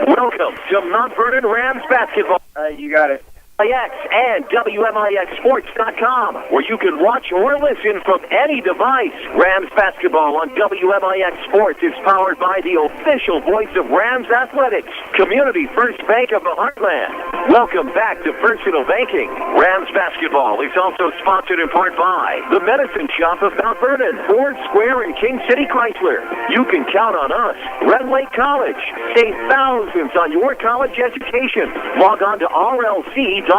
Welcome to Mount Vernon Rams basketball. You got it. WMIX and WMIXsports.com, where you can watch or listen from any device. Rams basketball on WMIX Sports is powered by the official voice of Rams Athletics, Community First Bank of the Heartland. Welcome back to Personal Banking. Rams basketball is also sponsored in part by the Medicine Shop of Mount Vernon, Ford Square and King City Chrysler. You can count on us. Red Lake College. Save thousands on your college education. Log on to RLC.edu.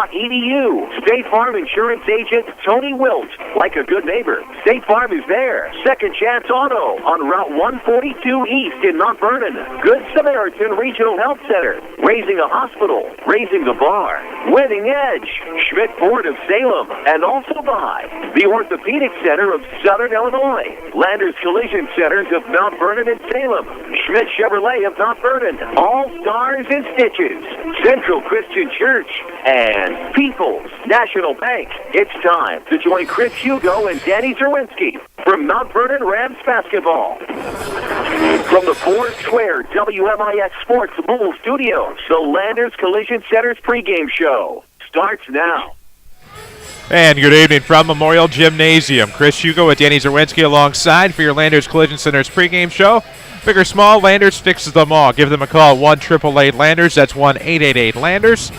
State Farm Insurance Agent Tony Wilt. Like a good neighbor, State Farm is there. Second Chance Auto on Route 142 East in Mount Vernon. Good Samaritan Regional Health Center. Raising a hospital. Raising the bar. Winning Edge. Schmidt Ford of Salem. And also by the Orthopedic Center of Southern Illinois. Landers Collision Centers of Mount Vernon and Salem. Schmidt Chevrolet of Mount Vernon. All Stars and Stitches. Central Christian Church. And People's National Bank. It's time to join Chris Hugo and Danny Czerwinski from Mount Vernon Rams basketball. From the Ford Square WMIX Sports Mobile Studios, the Landers Collision Center's pregame show starts now. And good evening from Memorial Gymnasium. Chris Hugo with Danny Czerwinski alongside for your Landers Collision Center's pregame show. Big or small, Landers fixes them all. Give them a call, 1-888-LANDERS. That's 1-888-LANDERS.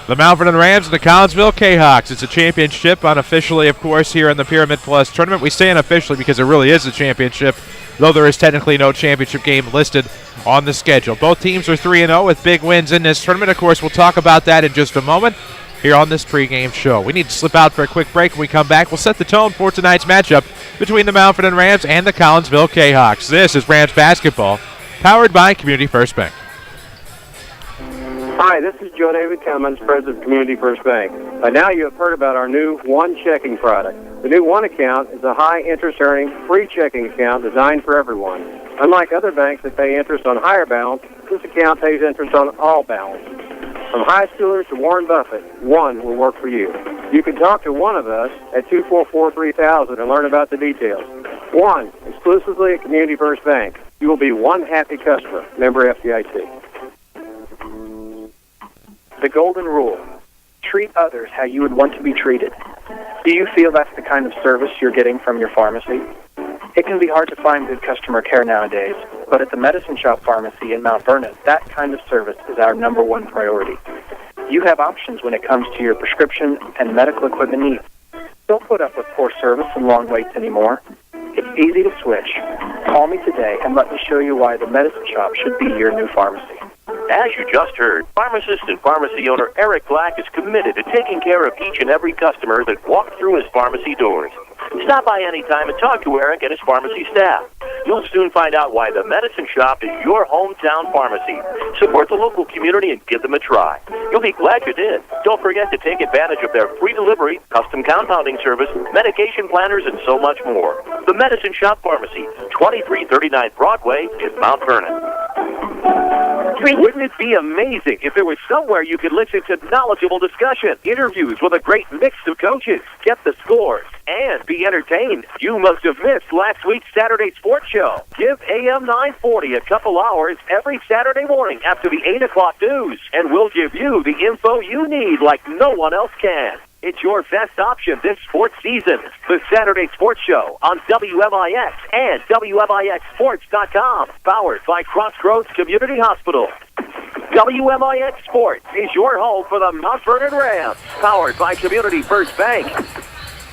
The Mount Vernon Rams and the Collinsville Kahoks. It's a championship unofficially, of course, here in the Pyramid Plus tournament. We say unofficially because it really is a championship, though there is technically no championship game listed on the schedule. Both teams are 3-0 with big wins in this tournament. Of course, we'll talk about that in just a moment here on this pregame show. We need to slip out for a quick break. When we come back, we'll set the tone for tonight's matchup between the Mount Vernon Rams and the Collinsville Kahoks. This is Rams basketball, powered by Community First Bank. Hi, this is Joe David Cummins, President of Community First Bank. By now you have heard about our new One Checking product. The new One account is a high-interest earning, free checking account designed for everyone. Unlike other banks that pay interest on higher balance, this account pays interest on all balance. From high schoolers to Warren Buffett, One will work for you. You can talk to one of us at 244-3000 and learn about the details. One, exclusively at Community First Bank. You will be one happy customer. Member FDIC. The golden rule: treat others how you would want to be treated. Do you feel that's the kind of service you're getting from your pharmacy? It can be hard to find good customer care nowadays, but at the Medicine Shop Pharmacy in Mount Vernon, that kind of service is our number one priority. You have options when it comes to your prescription and medical equipment needs. Don't put up with poor service and long waits anymore. It's easy to switch. Call me today and let me show you why the Medicine Shop should be your new pharmacy. As you just heard, pharmacist and pharmacy owner Eric Black is committed to taking care of each and every customer that walks through his pharmacy doors. Stop by anytime and talk to Eric and his pharmacy staff. You'll soon find out why the Medicine Shop is your hometown pharmacy. Support the local community and give them a try. You'll be glad you did. Don't forget to take advantage of their free delivery, custom compounding service, medication planners, and so much more. The Medicine Shop Pharmacy, 2339 Broadway in Mount Vernon. Wouldn't it be amazing if there was somewhere you could listen to knowledgeable discussion, interviews with a great mix of coaches, get the scores, and be entertained? You must have missed last week's Saturday Sports Show. Give AM 940 a couple hours every Saturday morning after the 8 o'clock news, and we'll give you the info you need like no one else can. It's your best option this sports season. The Saturday Sports Show on WMIX and WMIXsports.com. Powered by Crossroads Community Hospital. WMIX Sports is your home for the Mount Vernon Rams. Powered by Community First Bank.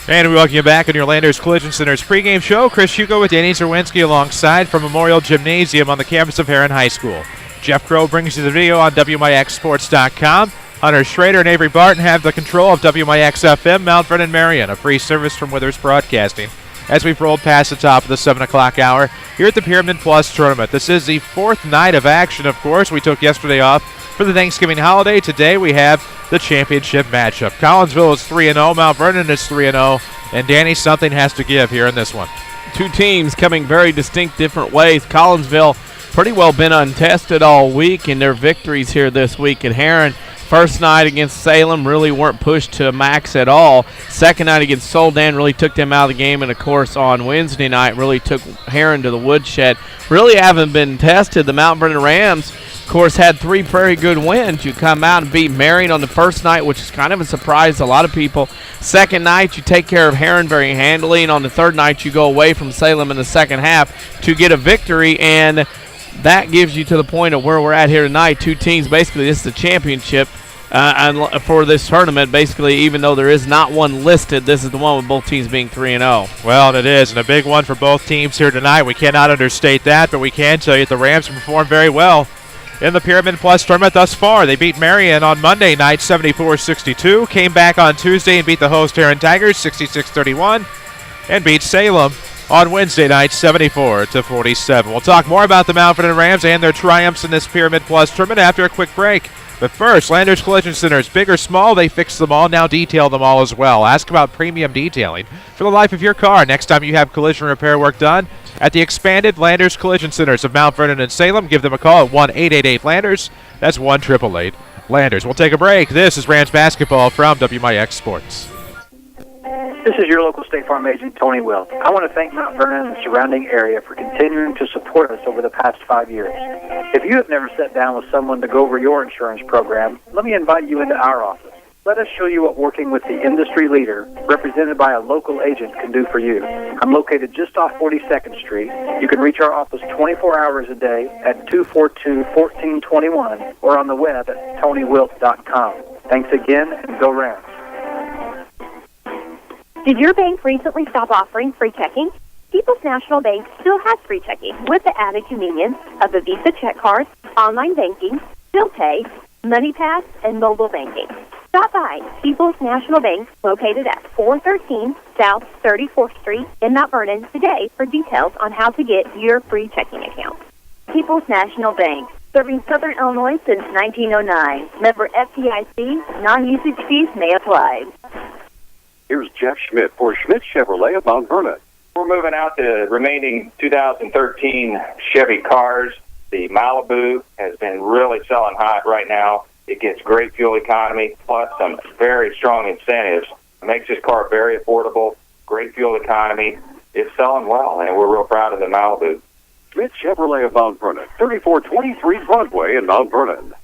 And we welcome you back on your Landers Collision Center's pregame show. Chris Hugo with Danny Czerwinski alongside from Memorial Gymnasium on the campus of Herrin High School. Jeff Crow brings you the video on WMIXsports.com. Hunter Schrader and Avery Barton have the control of WMIX FM, Mount Vernon Marion, a free service from Withers Broadcasting. As we've rolled past the top of the 7 o'clock hour here at the Pyramid Plus tournament. This is the fourth night of action, of course. We took yesterday off for the Thanksgiving holiday. Today we have the championship matchup. Collinsville is 3-0, Mount Vernon is 3-0, and Danny, something has to give here in this one. Two teams coming very distinct different ways. Collinsville pretty well been untested all week in their victories here this week at Herrin. First night against Salem, really weren't pushed to max at all. Second night against Soldan really took them out of the game. And, of course, on Wednesday night really took Herrin to the woodshed. Really haven't been tested. The Mount Vernon Rams, of course, had 3 very good wins. You come out and beat Marion on the first night, which is kind of a surprise to a lot of people. Second night, you take care of Herrin very handily. And on the third night, you go away from Salem in the second half to get a victory. And that gives you to the point of where we're at here tonight. 2 teams, basically, this is the championship for this tournament. Basically, even though there is not one listed, this is the one with both teams being 3-0. Well, it is, and a big one for both teams here tonight. We cannot understate that, but we can tell you that the Rams have performed very well in the Pyramid Plus tournament thus far. They beat Marion on Monday night 74-62, came back on Tuesday and beat the host Herrin Tigers 66-31, and beat Salem on Wednesday night, 74-47. We'll talk more about the Mount Vernon Rams and their triumphs in this Pyramid Plus tournament after a quick break. But first, Landers Collision Centers, big or small, they fix them all, now detail them all as well. Ask about premium detailing for the life of your car next time you have collision repair work done at the expanded Landers Collision Centers of Mount Vernon and Salem. Give them a call at 1-888-LANDERS. That's 1-888-LANDERS. We'll take a break. This is Rams basketball from WMIX Sports. This is your local State Farm agent, Tony Will. I want to thank Mount Vernon and the surrounding area for continuing to support us over the past 5 years. If you have never sat down with someone to go over your insurance program, let me invite you into our office. Let us show you what working with the industry leader, represented by a local agent, can do for you. I'm located just off 42nd Street. You can reach our office 24 hours a day at 242-1421 or on the web at tonywilt.com. Thanks again, and go Rams. Did your bank recently stop offering free checking? People's National Bank still has free checking with the added convenience of a Visa check card, online banking, bill pay, MoneyPass, and mobile banking. Stop by People's National Bank, located at 413 South 34th Street in Mount Vernon today for details on how to get your free checking account. People's National Bank, serving Southern Illinois since 1909. Member FDIC, non-usage fees may apply. Here's Jeff Schmidt for Schmidt Chevrolet of Mount Vernon. We're moving out the remaining 2013 Chevy cars. The Malibu has been really selling hot right now. It gets great fuel economy, plus some very strong incentives. It makes this car very affordable, great fuel economy. It's selling well, and we're real proud of the Malibu. Schmidt Chevrolet of Mount Vernon, 3423 Broadway in Mount Vernon.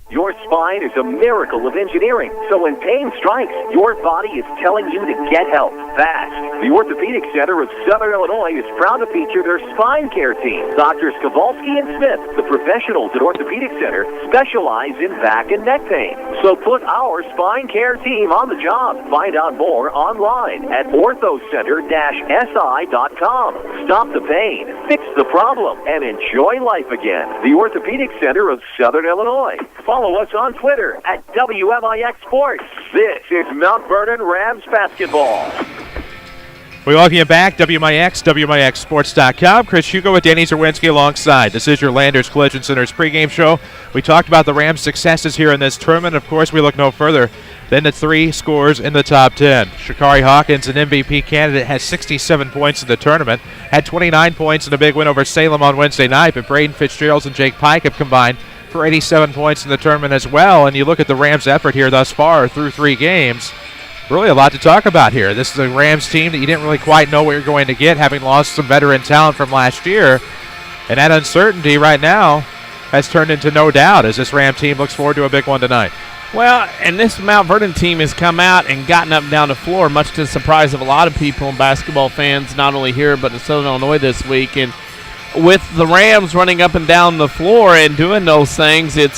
Your spine is a miracle of engineering, so when pain strikes, your body is telling you to get help fast. The Orthopedic Center of Southern Illinois is proud to feature their spine care team. Doctors Kowalski and Smith, the professionals at Orthopedic Center, specialize in back and neck pain. So put our spine care team on the job. Find out more online at orthocenter-si.com. Stop the pain, fix the problem, and enjoy life again. The Orthopedic Center of Southern Illinois. Follow us on Twitter at WMIX Sports. This is Mount Vernon Rams basketball. We welcome you back, WMIX, WMIXsports.com. Chris Hugo with Danny Czerwinski alongside. This is your Landers Collision Center's pregame show. We talked about the Rams' successes here in this tournament. Of course, we look no further than the 3 scores in the top 10. Sha'Carri Hawkins, an MVP candidate, has 67 points in the tournament, had 29 points in a big win over Salem on Wednesday night, but Braden Fitzjerrells and Jake Pike have combined for 87 points in the tournament as well. And you look at the Rams' effort here thus far through 3 games, really a lot to talk about here. This is a Rams team that you didn't really quite know what you're going to get, having lost some veteran talent from last year. And that uncertainty right now has turned into no doubt as this Ram team looks forward to a big one tonight. Well, and this Mount Vernon team has come out and gotten up and down the floor, much to the surprise of a lot of people and basketball fans, not only here but in Southern Illinois this week. And with the Rams running up and down the floor and doing those things, it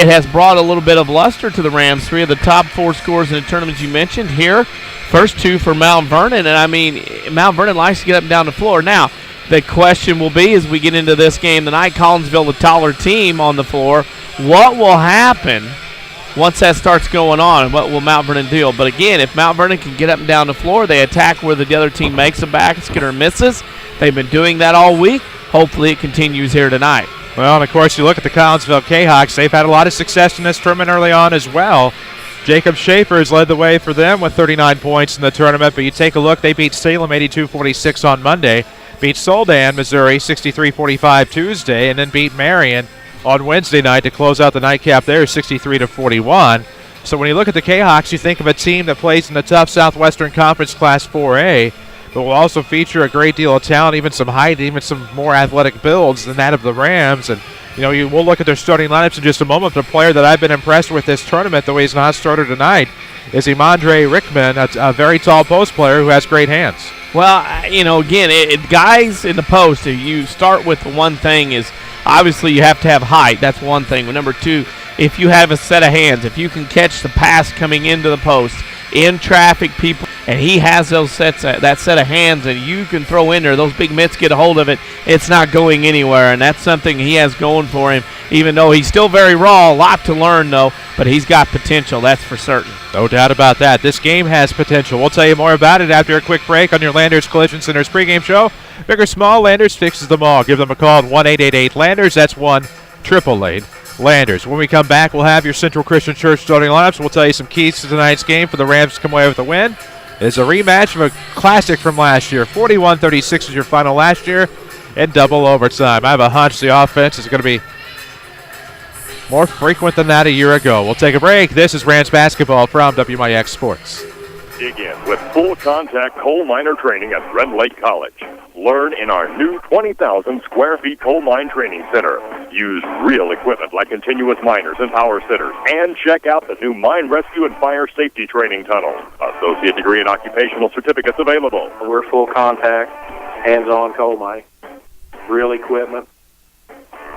has brought a little bit of luster to the Rams. 3 of the top 4 scores in the tournament you mentioned here. First 2 for Mount Vernon. And, I mean, Mount Vernon likes to get up and down the floor. Now, the question will be as we get into this game tonight, Collinsville, the taller team on the floor, what will happen once that starts going on, and what will Mount Vernon do? But, again, if Mount Vernon can get up and down the floor, they attack where the other team makes a basket or misses. They've been doing that all week. Hopefully it continues here tonight. Well, and of course, you look at the Collinsville Kahoks. They've had a lot of success in this tournament early on as well. Jacob Schaefer has led the way for them with 39 points in the tournament. But you take a look, they beat Salem 82-46 on Monday, beat Soldan, Missouri 63-45 Tuesday, and then beat Marion on Wednesday night to close out the nightcap there, 63-41. So when you look at the K-Hawks, you think of a team that plays in the tough Southwestern Conference Class 4A, but will also feature a great deal of talent, even some height, even some more athletic builds than that of the Rams. And, we'll look at their starting lineups in just a moment. The player that I've been impressed with this tournament, the way he's not starter tonight, is Imandre Rickman, a very tall post player who has great hands. Well, again, guys in the post, you start with the one thing is obviously you have to have height. That's one thing. But number two, if you have a set of hands, if you can catch the pass coming into the post, in traffic, people, and he has that set of hands, and you can throw in there. Those big mitts get a hold of it. It's not going anywhere, and that's something he has going for him, even though he's still very raw. A lot to learn, though, but he's got potential, that's for certain. No doubt about that. This game has potential. We'll tell you more about it after a quick break on your Landers Collision Center's pregame show. Big or small, Landers fixes them all. Give them a call at 1-888-LANDERS. That's 1-888-LANDERS. When we come back, we'll have your Central Christian Church starting lineups. We'll tell you some keys to tonight's game for the Rams to come away with a win. It's a rematch of a classic from last year. 41-36 is your final last year in double overtime. I have a hunch the offense is going to be more frequent than that a year ago. We'll take a break. This is Rams basketball from WMIX Sports. Dig in with full contact coal miner training at Red Lake College. Learn in our new 20,000 square feet coal mine training center. Use real equipment like continuous miners and power sitters. And check out the new mine rescue and fire safety training tunnel. Associate degree and occupational certificates available. We're full contact, hands-on coal mining. Real equipment,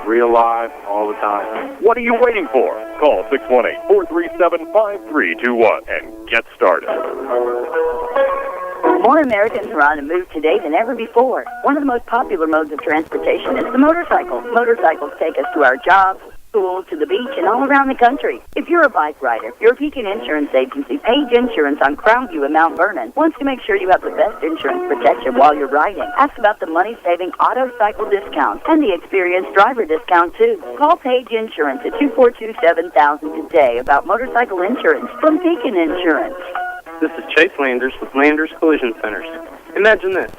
real live, all the time. What are you waiting for? Call 618-437-5321 and get started. More Americans are on the move today than ever before. One of the most popular modes of transportation is the motorcycle. Motorcycles take us to our jobs, school, to the beach, and all around the country. If you're a bike rider, your Pekin Insurance Agency, Page Insurance on Crownview in Mount Vernon, wants to make sure you have the best insurance protection while you're riding. Ask about the money-saving auto cycle discount and the experienced driver discount, too. Call Page Insurance at 242-7000 today about motorcycle insurance from Pekin Insurance. This is Chase Landers with Landers Collision Centers. Imagine this.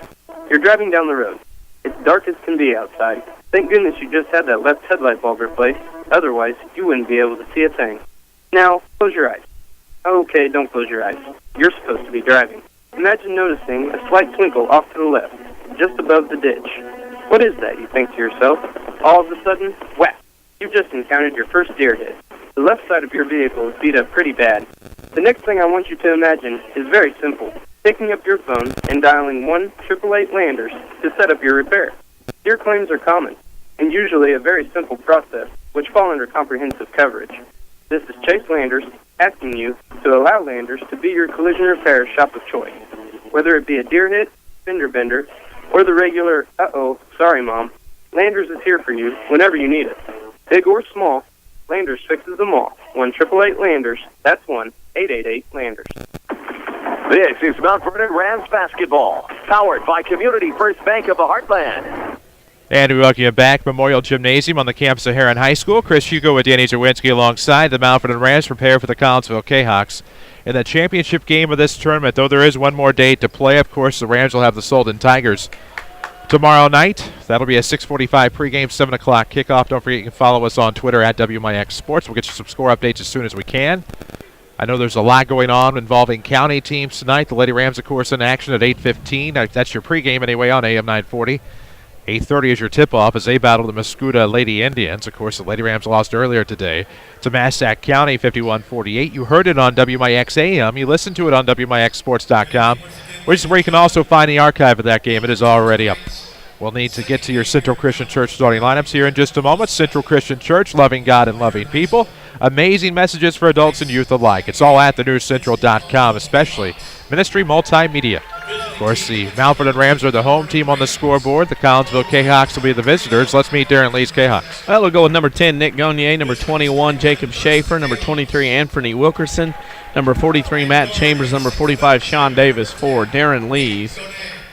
You're driving down the road. It's dark as can be outside. Thank goodness you just had that left headlight bulb replaced. Otherwise, you wouldn't be able to see a thing. Now, close your eyes. Okay, don't close your eyes. You're supposed to be driving. Imagine noticing a slight twinkle off to the left, just above the ditch. What is that, you think to yourself? All of a sudden, whack! You've just encountered your first deer hit. The left side of your vehicle is beat up pretty bad. The next thing I want you to imagine is very simple. Picking up your phone and dialing 1-888-LANDERS to set up your repair. Deer claims are common, and usually a very simple process, which fall under comprehensive coverage. This is Chase Landers asking you to allow Landers to be your collision repair shop of choice. Whether it be a deer hit, fender bender, or the regular, sorry mom, Landers is here for you whenever you need it. Big or small, Landers fixes them all. 1-888-LANDERS. That's 1-888-LANDERS. This is Mount Vernon Rams basketball, powered by Community First Bank of the Heartland. And we welcome you back. Memorial Gymnasium on the campus of Herrin High School. Chris Hugo with Danny Czerwinski alongside the Mount Vernon Rams prepare for the Collinsville Kahoks in the championship game of this tournament. Though there is one more day to play, of course, the Rams will have the Sultan Tigers tomorrow night. That'll be a 6:45 pregame, 7 o'clock kickoff. Don't forget you can follow us on Twitter at WMIX Sports. We'll get you some score updates as soon as we can. I know there's a lot going on involving county teams tonight. The Lady Rams, of course, in action at 8:15. That's your pregame anyway on AM 940. 8:30 is your tip-off as they battle the Mascoutah Lady Indians. Of course, the Lady Rams lost earlier today to Massac County, 51-48. You heard it on WMIX AM. You listened to it on WMIXsports.com, which is where you can also find the archive of that game. It is already up. We'll need to get to your Central Christian Church starting lineups here in just a moment. Central Christian Church, loving God and loving people. Amazing messages for adults and youth alike. It's all at thenewscentral.com, especially Ministry Multimedia. Of course, the Mount Vernon Rams are the home team on the scoreboard. The Collinsville Kahoks will be the visitors. Let's meet Darren Lee's Kahoks. Well, we'll go with number 10, Nick Gonier, number 21, Jacob Schaefer, number 23, Anthony Wilkerson, number 43, Matt Chambers, number 45, Sean Davis for Darren Lee's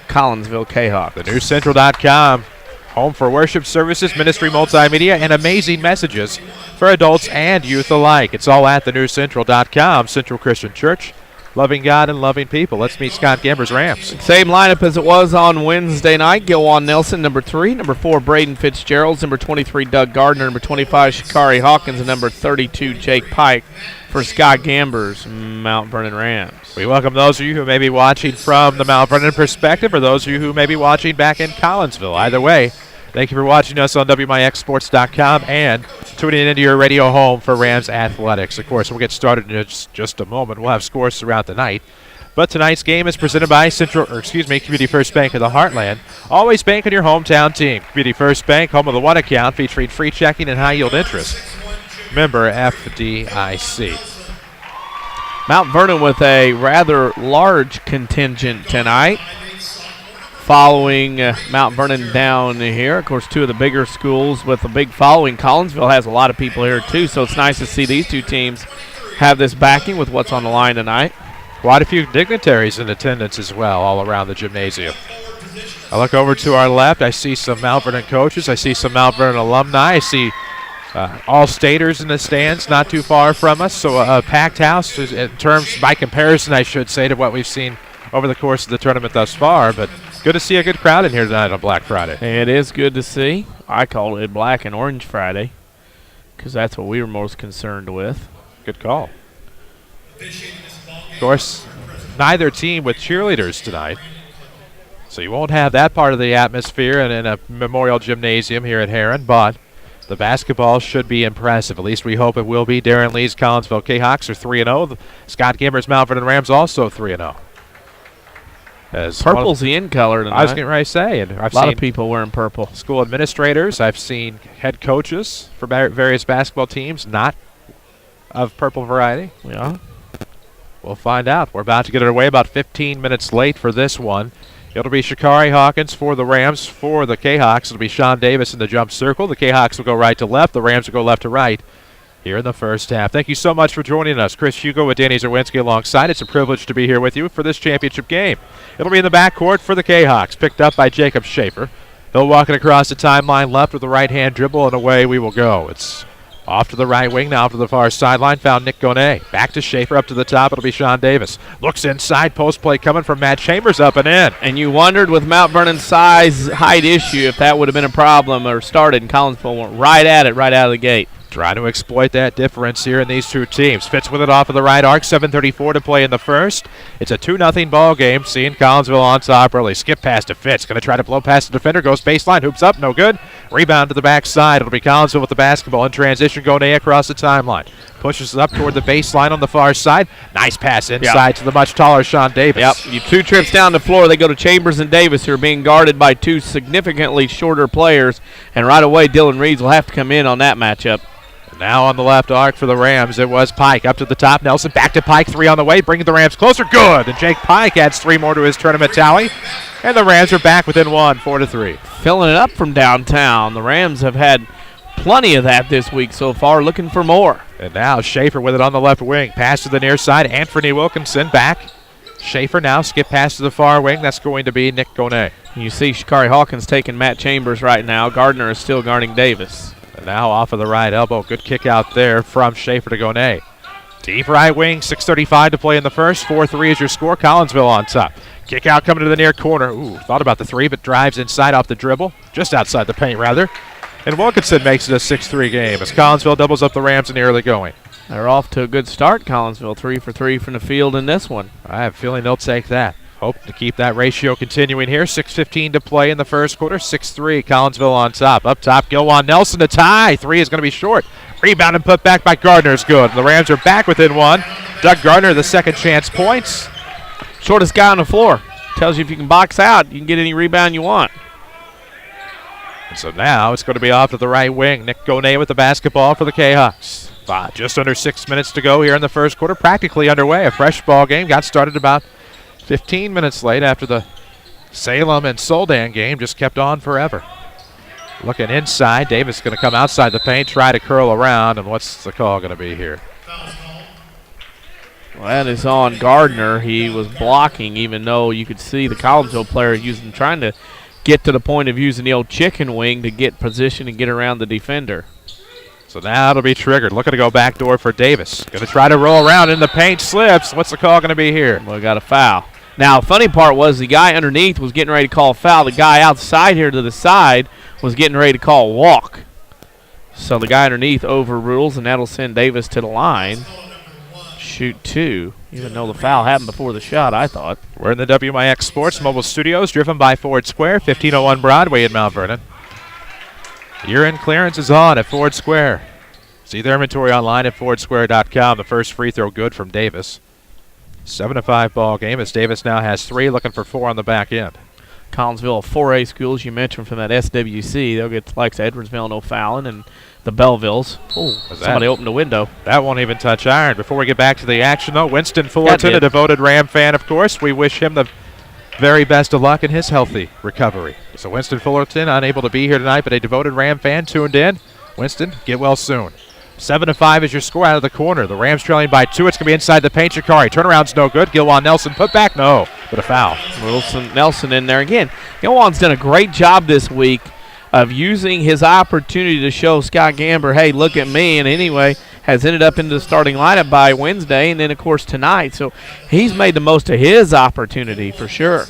Collinsville Kahoks. TheNewsCentral.com, home for worship services, Ministry Multimedia, and amazing messages for adults and youth alike. It's all at TheNewsCentral.com. Central Christian Church, loving God and loving people. Let's meet Scott Gamber's Rams. Same lineup as it was on Wednesday night. Gilwan Nelson, number 3. Number 4, Braden Fitzjerrells. Number 23, Doug Gardner. Number 25, Shikari Hawkins. And number 32, Jake Pike for Scott Gamber's Mount Vernon Rams. We welcome those of you who may be watching from the Mount Vernon perspective or those of you who may be watching back in Collinsville. Either way, thank you for watching us on WMIXsports.com and tuning into your radio home for Rams Athletics. Of course, we'll get started in just a moment. We'll have scores throughout the night. But tonight's game is presented by Community First Bank of the Heartland. Always bank on your hometown team. Community First Bank, home of the One account, featuring free checking and high-yield interest. Member FDIC. Mount Vernon with a rather large contingent tonight. Following Mount Vernon down here. Of course, two of the bigger schools with a big following. Collinsville has a lot of people here, too, so it's nice to see these two teams have this backing with what's on the line tonight. Quite a few dignitaries in attendance as well all around the gymnasium. I look over to our left. I see some Mount Vernon coaches. I see some Mount Vernon alumni. I see all-staters in the stands not too far from us. So a packed house in terms, by comparison, I should say, to what we've seen over the course of the tournament thus far. But good to see a good crowd in here tonight on Black Friday. It is good to see. I call it Black and Orange Friday because that's what we were most concerned with. Good call. Of course, neither team with cheerleaders tonight, so you won't have that part of the atmosphere in a memorial gymnasium here at Herrin, but the basketball should be impressive. At least we hope it will be. Darren Lee's Collinsville Kahoks are 3-0. Scott Gamber's Mount Vernon Rams also 3-0. Purple's the in color tonight. I was getting ready to say. And I've a lot seen of people wearing purple. School administrators. I've seen head coaches for various basketball teams not of purple variety. Yeah. We'll find out. We're about to get underway, about 15 minutes late for this one. It'll be Shikari Hawkins for the Rams. For the Kahoks, it'll be Sean Davis in the jump circle. The Kahoks will go right to left. The Rams will go left to right here in the first half. Thank you so much for joining us. Chris Hugo with Danny Czerwinski alongside. It's a privilege to be here with you for this championship game. It'll be in the backcourt for the Kahoks, picked up by Jacob Schaefer. He'll walk it across the timeline left with the right-hand dribble, and away we will go. It's off to the right wing, now to the far sideline, found Nick Gonay. Back to Schaefer, up to the top, it'll be Sean Davis. Looks inside, post play coming from Matt Chambers, up and in. And you wondered with Mount Vernon's size, height issue, if that would have been a problem or started, and Collinsville went right at it, right out of the gate. Trying to exploit that difference here in these two teams. Fitz with it off of the right arc, 7:34 to play in the first. It's a 2-0 ball game, seeing Collinsville on top early. Skip pass to Fitz, going to try to blow past the defender, goes baseline, hoops up, no good. Rebound to the backside. It'll be Collinsville with the basketball in transition, Gonay across the timeline. Pushes it up toward the baseline on the far side. Nice pass inside to the much taller Sean Davis. Yep, you two trips down the floor. They go to Chambers and Davis, who are being guarded by two significantly shorter players. And right away, Dylan Reeves will have to come in on that matchup. Now on the left arc for the Rams, it was Pike up to the top. Nelson back to Pike, 3 on the way, bringing the Rams closer. Good. And Jake Pike adds 3 more to his tournament tally. And the Rams are back within 1, 4-3. Filling it up from downtown. The Rams have had plenty of that this week so far, looking for more. And now Schaefer with it on the left wing. Pass to the near side. Anthony Wilkinson back. Schaefer now skip pass to the far wing. That's going to be Nick Gonay. You see Shikari Hawkins taking Matt Chambers right now. Gardner is still guarding Davis. And now off of the right elbow. Good kick out there from Schaefer to Gonay. Deep right wing, 6:35 to play in the first. 4-3 is your score. Collinsville on top. Kick out coming to the near corner. Ooh, thought about the 3, but drives inside off the dribble. Just outside the paint, rather. And Wilkinson makes it a 6-3 game as Collinsville doubles up the Rams in the early going. They're off to a good start, Collinsville. 3 for 3 from the field in this one. I have a feeling they'll take that. Hope to keep that ratio continuing here. 6:15 to play in the first quarter. 6-3, Collinsville on top. Up top, Gilwan Nelson to tie. 3 is going to be short. Rebound and put back by Gardner is good. The Rams are back within 1. Doug Gardner, the second chance points. Shortest guy on the floor. Tells you if you can box out, you can get any rebound you want. And so now it's going to be off to the right wing. Nick Gonay with the basketball for the Kahoks. Just under 6 minutes to go here in the first quarter. Practically underway. A fresh ball game. Got started about 15 minutes late after the Salem and Soldan game. Just kept on forever. Looking inside. Davis going to come outside the paint, try to curl around. And what's the call going to be here? Well, that is on Gardner. He was blocking, even though you could see the Collinsville player trying to get to the point of using the old chicken wing to get position and get around the defender. So now it'll be triggered. Looking to go backdoor for Davis. Going to try to roll around in the paint, slips. What's the call going to be here? Well, we got a foul. Now, the funny part was the guy underneath was getting ready to call a foul. The guy outside here to the side was getting ready to call a walk. So the guy underneath overrules, and that'll send Davis to the line. Shoot 2, even though the foul happened before the shot, I thought. We're in the WMIX Sports Mobile Studios, driven by Ford Square, 1501 Broadway in Mount Vernon. Year-end clearance is on at Ford Square. See their inventory online at fordsquare.com. The first free throw good from Davis. 7-5 ball game as Davis now has 3, looking for 4 on the back end. Collinsville, a 4A school, as you mentioned, from that SWC. They'll get the likes of Edwardsville, no fouling, and the Bellevilles. Oh, somebody opened the window. That won't even touch iron. Before we get back to the action, though, Winston Fullerton, a devoted Ram fan, of course. We wish him the very best of luck in his healthy recovery. So Winston Fullerton, unable to be here tonight, but a devoted Ram fan tuned in. Winston, get well soon. 7-5 is your score out of the corner. The Rams trailing by 2. It's going to be inside the paint. Shikari. Turnaround's no good. Gilwan Nelson put back. No, but a foul. Nelson in there again. Gilwan's done a great job this week of using his opportunity to show Scott Gamber, hey, look at me, and anyway, has ended up into the starting lineup by Wednesday and then, of course, tonight. So he's made the most of his opportunity for sure.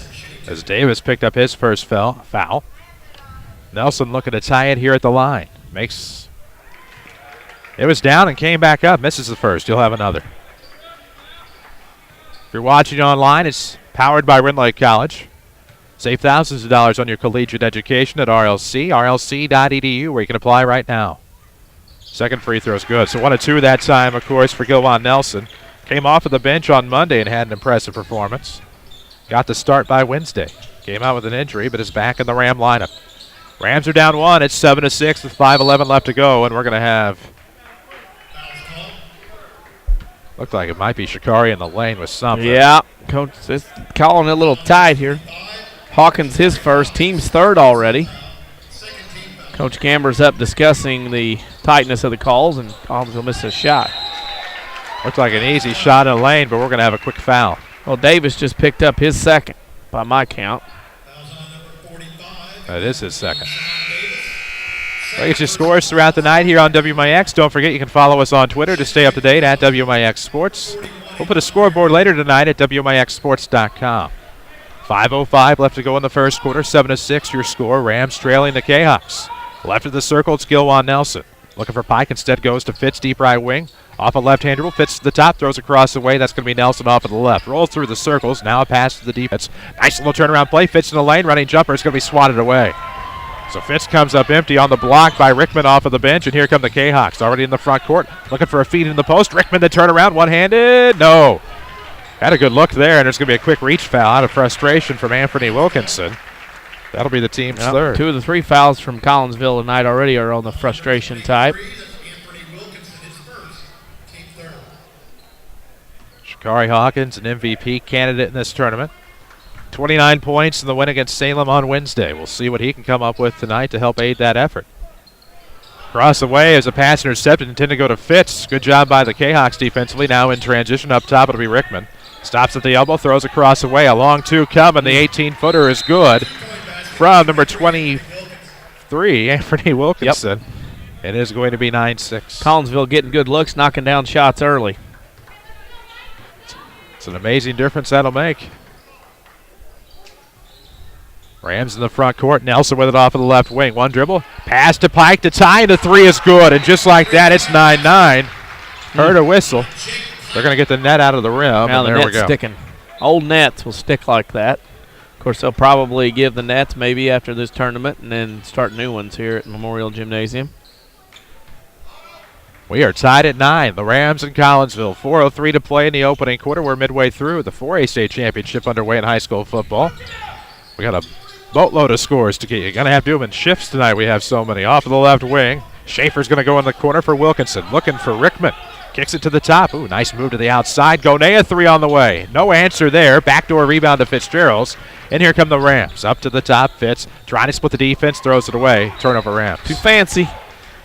As Davis picked up his first foul. Nelson looking to tie it here at the line. It was down and came back up. Misses the first. You'll have another. If you're watching online, it's powered by Rindlake College. Save thousands of dollars on your collegiate education at RLC, rlc.edu, where you can apply right now. Second free throw is good. So 1 of 2 that time, of course, for Gilwan Nelson. Came off of the bench on Monday and had an impressive performance. Got the start by Wednesday. Came out with an injury, but is back in the Ram lineup. Rams are down 1. It's 7-6 with 5:11 left to go, and we're going to have... Looked like it might be Shikari in the lane with something. Yeah, Coach is calling it a little tight here. Hawkins his first, team's third already. Coach Gamber's up discussing the tightness of the calls, and Collinsville missed a shot. Looked like an easy shot in the lane, but we're going to have a quick foul. Well, Davis just picked up his second, by my count. That is his second. We'll get your scores throughout the night here on WMIX. Don't forget you can follow us on Twitter to stay up to date at WMIX Sports. We'll put a scoreboard later tonight at WMIXSports.com. 5:05 left to go in the first quarter. 7-6 your score. Rams trailing the Kahoks. Left of the circle, it's Gilwan Nelson. Looking for Pike. Instead goes to Fitz, deep right wing. Off a left-hander, Fitz to the top, throws across the way. That's going to be Nelson off of the left. Rolls through the circles. Now a pass to the defense. Nice little turnaround play. Fitz in the lane. Running jumper. It's going to be swatted away. So Fitz comes up empty on the block by Rickman off of the bench, and here come the Kahoks already in the front court. Looking for a feed in the post. Rickman the turnaround, one-handed. No. Had a good look there, and there's going to be a quick reach foul out of frustration from Anthony Wilkinson. That'll be the team's third. 2 of the 3 fouls from Collinsville tonight already are on the frustration type. Shikari Hawkins, an MVP candidate in this tournament. 29 points in the win against Salem on Wednesday. We'll see what he can come up with tonight to help aid that effort. Across the way as a pass intercepted, intended to go to Fitz. Good job by the Kahoks defensively. Now in transition up top, it'll be Rickman. Stops at the elbow, throws across the way. A long 2 coming. The 18-footer is good from number 23, Anthony Wilkinson. It is going to be 9-6. Collinsville getting good looks, knocking down shots early. It's an amazing difference that'll make. Rams in the front court. Nelson with it off of the left wing. One dribble. Pass to Pike to tie. The 3 is good. And just like that, it's 9-9. Heard a whistle. They're going to get the net out of the rim. Now and the there we net's go. sticking. Old nets will stick like that. Of course, they'll probably give the nets maybe after this tournament and then start new ones here at Memorial Gymnasium. We are tied at 9. The Rams in Collinsville. 4:03 to play in the opening quarter. We're midway through the 4A state championship underway in high school football. We got a boatload of scores to get. You're going to have to do them in shifts tonight. We have so many. Off of the left wing. Schaefer's going to go in the corner for Wilkinson. Looking for Rickman. Kicks it to the top. Ooh, nice move to the outside. Gonea 3 on the way. No answer there. Backdoor rebound to Fitzjerrells. And here come the Rams. Up to the top. Fitz trying to split the defense. Throws it away. Turnover Rams. Too fancy.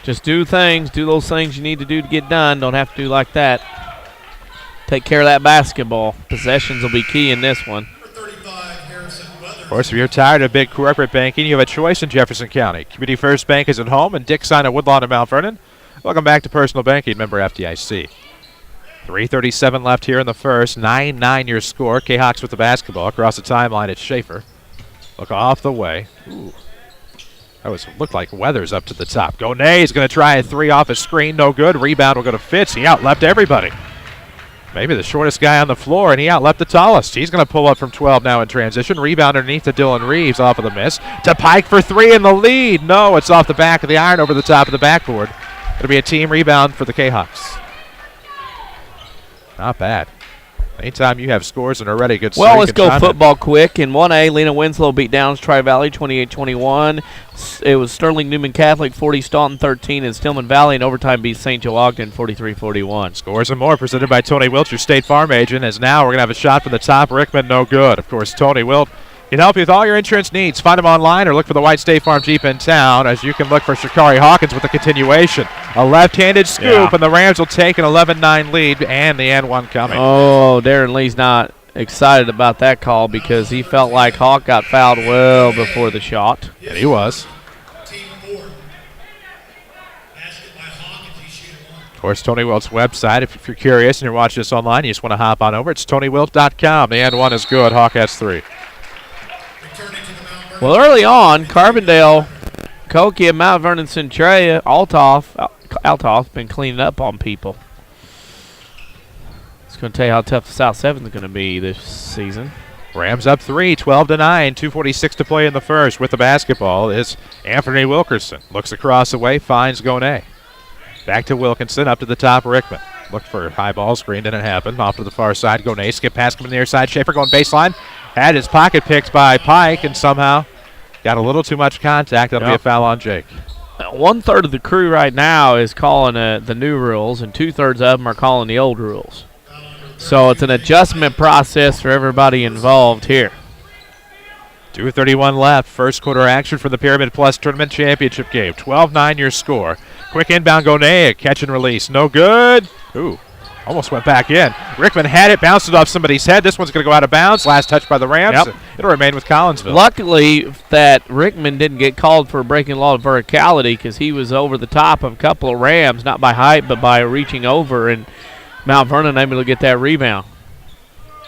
Just do things. Do those things you need to do to get done. Don't have to do like that. Take care of that basketball. Possessions will be key in this one. Of course, if you're tired of big corporate banking, you have a choice in Jefferson County. Community First Bank is at home, and Dick Sign at Woodlawn in Mount Vernon. Welcome back to Personal Banking, member FDIC. 3:37 left here in the first. 9-9 your score. Kahoks with the basketball. Across the timeline, it's Schaefer. Look off the way. Ooh. That looked like Weathers up to the top. Gonay's going to try a three off a screen. No good. Rebound will go to Fitz. He outleapt everybody. Maybe the shortest guy on the floor, and he outleapt the tallest. He's going to pull up from 12 now in transition. Rebound underneath to Dylan Reeves off of the miss. To Pike for three in the lead. No, it's off the back of the iron over the top of the backboard. It'll be a team rebound for the Kahoks. Not bad. Anytime you have scores and are ready, good start. Well, let's go football quick. In 1A, Lena Winslow beat Downs Tri-Valley 28-21. It was Sterling Newman Catholic 40, Staunton 13, and Stillman Valley in overtime beat St. Joe Ogden 43-41. Scores and more presented by Tony Wilt, your State Farm agent, as now we're going to have a shot from the top. Rickman, no good. Of course, Tony Wilt can help you with all your insurance needs. Find him online or look for the White State Farm Jeep in town, as you can look for Shakari Hawkins with a continuation. A left-handed scoop, and the Rams will take an 11-9 lead, and the and one coming. Oh, Darren Lee's not excited about that call because he felt like Hawk got fouled well before the shot. And he was. Of course, Tony Wilt's website, if you're curious and you're watching this online, you just want to hop on over. It's TonyWilt.com. The and one is good. Hawk has three. Well, early on, Carbondale, Kokia, Mount Vernon, Centralia, Althoff been cleaning up on people. It's going to tell you how tough the South 7 is going to be this season. Rams up 3, 12-9, 2:46 to play in the first. With the basketball is Anthony Wilkerson. Looks across the way, finds Gonay. Back to Wilkinson, up to the top, Rickman. Looked for a high ball screen, didn't happen. Off to the far side, Gonay, skip past him on the near side. Schaefer going baseline. Had his pocket picked by Pike and somehow got a little too much contact. That'll be a foul on Jake. 1/3 of the crew right now is calling the new rules, and 2/3 of them are calling the old rules. So it's an adjustment process for everybody involved here. 2:31 left. First quarter action for the Pyramid Plus Tournament Championship game. 12-9 your score. Quick inbound, Gonay, catch and release. No good. Ooh. Almost went back in. Rickman had it, bounced it off somebody's head. This one's going to go out of bounds. Last touch by the Rams. Yep. It'll remain with Collinsville. Luckily that Rickman didn't get called for breaking law of verticality because he was over the top of a couple of Rams, not by height but by reaching over, and Mount Vernon able to get that rebound.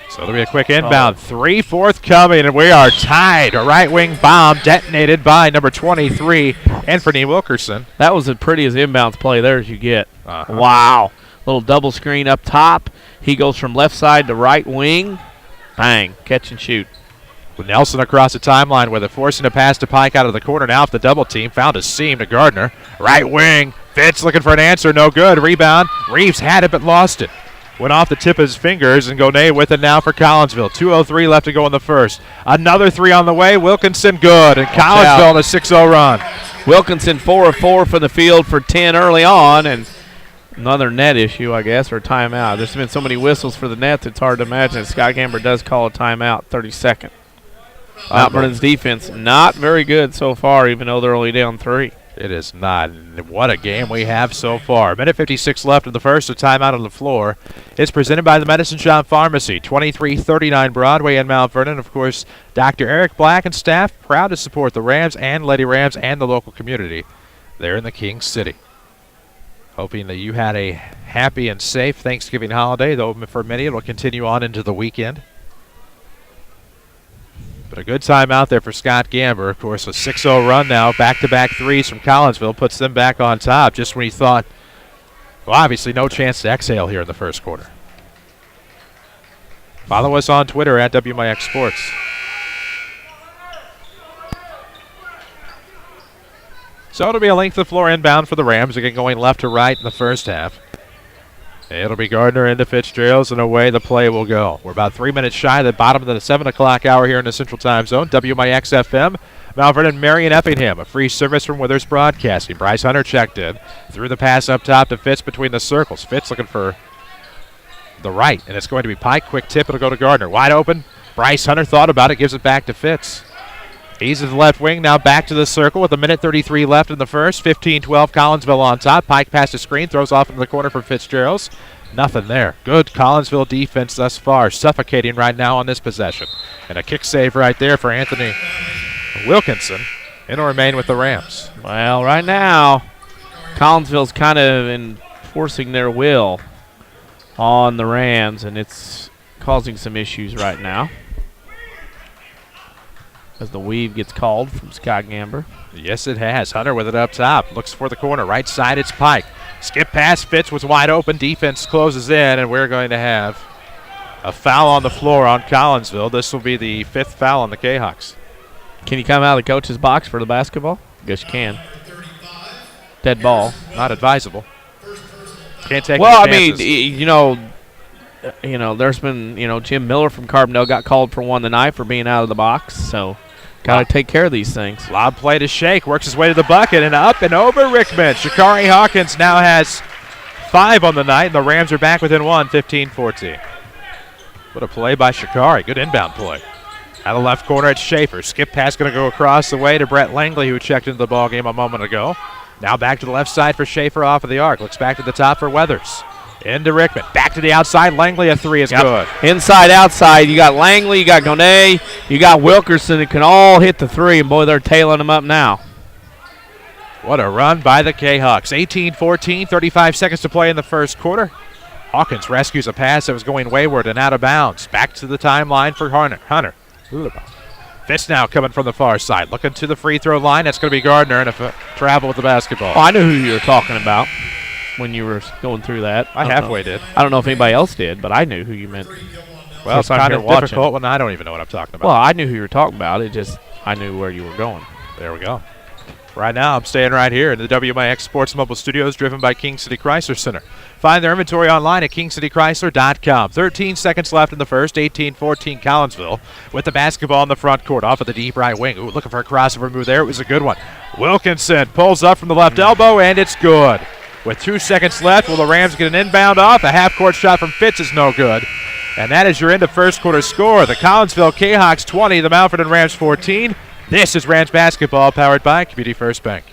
So it'll be a quick inbound. 3/4 coming, and we are tied. A right wing bomb detonated by number 23, Anthony Wilkerson. That was as pretty as inbounds play there as you get. Wow. Little double screen up top. He goes from left side to right wing. Bang. Catch and shoot. With Nelson across the timeline with it, forcing a pass to Pike out of the corner. Now off the double team. Found a seam to Gardner. Right wing. Fitz looking for an answer. No good. Rebound. Reeves had it but lost it. Went off the tip of his fingers, and Gonay with it now for Collinsville. 2:03 left to go in the first. Another three on the way. Wilkinson good, and Collinsville on a 6-0 run. Wilkinson 4 of 4 from the field for 10 early on, and another net issue, I guess, or timeout. There's been so many whistles for the nets, it's hard to imagine. Scott Gamber does call a timeout, 32nd. Mount Vernon's defense not very good so far, even though they're only down 3. It is not. What a game we have so far. Minute 56 left in the first. A timeout on the floor. It's presented by the Medicine Shop Pharmacy, 2339 Broadway in Mount Vernon. Of course, Dr. Eric Black and staff proud to support the Rams and Lady Rams and the local community there in the King City. Hoping that you had a happy and safe Thanksgiving holiday, though for many it will continue on into the weekend. But a good time out there for Scott Gamber. Of course, a 6-0 run now. Back-to-back threes from Collinsville puts them back on top just when he thought, well, obviously no chance to exhale here in the first quarter. Follow us on Twitter at WMIX Sports. So it'll be a length of floor inbound for the Rams. Again, going left to right in the first half. It'll be Gardner into Fitzgerrells, and away the play will go. We're about 3 minutes shy of the bottom of the 7 o'clock hour here in the Central Time Zone. WMIX FM, Mount Vernon, Marion, Effingham. A free service from Withers Broadcasting. Bryce Hunter checked in. Threw the pass up top to Fitz between the circles. Fitz looking for the right, and it's going to be Pike. Quick tip, it'll go to Gardner. Wide open. Bryce Hunter thought about it, gives it back to Fitz. He's at the left wing, now back to the circle with a minute 33 left in the first. 15-12, Collinsville on top. Pike past the screen, throws off into the corner for Fitzgerrells. Nothing there. Good Collinsville defense thus far, suffocating right now on this possession. And a kick save right there for Anthony Wilkinson. It'll remain with the Rams. Well, right now, Collinsville's kind of enforcing their will on the Rams, and it's causing some issues right now as the weave gets called from Scott Gamber. Yes, it has. Hunter with it up top. Looks for the corner. Right side, it's Pike. Skip pass. Fitz was wide open. Defense closes in, and we're going to have a foul on the floor on Collinsville. This will be the 5th foul on the Kahoks. Can you come out of the coach's box for the basketball? I guess you can. Dead ball. Not advisable. Can't take well, I any chances. mean, there's been, Jim Miller from Carbondale got called for one tonight for being out of the box, so got to take care of these things. Lob play to Shake, works his way to the bucket, and up and over Rickman. Shakari Hawkins now has 5 on the night, and the Rams are back within 1, 15-14. What a play by Shakari. Good inbound play. Out of the left corner, it's Schaefer. Skip pass going to go across the way to Brett Langley, who checked into the ball game a moment ago. Now back to the left side for Schaefer off of the arc. Looks back to the top for Weathers. Into Rickman. Back to the outside. Langley, a 3 is good. Inside, outside. You got Langley, you got Gonet, you got Wilkerson that can all hit the 3, and boy, they're tailing them up now. What a run by the K-Hawks. 18-14, 35 seconds to play in the first quarter. Hawkins rescues a pass that was going wayward and out of bounds. Back to the timeline for Hunter. Fitz now coming from the far side. Looking to the free throw line. That's going to be Gardner and a travel with the basketball. Oh, I knew who you were talking about when you were going through that. I halfway did. I don't know if anybody else did, but I knew who you meant. Well, it's kind of difficult when I don't even know what I'm talking about. Well, I knew who you were talking about. I knew where you were going. There we go. Right now, I'm staying right here in the WMIX Sports Mobile Studios, driven by King City Chrysler Center. Find their inventory online at kingcitychrysler.com. 13 seconds left in the first, 18-14 Collinsville with the basketball in the front court off of the deep right wing. Ooh, looking for a crossover move there. It was a good one. Wilkinson pulls up from the left elbow, and it's good. With 2 seconds left, will the Rams get an inbound off? A half-court shot from Fitz is no good. And that is your end of first quarter score. The Collinsville Kahoks 20, the Mount Vernon Rams 14. This is Rams basketball powered by Community First Bank.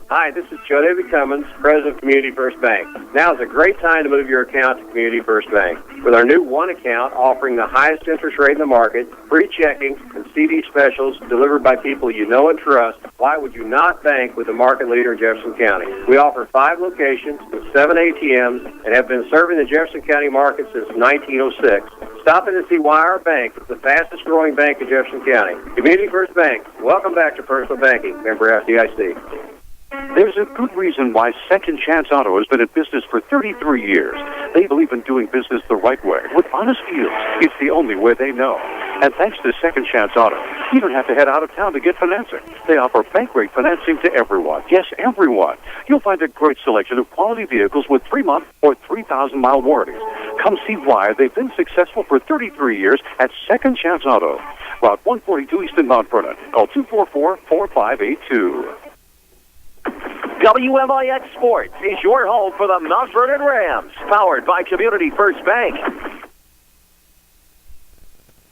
Hi, this is Joe David Cummins, President of Community First Bank. Now is a great time to move your account to Community First Bank. With our new One account offering the highest interest rate in the market, free checking, and CD specials delivered by people you know and trust, why would you not bank with the market leader in Jefferson County? We offer 5 locations with 7 ATMs and have been serving the Jefferson County market since 1906. Stop in to see why our bank is the fastest growing bank in Jefferson County. Community First Bank. Welcome back to personal banking. Member FDIC. There's a good reason why Second Chance Auto has been in business for 33 years. They believe in doing business the right way, with honest deals. It's the only way they know. And thanks to Second Chance Auto, you don't have to head out of town to get financing. They offer bank rate financing to everyone. Yes, everyone. You'll find a great selection of quality vehicles with 3-month or 3,000-mile warranties. Come see why they've been successful for 33 years at Second Chance Auto. Route 142 East in Mount Vernon. Call 244-4582. WMIX Sports is your home for the Mount Vernon Rams, powered by Community First Bank.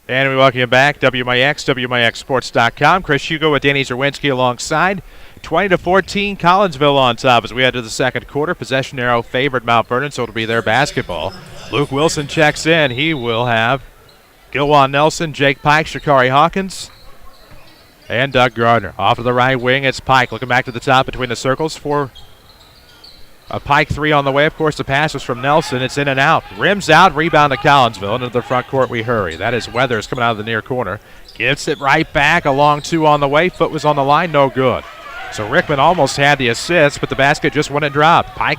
And we welcome you back, WMIX, WMIXsports.com. Chris Hugo with Danny Czerwinski alongside. 20-14, Collinsville on top as we head to the second quarter. Possession arrow favored Mount Vernon, so it'll be their basketball. Luke Wilson checks in. He will have Gilwan Nelson, Jake Pike, Shakari Hawkins, and Doug Gardner. Off of the right wing, it's Pike looking back to the top between the circles for a Pike 3 on the way. Of course, the pass was from Nelson. It's in and out. Rims out, rebound to Collinsville. Into the front court we hurry. That is Weathers coming out of the near corner. Gives it right back. A long 2 on the way. Foot was on the line. No good. So Rickman almost had the assist, but the basket just wouldn't drop. Pike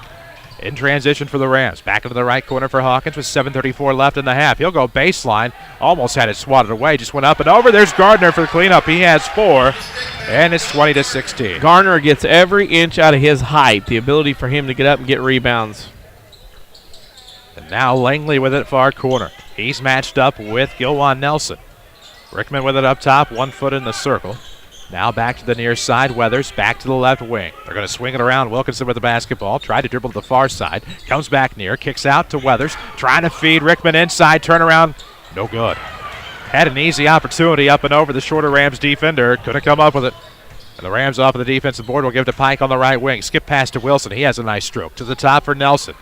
in transition for the Rams. Back into the right corner for Hawkins with 7:34 left in the half. He'll go baseline. Almost had it swatted away. Just went up and over. There's Gardner for the cleanup. He has 4, and it's 20-16. Gardner gets every inch out of his height, the ability for him to get up and get rebounds. And now Langley with it far corner. He's matched up with Gilwan Nelson. Rickman with it up top, 1 foot in the circle. Now back to the near side. Weathers back to the left wing. They're going to swing it around. Wilkinson with the basketball. Tried to dribble to the far side. Comes back near. Kicks out to Weathers. Trying to feed Rickman inside. Turnaround. No good. Had an easy opportunity up and over the shorter Rams defender. Couldn't come up with it. And the Rams off of the defensive board will give it to Pike on the right wing. Skip pass to Wilson. He has a nice stroke. To the top for Nelson.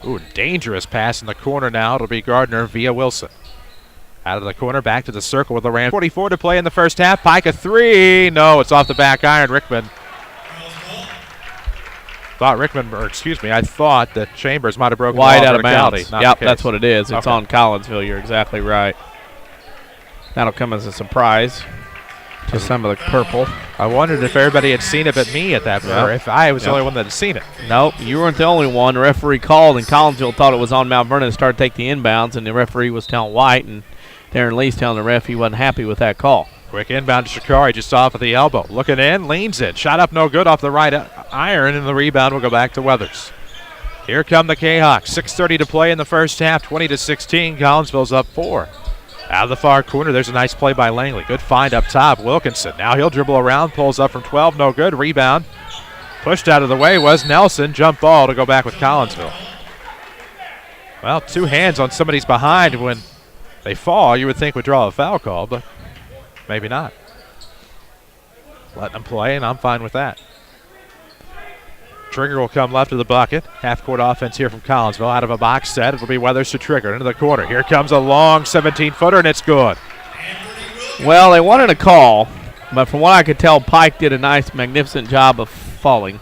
Ooh, dangerous pass in the corner now. It'll be Gardner via Wilson. Out of the corner, back to the circle with the Rams. 44 to play in the first half. Pike a 3. No, it's off the back iron. Rickman I thought that Chambers might have broken wide the out of bounds. Not Yep, the that's what it is. It's Okay. on Collinsville. You're exactly right. That'll come as a surprise to some of the purple. I wondered if everybody had seen it but me at that point, or if I was the only one that had seen it. Nope, you weren't the only one. The referee called, and Collinsville thought it was on Mount Vernon to start taking the inbounds, and the referee was telling White, and Darren Lee's telling the ref he wasn't happy with that call. Quick inbound to Shikari, just off of the elbow. Looking in, leans in. Shot up no good off the right iron, and the rebound will go back to Weathers. Here come the Kahoks. 6:30 to play in the first half, 20-16. Collinsville's up 4. Out of the far corner, there's a nice play by Langley. Good find up top, Wilkinson. Now he'll dribble around, pulls up from 12, no good. Rebound. Pushed out of the way was Nelson. Jump ball to go back with Collinsville. Well, 2 hands on somebody's behind when they fall, you would think would draw a foul call, but maybe not. Letting them play, and I'm fine with that. Trigger will come left of the bucket. Half-court offense here from Collinsville. Out of a box set, it'll be Weathers to Trigger into the corner. Here comes a long 17-footer, and it's good. Well, they wanted a call, but from what I could tell, Pike did a nice, magnificent job of falling.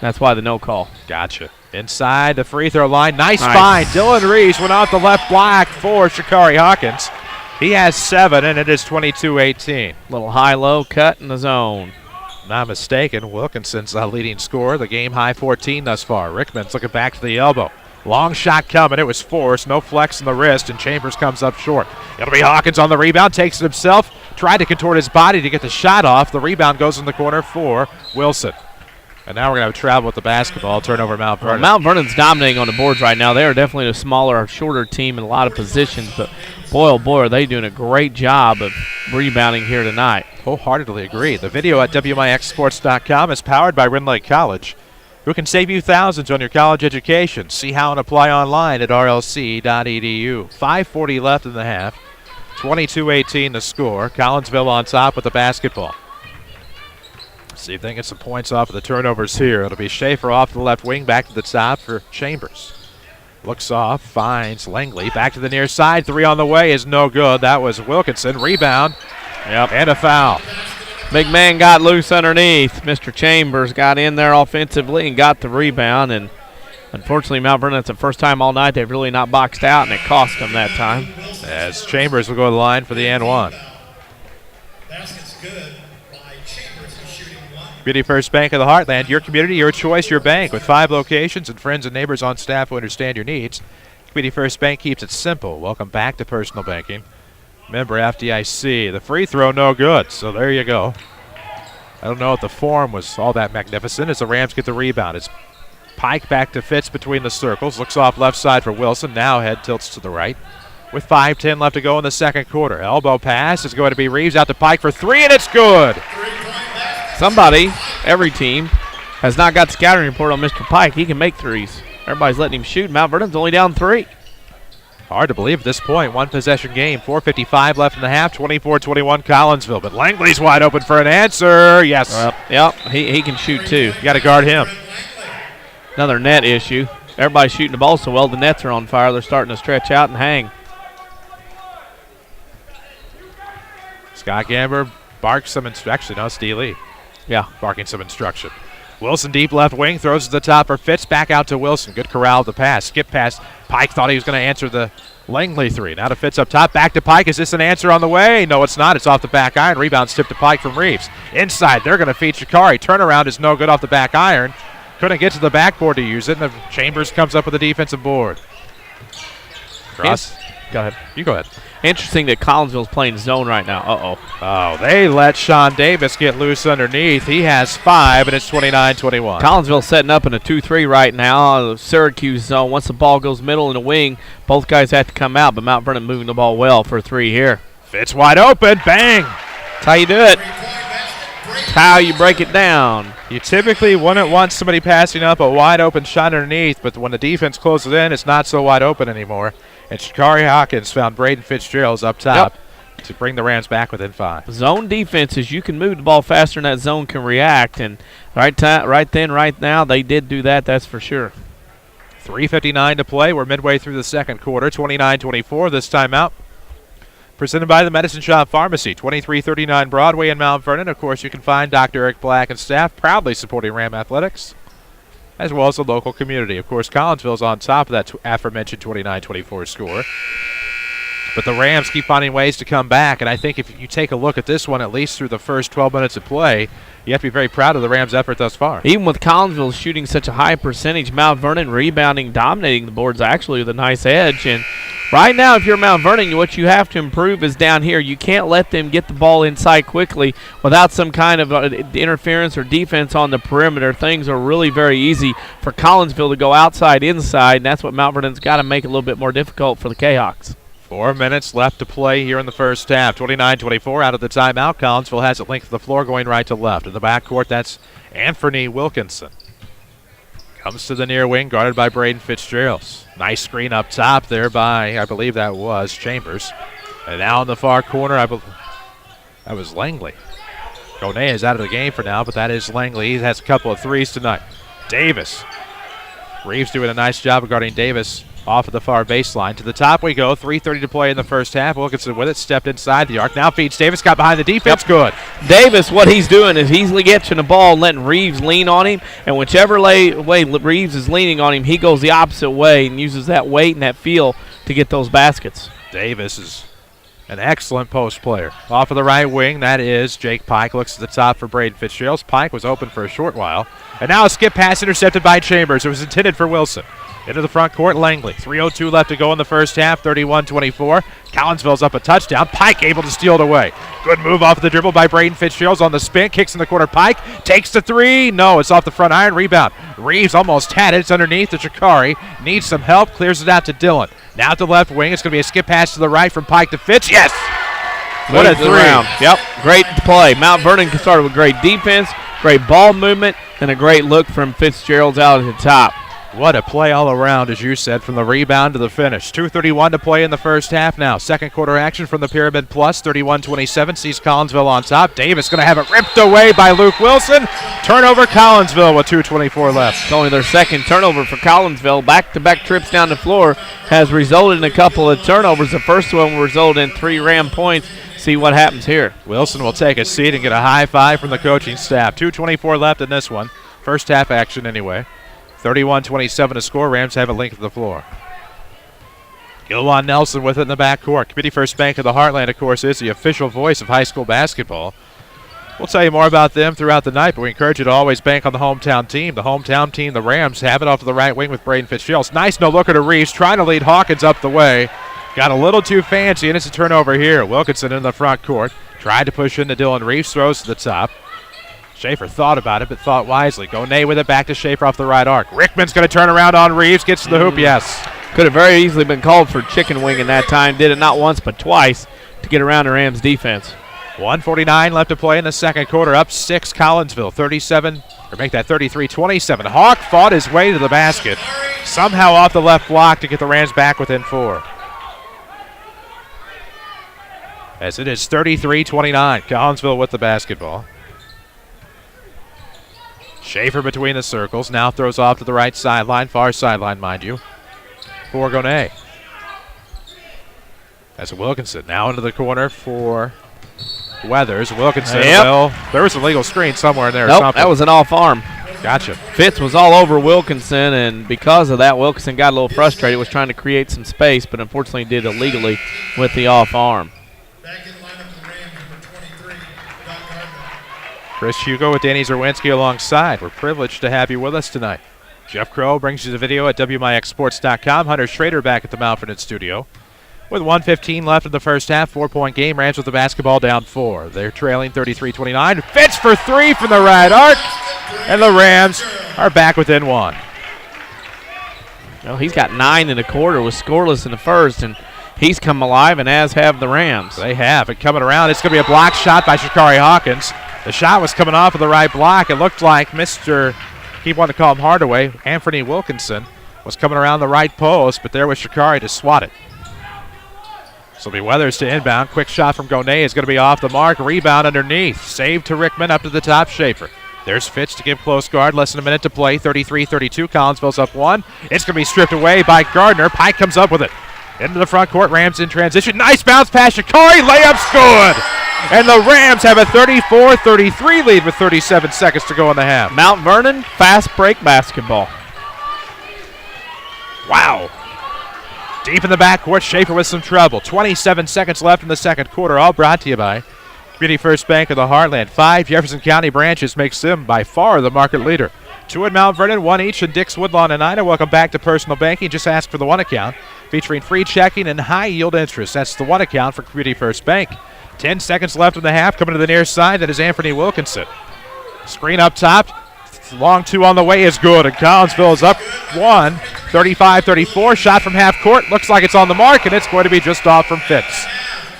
That's why the no call. Gotcha. Inside the free throw line. Nice find. Dylan Reeves went off the left block for Shikari Hawkins. He has 7, and it is 22-18. Little high-low cut in the zone. Not mistaken, Wilkinson's the leading scorer. The game high 14 thus far. Rickman's looking back to the elbow. Long shot coming. It was forced. No flex in the wrist, and Chambers comes up short. It'll be Hawkins on the rebound. Takes it himself. Tried to contort his body to get the shot off. The rebound goes in the corner for Wilson. And now we're going to have travel with the basketball. Turnover Mount Vernon. Well, Mount Vernon's dominating on the boards right now. They are definitely a smaller, shorter team in a lot of positions, but boy, oh boy, are they doing a great job of rebounding here tonight. Wholeheartedly agree. The video at WMIXsports.com is powered by Rend Lake College, who can save you thousands on your college education. See how and apply online at rlc.edu. 5:40 left in the half. 22-18 the score. Collinsville on top with the basketball. See if they can get some points off of the turnovers here. It'll be Schaefer off to the left wing, back to the top for Chambers. Looks off, finds Langley. Back to the near side. 3 on the way is no good. That was Wilkinson. Rebound. Yep. And a foul. Big man got loose underneath. Mr. Chambers got in there offensively and got the rebound. And unfortunately, Mount Vernon, it's the first time all night they've really not boxed out, and it cost them that time. As Chambers will go to the line for the and one. Basket's good. Community First Bank of the Heartland, your community, your choice, your bank. With 5 locations and friends and neighbors on staff who understand your needs, Community First Bank keeps it simple. Welcome back to personal banking. Member FDIC. The free throw, no good. So there you go. I don't know if the form was all that magnificent as the Rams get the rebound. It's Pike back to Fitz between the circles. Looks off left side for Wilson. Now head tilts to the right. With 5:10 left to go in the second quarter. Elbow pass is going to be Reeves out to Pike for 3, and it's good. Somebody, every team, has not got the scouting report on Mr. Pike. He can make threes. Everybody's letting him shoot. Mount Vernon's only down 3. Hard to believe at this point. 1 possession game. 4:55 left in the half. 24-21 Collinsville. But Langley's wide open for an answer. Yes. Yep, he can shoot too. You got to guard him. Another net issue. Everybody's shooting the ball so well, the nets are on fire. They're starting to stretch out and hang. Scott Gamber barks some instruction. No, Steve Lee. Yeah, barking some instruction. Wilson deep left wing, throws to the top for Fitz, back out to Wilson. Good corral of the pass. Skip pass. Pike thought he was going to answer the Langley 3. Now to Fitz up top, back to Pike. Is this an answer on the way? No, it's not. It's off the back iron. Rebound tipped to Pike from Reeves. Inside, they're going to feed Shikari. Turnaround is no good off the back iron. Couldn't get to the backboard to use it, and Chambers comes up with a defensive board. Cross. Go ahead. You go ahead. Interesting that Collinsville's playing zone right now. Oh, they let Sean Davis get loose underneath. He has 5, and it's 29-21. Collinsville setting up in a 2-3 right now. Syracuse zone. Once the ball goes middle in the wing, both guys have to come out, but Mount Vernon moving the ball well for a 3 here. Fitz wide open. Bang. That's how you do it. That's how you break it down. You typically wouldn't want somebody passing up a wide open shot underneath, but when the defense closes in, it's not so wide open anymore. And Shikari Hawkins found Braden Fitzjerrells up top to bring the Rams back within 5. Zone defenses, you can move the ball faster than that zone can react. And right now, they did do that, that's for sure. 3:59 to play. We're midway through the second quarter. 29-24 this timeout. Presented by the Medicine Shop Pharmacy, 2339 Broadway in Mount Vernon. Of course, you can find Dr. Eric Black and staff proudly supporting Ram Athletics. as well as the local community. Of course, Collinsville's on top of that aforementioned 29-24 score. But the Rams keep finding ways to come back, and I think if you take a look at this one, at least through the first 12 minutes of play, you have to be very proud of the Rams' effort thus far. Even with Collinsville shooting such a high percentage, Mount Vernon rebounding, dominating the boards actually with a nice edge. And right now, if you're Mount Vernon, what you have to improve is down here. You can't let them get the ball inside quickly without some kind of interference or defense on the perimeter. Things are really very easy for Collinsville to go outside, inside, and that's what Mount Vernon's got to make a little bit more difficult for the Kahoks. 4 minutes left to play here in the first half. 29-24 out of the timeout. Collinsville has it length of the floor going right to left. In the backcourt, that's Anthony Wilkinson. Comes to the near wing, guarded by Braden Fitzjerrells. Nice screen up top there by, I believe that was Chambers. And now in the far corner, that was Langley. Gone is out of the game for now, but that is Langley. He has a couple of threes tonight. Davis. Reeves doing a nice job of guarding Davis off of the far baseline. To the top we go. 3:30 to play in the first half. Wilkinson with it, stepped inside the arc. Now feeds Davis, got behind the defense. Yep. Good. Davis, what he's doing is he's getting the ball and letting Reeves lean on him, and whichever way Reeves is leaning on him, he goes the opposite way and uses that weight and that feel to get those baskets. Davis is an excellent post player. Off of the right wing, that is Jake Pike. Looks at the top for Braden Fitzjerrells. Pike was open for a short while. And now a skip pass intercepted by Chambers. It was intended for Wilson. Into the front court, Langley. 3:02 left to go in the first half, 31-24. Collinsville's up a touchdown. Pike able to steal it away. Good move off the dribble by Braden Fitzjerrells on the spin. Kicks in the corner. Pike takes the three. No, it's off the front iron. Rebound. Reeves almost had it. It's underneath to Shakari. Needs some help. Clears it out to Dillon. Now at the left wing. It's going to be a skip pass to the right from Pike to Fitz. Yes! What a three. Yep, great play. Mount Vernon started with great defense, great ball movement, and a great look from Fitzgerald's out at the top. What a play all around, as you said, from the rebound to the finish. 2:31 to play in the first half now. Second quarter action from the Pyramid Plus. 31-27 sees Collinsville on top. Davis going to have it ripped away by Luke Wilson. Turnover Collinsville with 2:24 left. It's only their second turnover for Collinsville. Back-to-back trips down the floor has resulted in a couple of turnovers. The first one resulted in 3 Ram points. See what happens here. Wilson will take a seat and get a high five from the coaching staff. 2:24 left in this one. First half action anyway. 31-27 to score. Rams have a length of the floor. Gilwan Nelson with it in the backcourt. Committee First Bank of the Heartland, of course, is the official voice of high school basketball. We'll tell you more about them throughout the night, but we encourage you to always bank on the hometown team. The hometown team, the Rams, have it off of the right wing with Braden Fitzjerrells. Nice no-looker to Reeves, trying to lead Hawkins up the way. Got a little too fancy, and it's a turnover here. Wilkinson in the front court. Tried to push into Dylan Reeves, throws to the top. Schaefer thought about it, but thought wisely. Gone with it, back to Schaefer off the right arc. Rickman's going to turn around on Reeves, gets to the hoop, yes. Could have very easily been called for chicken wing in that time. Did it not once, but twice to get around the Rams' defense. 1:49 left to play in the second quarter. Up 6 Collinsville, 33-27. Hawk fought his way to the basket. Somehow off the left block to get the Rams back within 4. As it is 33-29. Collinsville with the basketball. Schaefer between the circles. Now throws off to the right sideline. Far sideline, mind you. For Gone. That's Wilkinson. Now into the corner for Weathers. Wilkinson. Yep. Well, there was a legal screen somewhere in there. Nope, or something. that was an off arm. Gotcha. Fitz was all over Wilkinson, and because of that, Wilkinson got a little frustrated, was trying to create some space, but unfortunately did illegally with the off arm. Back in lineup for the Rams, number 23, Doc Gardner. Chris Hugo with Danny Czerwinski alongside. We're privileged to have you with us tonight. Jeff Crow brings you the video at WMIXsports.com. Hunter Schrader back at the Mount Vernon studio. With 1:15 left in the first half, 4-point game. Rams with the basketball down 4. They're trailing 33-29. Fitz for 3 from the right arc. And the Rams are back within 1. Well, he's got 9 in the quarter, was scoreless in the first, and he's come alive, and as have the Rams. They have. And coming around, it's going to be a block shot by Shakari Hawkins. The shot was coming off of the right block. It looked like keep wanting to call him Hardaway, Anthony Wilkinson, was coming around the right post, but there was Shakari to swat it. So it'll be Weathers to inbound. Quick shot from Gone is going to be off the mark. Rebound underneath. Save to Rickman up to the top. Schaefer. There's Fitz to give close guard. Less than a minute to play. 33-32. Collinsville's up 1. It's going to be stripped away by Gardner. Pike comes up with it. Into the front court. Rams in transition. Nice bounce pass. Shakari. Layup's good. And the Rams have a 34-33 lead with 37 seconds to go in the half. Mount Vernon, fast break basketball. Wow. Deep in the backcourt, Schaefer with some trouble. 27 seconds left in the second quarter, all brought to you by Community First Bank of the Heartland. 5 Jefferson County branches makes them by far the market leader. 2 in Mount Vernon, 1 each in Dix, Woodlawn, and Ida. Welcome back to Personal Banking. Just ask for the one account, featuring free checking and high-yield interest. That's the one account for Community First Bank. 10 seconds left in the half. Coming to the near side, that is Anthony Wilkinson. Screen up top. Long 2 on the way is good, and Collinsville is up 1, 35-34. Shot from half court. Looks like it's on the mark, and it's going to be just off from Fitz.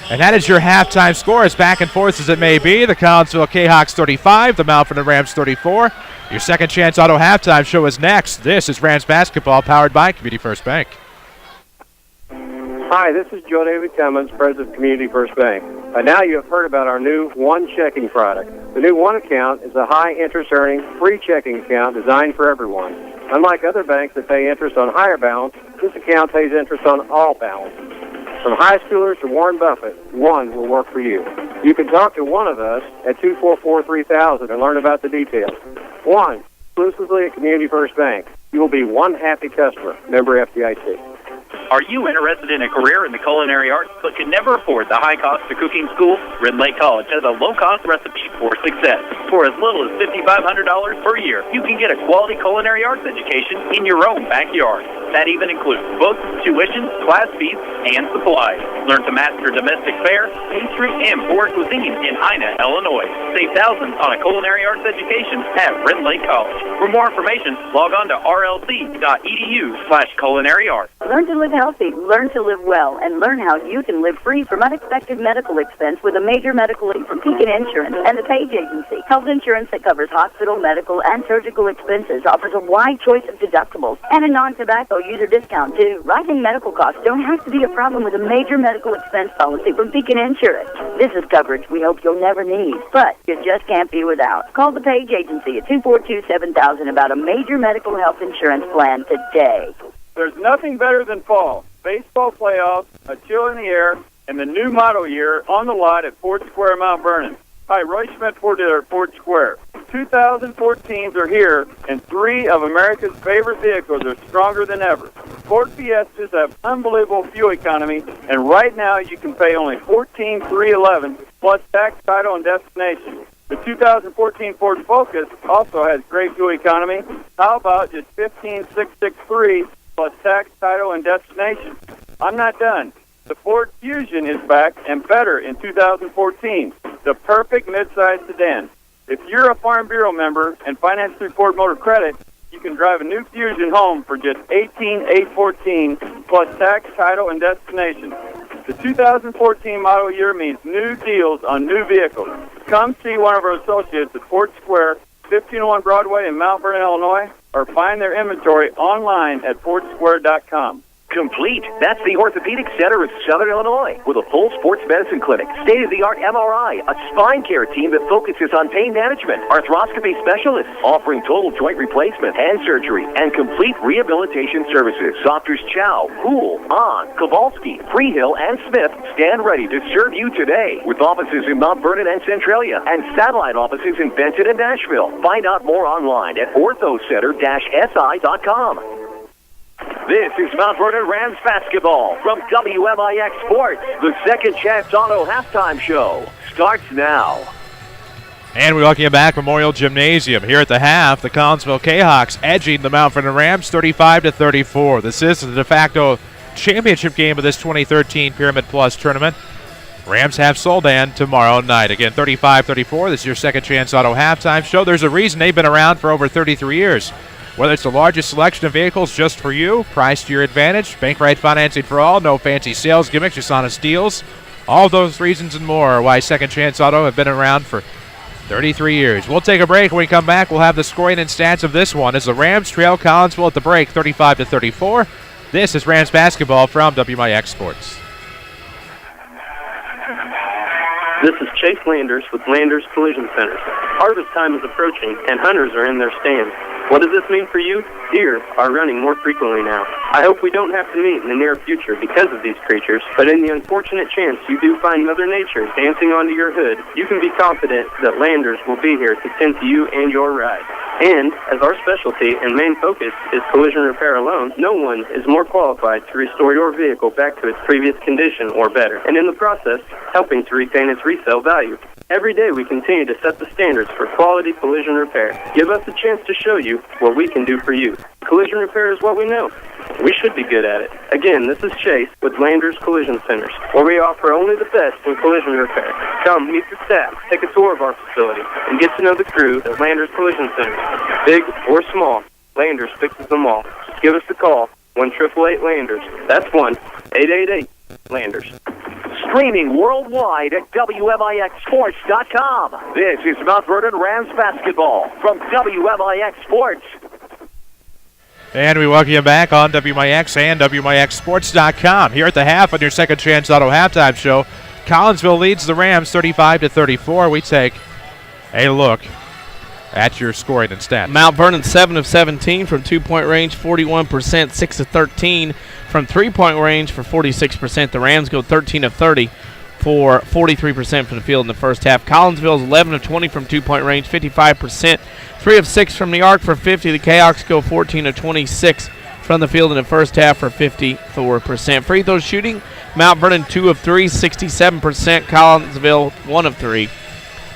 And that is your halftime score, as back and forth as it may be. The Collinsville Kahoks 35, the Mount Vernon Rams 34. Your Second Chance Auto halftime show is next. This is Rams basketball, powered by Community First Bank. Hi, this is Joe David Cummins, President of Community First Bank. By now you have heard about our new One Checking product. The new One account is a high-interest earning, free checking account designed for everyone. Unlike other banks that pay interest on higher balance, this account pays interest on all balances. From high schoolers to Warren Buffett, One will work for you. You can talk to one of us at 244-3000 and learn about the details. One, exclusively at Community First Bank. You will be one happy customer. Member FDIC. Are you interested in a career in the culinary arts but can never afford the high cost of cooking school? Red Lake College has a low-cost recipe for success. For as little as $5,500 per year, you can get a quality culinary arts education in your own backyard. That even includes books, tuition, class fees, and supplies. Learn to master domestic fare, pastry, and foreign cuisine in Ina, Illinois. Save thousands on a culinary arts education at Red Lake College. For more information, log on to rlc.edu/culinary arts. Learn to live healthy, learn to live well, and learn how you can live free from unexpected medical expense with a major medical aid from Pekin Insurance and the Page Agency. Health insurance that covers hospital, medical, and surgical expenses, offers a wide choice of deductibles and a non-tobacco user discount too. Rising medical costs don't have to be a problem with a major medical expense policy from Pekin Insurance. This is coverage we hope you'll never need, but you just can't be without. Call the Page Agency at 242-7000 about a major medical health insurance plan today. There's nothing better than fall. Baseball playoffs, a chill in the air, and the new model year on the lot at Ford Square, Mount Vernon. Hi, Roy Schmidt, Ford dealer at Ford Square. 2014s are here, and 3 of America's favorite vehicles are stronger than ever. Ford Fiestas have unbelievable fuel economy, and right now you can pay only $14,311 plus tax, title, and destination. The 2014 Ford Focus also has great fuel economy. How about just $15,663 plus tax, title, and destination? I'm not done. The Ford Fusion is back and better in 2014. The perfect midsize sedan. If you're a Farm Bureau member and financed through Ford Motor Credit, you can drive a new Fusion home for just $18,814 plus tax, title, and destination. The 2014 model year means new deals on new vehicles. Come see one of our associates at Ford Square, 1501 Broadway in Mount Vernon, Illinois, or find their inventory online at FordSquare.com. Complete. That's the Orthopedic Center of Southern Illinois with a full sports medicine clinic, state-of-the-art MRI, a spine care team that focuses on pain management, arthroscopy specialists offering total joint replacement, hand surgery, and complete rehabilitation services. Doctors Chow, Poole, Ahn, Kowalski, Freehill, and Smith stand ready to serve you today with offices in Mount Vernon and Centralia and satellite offices in Benton and Nashville. Find out more online at orthocenter-si.com. This is Mount Vernon Rams basketball from WMIX Sports. The Second Chance Auto halftime show starts now. And we welcome you back, Memorial Gymnasium. Here at the half, the Collinsville Kahoks edging the Mount Vernon Rams 35-34. This is the de facto championship game of this 2013 Pyramid Plus tournament. Rams have Soldan tomorrow night. Again, 35-34. This is your Second Chance Auto halftime show. There's a reason they've been around for over 33 years. Whether it's the largest selection of vehicles just for you, priced to your advantage, bank right financing for all, no fancy sales gimmicks, just honest deals. All those reasons and more are why Second Chance Auto have been around for 33 years. We'll take a break. When we come back, we'll have the scoring and stats of this one as the Rams trail Collinsville at the break 35-34. This is Rams basketball from WMIX Sports. This is Chase Landers with Landers Collision Centers. Harvest time is approaching, and hunters are in their stands. What does this mean for you? Deer are running more frequently now. I hope we don't have to meet in the near future because of these creatures, but in the unfortunate chance you do find Mother Nature dancing onto your hood, you can be confident that Landers will be here to tend to you and your ride. And, as our specialty and main focus is collision repair alone, no one is more qualified to restore your vehicle back to its previous condition or better, and in the process, helping to retain its resale value. Every day we continue to set the standards for quality collision repair. Give us a chance to show you what we can do for you. Collision repair is what we know. We should be good at it. Again, this is Chase with Landers Collision Centers, where we offer only the best in collision repair. Come meet the staff, take a tour of our facility, and get to know the crew at Landers Collision Centers. Big or small, Landers fixes them all. Just give us a call, 1-888-LANDERS. That's 1-888-LANDERS. Streaming worldwide at WMIXSports.com. This is Mount Vernon Rams basketball from WMIX Sports. And we welcome you back on WMIX and WMIXSports.com. Here at the half on your Second Chance Auto halftime show, Collinsville leads the Rams 35-34. We take a look at your scoring and stats. Mount Vernon 7 of 17 from 2-point range, 41%, 6 of 13 from 3-point range for 46%. The Rams go 13 of 30 for 43% from the field in the first half. Collinsville is 11 of 20 from 2-point range, 55%, 3 of 6 from the arc for 50. The Kahoks go 14 of 26 from the field in the first half for 54%. Free throw shooting, Mount Vernon 2 of 3, 67%. Collinsville 1 of 3,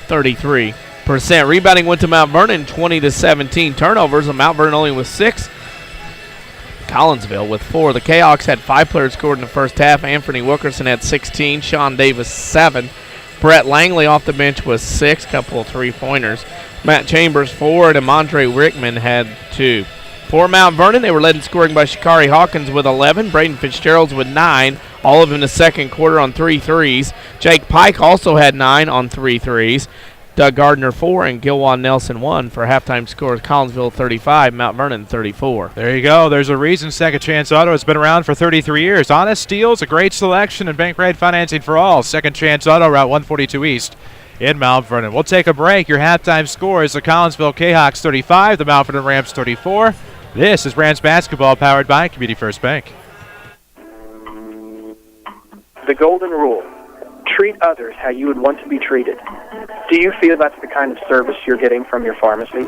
33%. Rebounding went to Mount Vernon 20-17. Turnovers, and Mount Vernon only with 6. Collinsville with 4. The Kahoks had 5 players scored in the first half. Anthony Wilkerson had 16. Sean Davis 7. Brett Langley off the bench was 6. Couple of 3-pointers. Matt Chambers 4, and Amandre Rickman had 2. For Mount Vernon, they were led in scoring by Shakari Hawkins with 11. Braden Fitzjerrells with 9. All of them in the second quarter on 3 threes. Jake Pike also had 9 on 3 threes. Doug Gardner 4 and Gilwan Nelson 1 for halftime scores. Collinsville 35, Mount Vernon 34. There you go. There's a reason Second Chance Auto has been around for 33 years. Honest deals, a great selection, and bank rate financing for all. Second Chance Auto, Route 142 East in Mount Vernon. We'll take a break. Your halftime score is the Collinsville Kahoks 35, the Mount Vernon Rams 34. This is Rams basketball powered by Community First Bank. The golden rule. Treat others how you would want to be treated. Do you feel that's the kind of service you're getting from your pharmacy?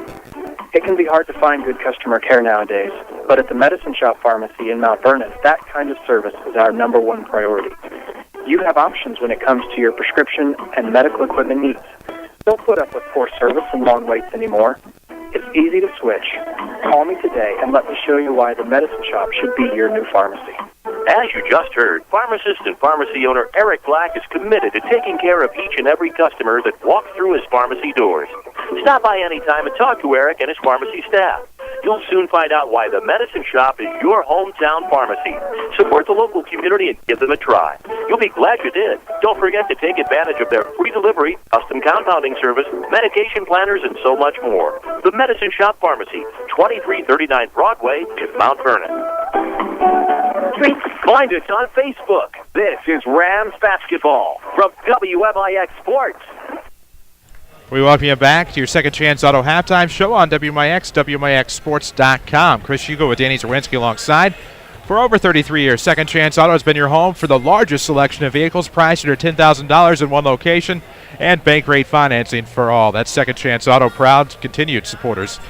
It can be hard to find good customer care nowadays, but at the Medicine Shop Pharmacy in Mount Vernon, that kind of service is our #1 priority. You have options when it comes to your prescription and medical equipment needs. Don't put up with poor service and long waits anymore. It's easy to switch. Call me today and let me show you why the Medicine Shop should be your new pharmacy. As you just heard, pharmacist and pharmacy owner Eric Black is committed to taking care of each and every customer that walks through his pharmacy doors. Stop by anytime and talk to Eric and his pharmacy staff. You'll soon find out why the Medicine Shop is your hometown pharmacy. Support the local community and give them a try. You'll be glad you did. Don't forget to take advantage of their free delivery, custom compounding service, medication planners, and so much more. The Medicine Shop Pharmacy, 2339 Broadway in Mount Vernon. Find us on Facebook. This is Rams basketball from WMIX Sports. We welcome you back to your Second Chance Auto halftime show on WMIX, WMIXSports.com. Chris Hugo with Danny Czerwinski alongside. For over 33 years, Second Chance Auto has been your home for the largest selection of vehicles priced under $10,000 in one location and bank rate financing for all. That's Second Chance Auto, proud continued supporters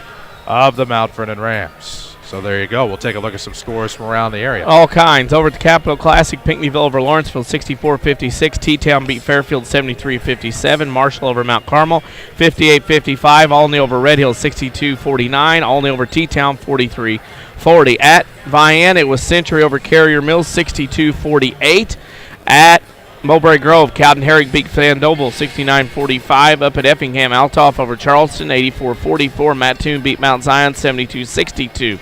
of the Mount Vernon Rams. So there you go. We'll take a look at some scores from around the area. All kinds. Over at the Capital Classic, Pinckneyville over Lawrenceville 64-56. T-Town beat Fairfield 73-57. Marshall over Mount Carmel 58-55. Olney over Red Hill 62-49. Olney over T-Town 43-40. At Vian, it was Century over Carrier Mills 62-48. At Mulberry Grove, Cowden Herrick beat Fandoble 69-45. Up at Effingham, Altoff over Charleston 84-44. Mattoon beat Mount Zion 72-62.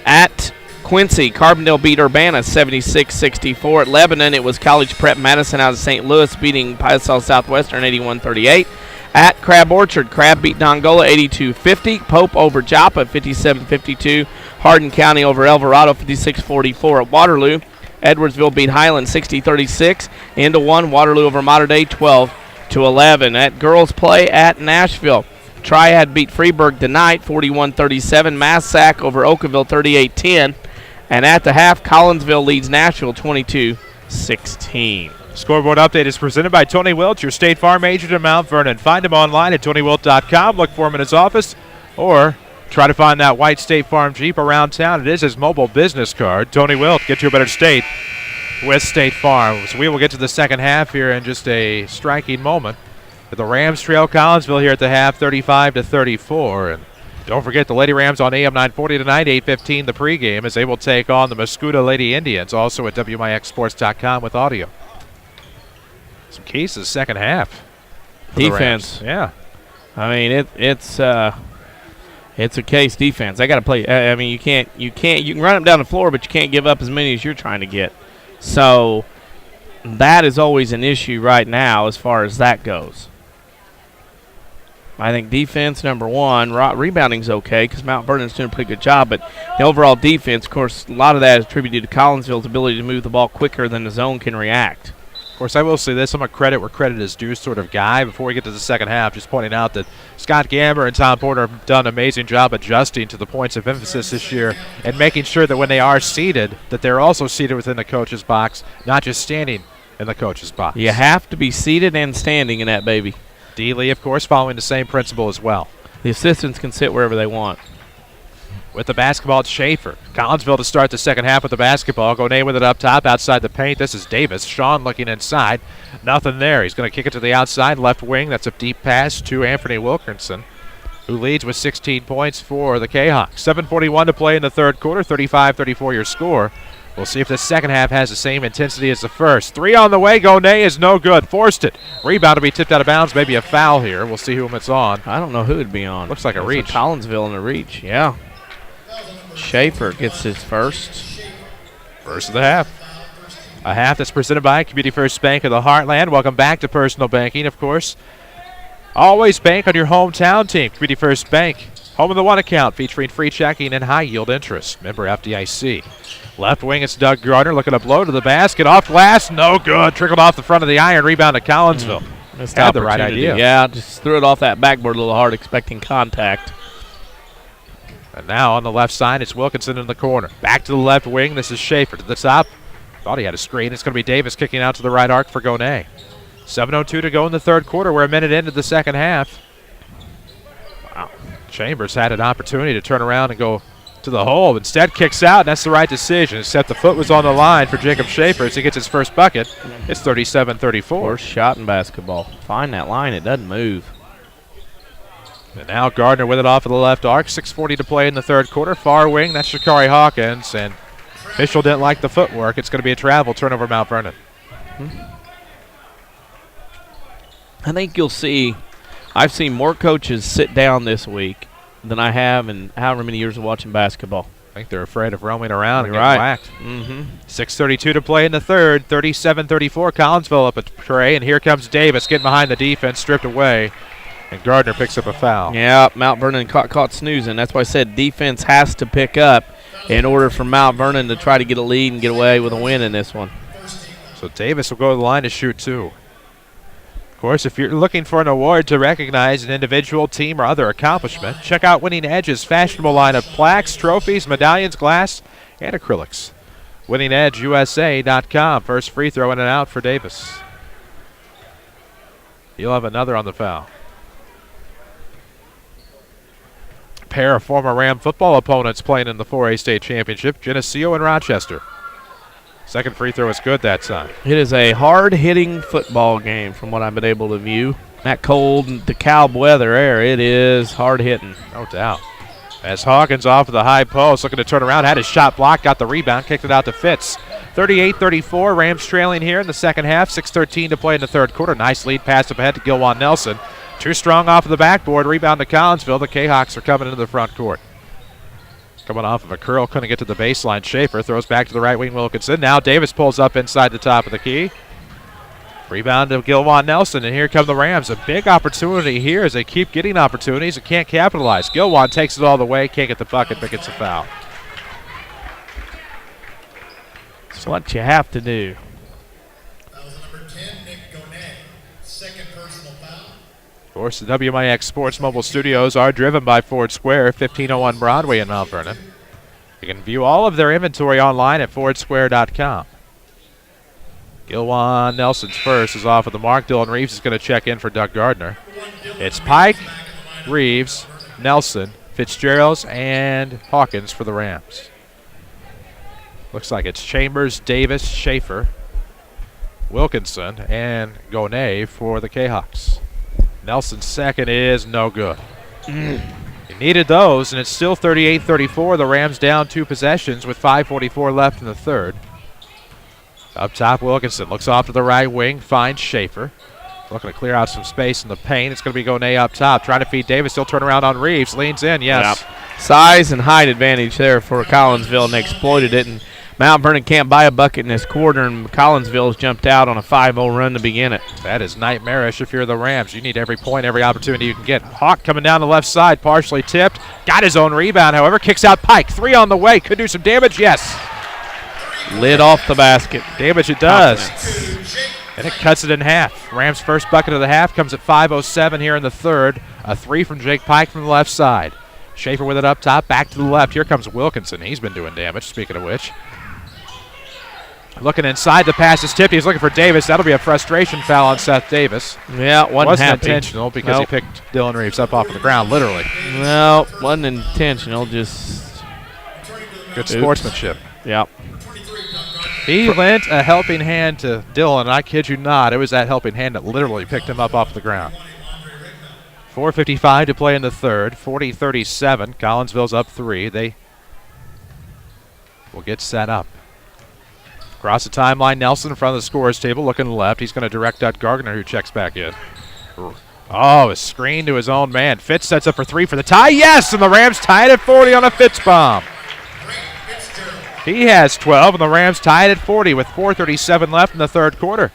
At Quincy, Carbondale beat Urbana 76-64. At Lebanon, it was College Prep Madison out of St. Louis beating Piasaw Southwestern 81-38. At Crab Orchard, Crab beat Dongola 82-50. Pope over Joppa 57-52. Hardin County over Alvarado 56-44. At Waterloo, Edwardsville beat Highland 60-36. Into 1, Waterloo over Mater Dei 12-11. At girls play at Nashville, Triad beat Freeburg tonight 41-37. Massac over Oakville 38-10. And at the half, Collinsville leads Nashville 22-16. Scoreboard update is presented by Tony Wilt, your State Farm agent in Mount Vernon. Find him online at TonyWilt.com. Look for him in his office, or try to find that white State Farm Jeep around town. It is his mobile business card. Tony Wilt, get to a better state with State Farm. So we will get to the second half here in just a striking moment. But the Rams trail Collinsville here at the half, 35-34. And don't forget the Lady Rams on AM 940 tonight, 8:15 the pregame, as they will take on the Mascoutah Lady Indians, also at WMIXsports.com with audio. Some keys to the second half. Defense. Yeah. I mean, it's a case defense. They got to play. I mean, you can run them down the floor, but you can't give up as many as you're trying to get. So that is always an issue right now as far as that goes. I think defense, number one. Rebounding's okay because Mount Vernon's doing a pretty good job, but the overall defense, of course, a lot of that is attributed to Collinsville's ability to move the ball quicker than the zone can react. Of course, I will say this. I'm a credit where credit is due sort of guy. Before we get to the second half, just pointing out that Scott Gamber and Tom Porter have done an amazing job adjusting to the points of emphasis this year and making sure that when they are seated, that they're also seated within the coach's box, not just standing in the coach's box. You have to be seated and standing in that baby. D. Lee, of course, following the same principle as well. The assistants can sit wherever they want. With the basketball, it's Schaefer. Collinsville to start the second half with the basketball. Gonay with it up top outside the paint. This is Davis. Sean looking inside. Nothing there. He's going to kick it to the outside left wing. That's a deep pass to Anthony Wilkinson, who leads with 16 points for the Kahoks. 7:41 to play in the third quarter. 35-34 your score. We'll see if the second half has the same intensity as the first. Three on the way. Gonay is no good. Forced it. Rebound to be tipped out of bounds. Maybe a foul here. We'll see whom it's on. I don't know who it'd be on. Looks like a reach. Collinsville in a reach, yeah. Schaefer gets his first. First of the half. A half that's presented by Community First Bank of the Heartland. Welcome back to personal banking, of course. Always bank on your hometown team. Community First Bank. Home of the One account featuring free checking and high yield interest. Member FDIC. Left wing, it's Doug Gardner looking to blow to the basket. Off glass, no good. Trickled off the front of the iron. Rebound to Collinsville. Had the right idea. Yeah, just threw it off that backboard a little hard, expecting contact. And now on the left side, it's Wilkinson in the corner. Back to the left wing. This is Schaefer to the top. Thought he had a screen. It's going to be Davis kicking out to the right arc for Gonay. 7:02 to go in the third quarter. We're a minute into the second half. Wow. Chambers had an opportunity to turn around and go to the hole. Instead, kicks out, and that's the right decision. Except the foot was on the line for Jacob Schaefer as he gets his first bucket. It's 37-34. First shot in basketball. Find that line. It doesn't move. And now Gardner with it off of the left arc. 6:40 to play in the third quarter. Far wing, that's Shakari Hawkins. And official didn't like the footwork. It's going to be a travel turnover, Mount Vernon. I think you'll see, I've seen more coaches sit down this week than I have in however many years of watching basketball. I think they're afraid of roaming around and getting whacked. 6:32 to play in the third. 37-34. Collinsville up a tray. And here comes Davis getting behind the defense, stripped away. And Gardner picks up a foul. Yeah, Mount Vernon caught snoozing. That's why I said defense has to pick up in order for Mount Vernon to try to get a lead and get away with a win in this one. So Davis will go to the line to shoot two. Of course, if you're looking for an award to recognize an individual, team, or other accomplishment, check out Winning Edge's fashionable line of plaques, trophies, medallions, glass, and acrylics. WinningEdgeUSA.com. First free throw in and out for Davis. He'll have another on the foul. Pair of former Ram football opponents playing in the 4A state championship, Geneseo and Rochester. Second free throw is good that time. It is a hard-hitting football game from what I've been able to view. That cold DeKalb weather air, it is hard-hitting. No doubt. As Hawkins off of the high post, looking to turn around, had his shot blocked, got the rebound, kicked it out to Fitz. 38-34, Rams trailing here in the second half. 6:13 to play in the third quarter. Nice lead pass up ahead to Gilwan Nelson. Too strong off of the backboard. Rebound to Collinsville. The Kahoks are coming into the front court. Coming off of a curl, couldn't get to the baseline. Schaefer throws back to the right wing, Wilkinson. Now Davis pulls up inside the top of the key. Rebound to Gilwan Nelson, and here come the Rams. A big opportunity here as they keep getting opportunities and can't capitalize. Gilwan takes it all the way, can't get the bucket, but gets a foul. It's what you have to do. That was number 10, Nick Gonay. Second personal foul. Of course, the WMIX Sports Mobile Studios are driven by Ford Square, 1501 Broadway in Mount Vernon. You can view all of their inventory online at fordsquare.com. Gilwan Nelson's first is off of the mark. Dylan Reeves is going to check in for Doug Gardner. It's Pike, Reeves, Nelson, Fitzjerrells, and Hawkins for the Rams. Looks like it's Chambers, Davis, Schaefer, Wilkinson, and Gonay for the Kahoks. Nelson's second is no good. He needed those, and it's still 38-34. The Rams down 2 possessions with 5:44 left in the third. Up top, Wilkinson looks off to the right wing, finds Schaefer. Looking to clear out some space in the paint. It's going to be Gonay up top, trying to feed Davis. He'll turn around on Reeves, leans in, yes. Yep. Size and height advantage there for Collinsville, and they exploited it. And Mount Vernon can't buy a bucket in this quarter, and Collinsville's jumped out on a 5-0 run to begin it. That is nightmarish if you're the Rams. You need every point, every opportunity you can get. Hawk coming down the left side, partially tipped. Got his own rebound, however. Kicks out Pike. 3 on the way. Could do some damage, yes. Lid off the basket. Damage it does. And it cuts it in half. Rams' first bucket of the half comes at 5:07 here in the third. A 3 from Jake Pike from the left side. Schaefer with it up top, back to the left. Here comes Wilkinson. He's been doing damage, speaking of which. Looking inside, the pass is tipped. He's looking for Davis. That'll be a frustration foul on Seth Davis. Yeah, wasn't intentional because he picked Dylan Reeves up off of the ground, literally. No, wasn't intentional, just good sportsmanship. Yep. He lent a helping hand to Dylan, and I kid you not, it was that helping hand that literally picked him up off the ground. 4:55 to play in the third, 40-37. Collinsville's up 3. They will get set up. Across the timeline, Nelson in front of the scorer's table, looking left. He's going to direct out Gardner, who checks back in. Oh, a screen to his own man. Fitz sets up for 3 for the tie. Yes, and the Rams tied at 40 on a Fitz bomb. He has 12, and the Rams tied at 40 with 4:37 left in the third quarter.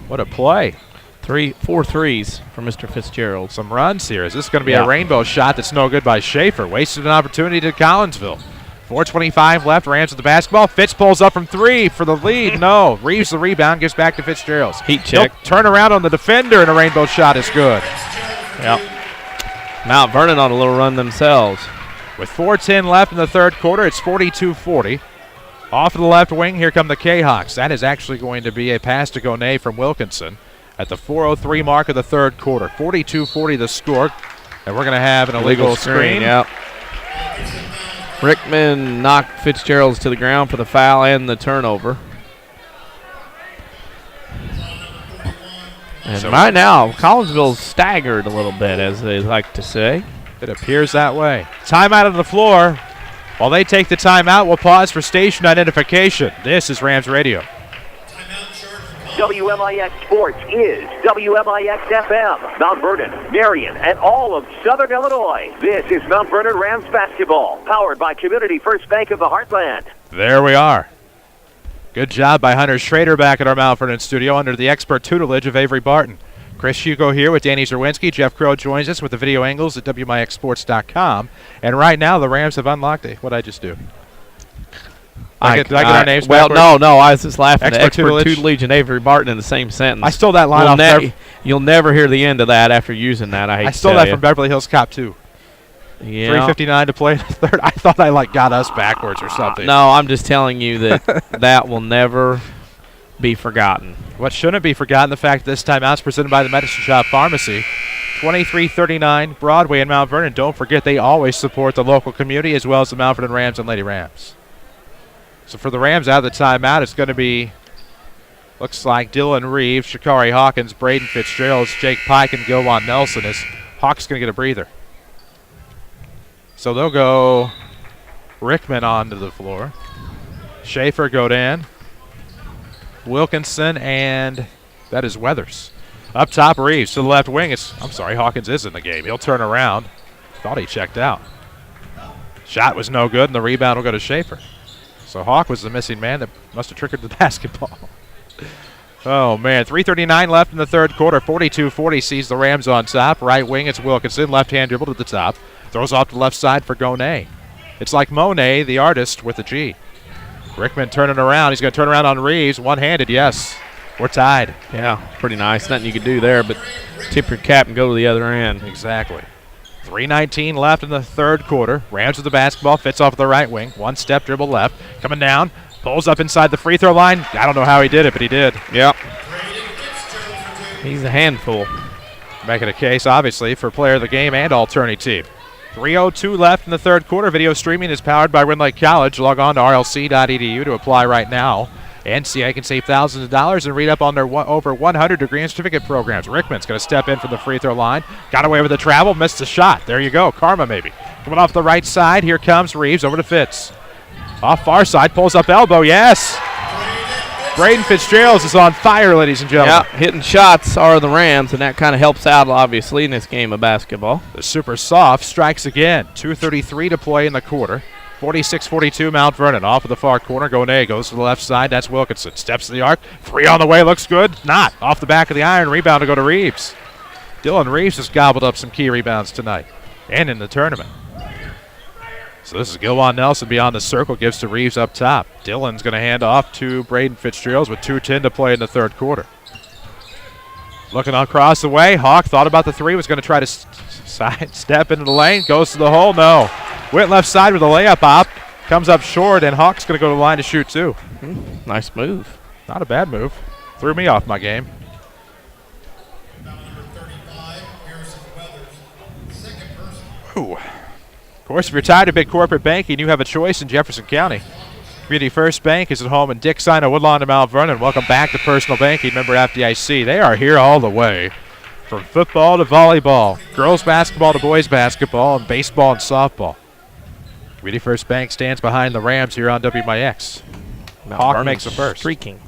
What a play. 4 threes for Mr. Fitzgerald. Some runs here. Is this going to be a rainbow shot that's no good by Schaefer? Wasted an opportunity to Collinsville. 4:25 left. Rams with the basketball. Fitz pulls up from 3 for the lead. No. Reeves the rebound. Gives back to Fitzgeralds. Heat check. He'll turn around on the defender, and a rainbow shot is good. Yep. Mount Vernon on a little run themselves. With 4:10 left in the third quarter, it's 42-40. Off of the left wing, here come the Kahoks. That is actually going to be a pass to Gonay from Wilkinson at the 4:03 mark of the third quarter. 42-40 the score, and we're going to have an illegal screen. Yep. Rickman knocked Fitzgerald's to the ground for the foul and the turnover. And right now, Collinsville's staggered a little bit, as they like to say. It appears that way. Timeout on the floor. While they take the timeout, we'll pause for station identification. This is Rams Radio. WMIX Sports is WMIX FM, Mount Vernon, Marion, and all of Southern Illinois. This is Mount Vernon Rams basketball, powered by Community First Bank of the Heartland. There we are. Good job by Hunter Schrader back at our Mount Vernon studio under the expert tutelage of Avery Barton. Chris Hugo here with Danny Czerwinski. Jeff Crow joins us with the video angles at WMIXsports.com. And right now, the Rams have unlocked it. What did I just do? Did I get our names backwards? No, I was just laughing at expert tutelage and Avery Barton in the same sentence. I stole that line off. You'll never hear the end of that after using that. I stole that from Beverly Hills Cop 2. Yeah. 3:59 to play in the third. I thought I got us backwards or something. No, I'm just telling you that that will never be forgotten. What shouldn't be forgotten, the fact that this timeout is presented by the Medicine Shop Pharmacy. 2339 Broadway in Mount Vernon. Don't forget, they always support the local community as well as the Mount Vernon Rams and Lady Rams. So for the Rams out of the timeout, it's going to be, looks like Dylan Reeves, Shakari Hawkins, Braden Fitzjerrells, Jake Pike, and Gilwan Nelson. As Hawk's going to get a breather. So they'll go Rickman onto the floor. Schaefer, Godin, Wilkinson, and that is Weathers. Up top, Reeves to the left wing. Hawkins is in the game. He'll turn around. Thought he checked out. Shot was no good, and the rebound will go to Schaefer. So Hawk was the missing man that must have triggered the basketball. Oh, man. 3:39 left in the third quarter. 42-40 sees the Rams on top. Right wing, it's Wilkinson. Left-hand dribble to the top. Throws off to the left side for Gonay. It's like Monet, the artist, with a G. Rickman turning around. He's going to turn around on Reeves. One-handed, yes. We're tied. Yeah, pretty nice. Nothing you could do there but tip your cap and go to the other end. Exactly. 3:19 left in the third quarter. Rams with the basketball. Fitz off the right wing. One step dribble left. Coming down. Pulls up inside the free throw line. I don't know how he did it, but he did. Yep. He's a handful. Making a case, obviously, for player of the game and all-tourney team. 3:02 left in the third quarter. Video streaming is powered by Ren Lake College. Log on to rlc.edu to apply right now. And see how you can save thousands of dollars and read up on their over 100 degree and certificate programs. Rickman's going to step in from the free throw line. Got away with the travel, missed the shot. There you go, karma maybe. Coming off the right side, here comes Reeves over to Fitz. Off far side, pulls up elbow, yes. Braden Fitzjerrells is on fire, ladies and gentlemen. Yeah, hitting shots are the Rams, and that kind of helps out, obviously, in this game of basketball. The super soft strikes again. 2:33 to play in the quarter. 46-42 Mount Vernon. Off of the far corner, Gone goes to the left side. That's Wilkinson. Steps to the arc. Three on the way, looks good. Not. Off the back of the iron. Rebound to go to Reeves. Dylan Reeves has gobbled up some key rebounds tonight and in the tournament. So this is Gilwan Nelson beyond the circle. Gives to Reeves up top. Dylan's going to hand off to Braden Fitzjerrells with 2:10 to play in the third quarter. Looking across the way. Hawk thought about the three. Was going to try to side step into the lane. Goes to the hole. No. Went left side with a layup op. Comes up short, and Hawk's going to go to the line to shoot, too. Nice move. Not a bad move. Threw me off my game. Ooh. Of course, if you're tired of big corporate banking, you have a choice in Jefferson County. Community First Bank is at home in Dixon, Woodlawn, and Mount Vernon. Welcome back to Personal Banking. Member FDIC. They are here all the way. From football to volleyball, girls basketball to boys basketball, and baseball and softball. Community First Bank stands behind the Rams here on WMIX. Hawk makes the first. Streaking.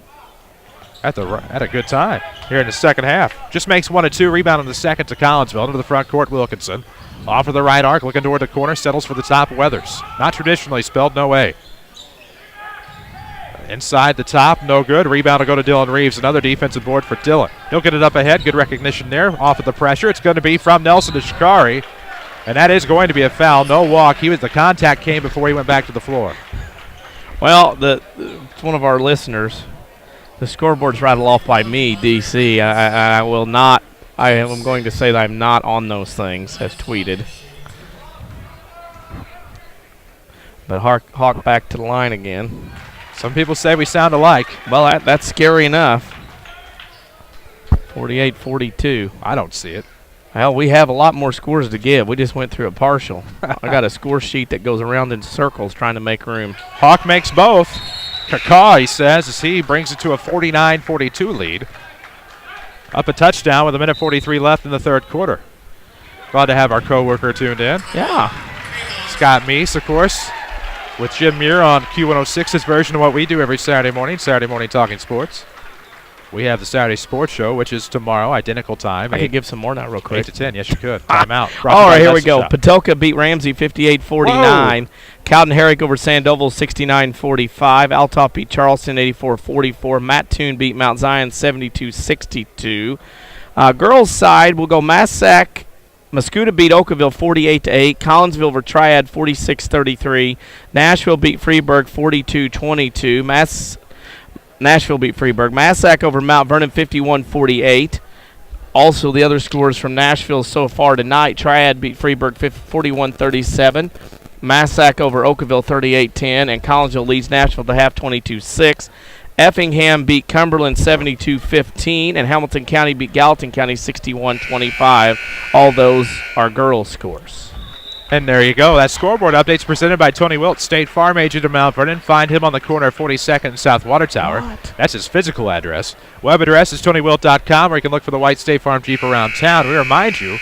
At a good time here in the second half. Just makes 1 of 2. Rebound in the second to Collinsville. Into the front court, Wilkinson. Off of the right arc, looking toward the corner. Settles for the top, Weathers. Not traditionally spelled, no way. Inside the top, no good. Rebound will go to Dylan Reeves. Another defensive board for Dylan. He'll get it up ahead. Good recognition there. Off of the pressure. It's going to be from Nelson to Shikari. And that is going to be a foul. No walk. The contact came before he went back to the floor. Well, it's one of our listeners. The scoreboard's rattled off by me, DC. I will not. I am going to say that I'm not on those things, as tweeted. But Hawk back to the line again. Some people say we sound alike. Well, that's scary enough. 48-42. I don't see it. Well, we have a lot more scores to give. We just went through a partial. I got a score sheet that goes around in circles trying to make room. Hawk makes both. Kaka, he says, as he brings it to a 49-42 lead. Up a touchdown with 1:43 left in the third quarter. Glad to have our co-worker tuned in. Yeah. Scott Meese, of course, with Jim Muir on Q106's version of what we do every Saturday morning Talking Sports. We have the Saturday Sports Show, which is tomorrow, identical time. I could give some more now real quick. 8 to 10, yes you could. Time out. All right, here we go. Patoka beat Ramsey 58-49. Cowden Herrick over Sandoval 69-45. Altop beat Charleston 84-44. Mattoon beat Mount Zion 72-62. Girls side, we'll go Massac. Mascoutah beat Oakville 48-8. Collinsville over Triad 46-33. Nashville beat Freeburg 42-22. Nashville beat Freeburg. Massac over Mount Vernon 51-48. Also, the other scores from Nashville so far tonight. Triad beat Freeburg 41-37. Massac over Oakville 38-10. And Collinsville leads Nashville to half 22-6. Effingham beat Cumberland 72-15. And Hamilton County beat Gallatin County 61-25. All those are girls' scores. And there you go. That scoreboard update's presented by Tony Wilt, State Farm Agent of Mount Vernon. Find him on the corner of 42nd and South Water Tower. What? That's his physical address. Web address is TonyWilt.com, where you can look for the white State Farm Jeep around town. We remind you,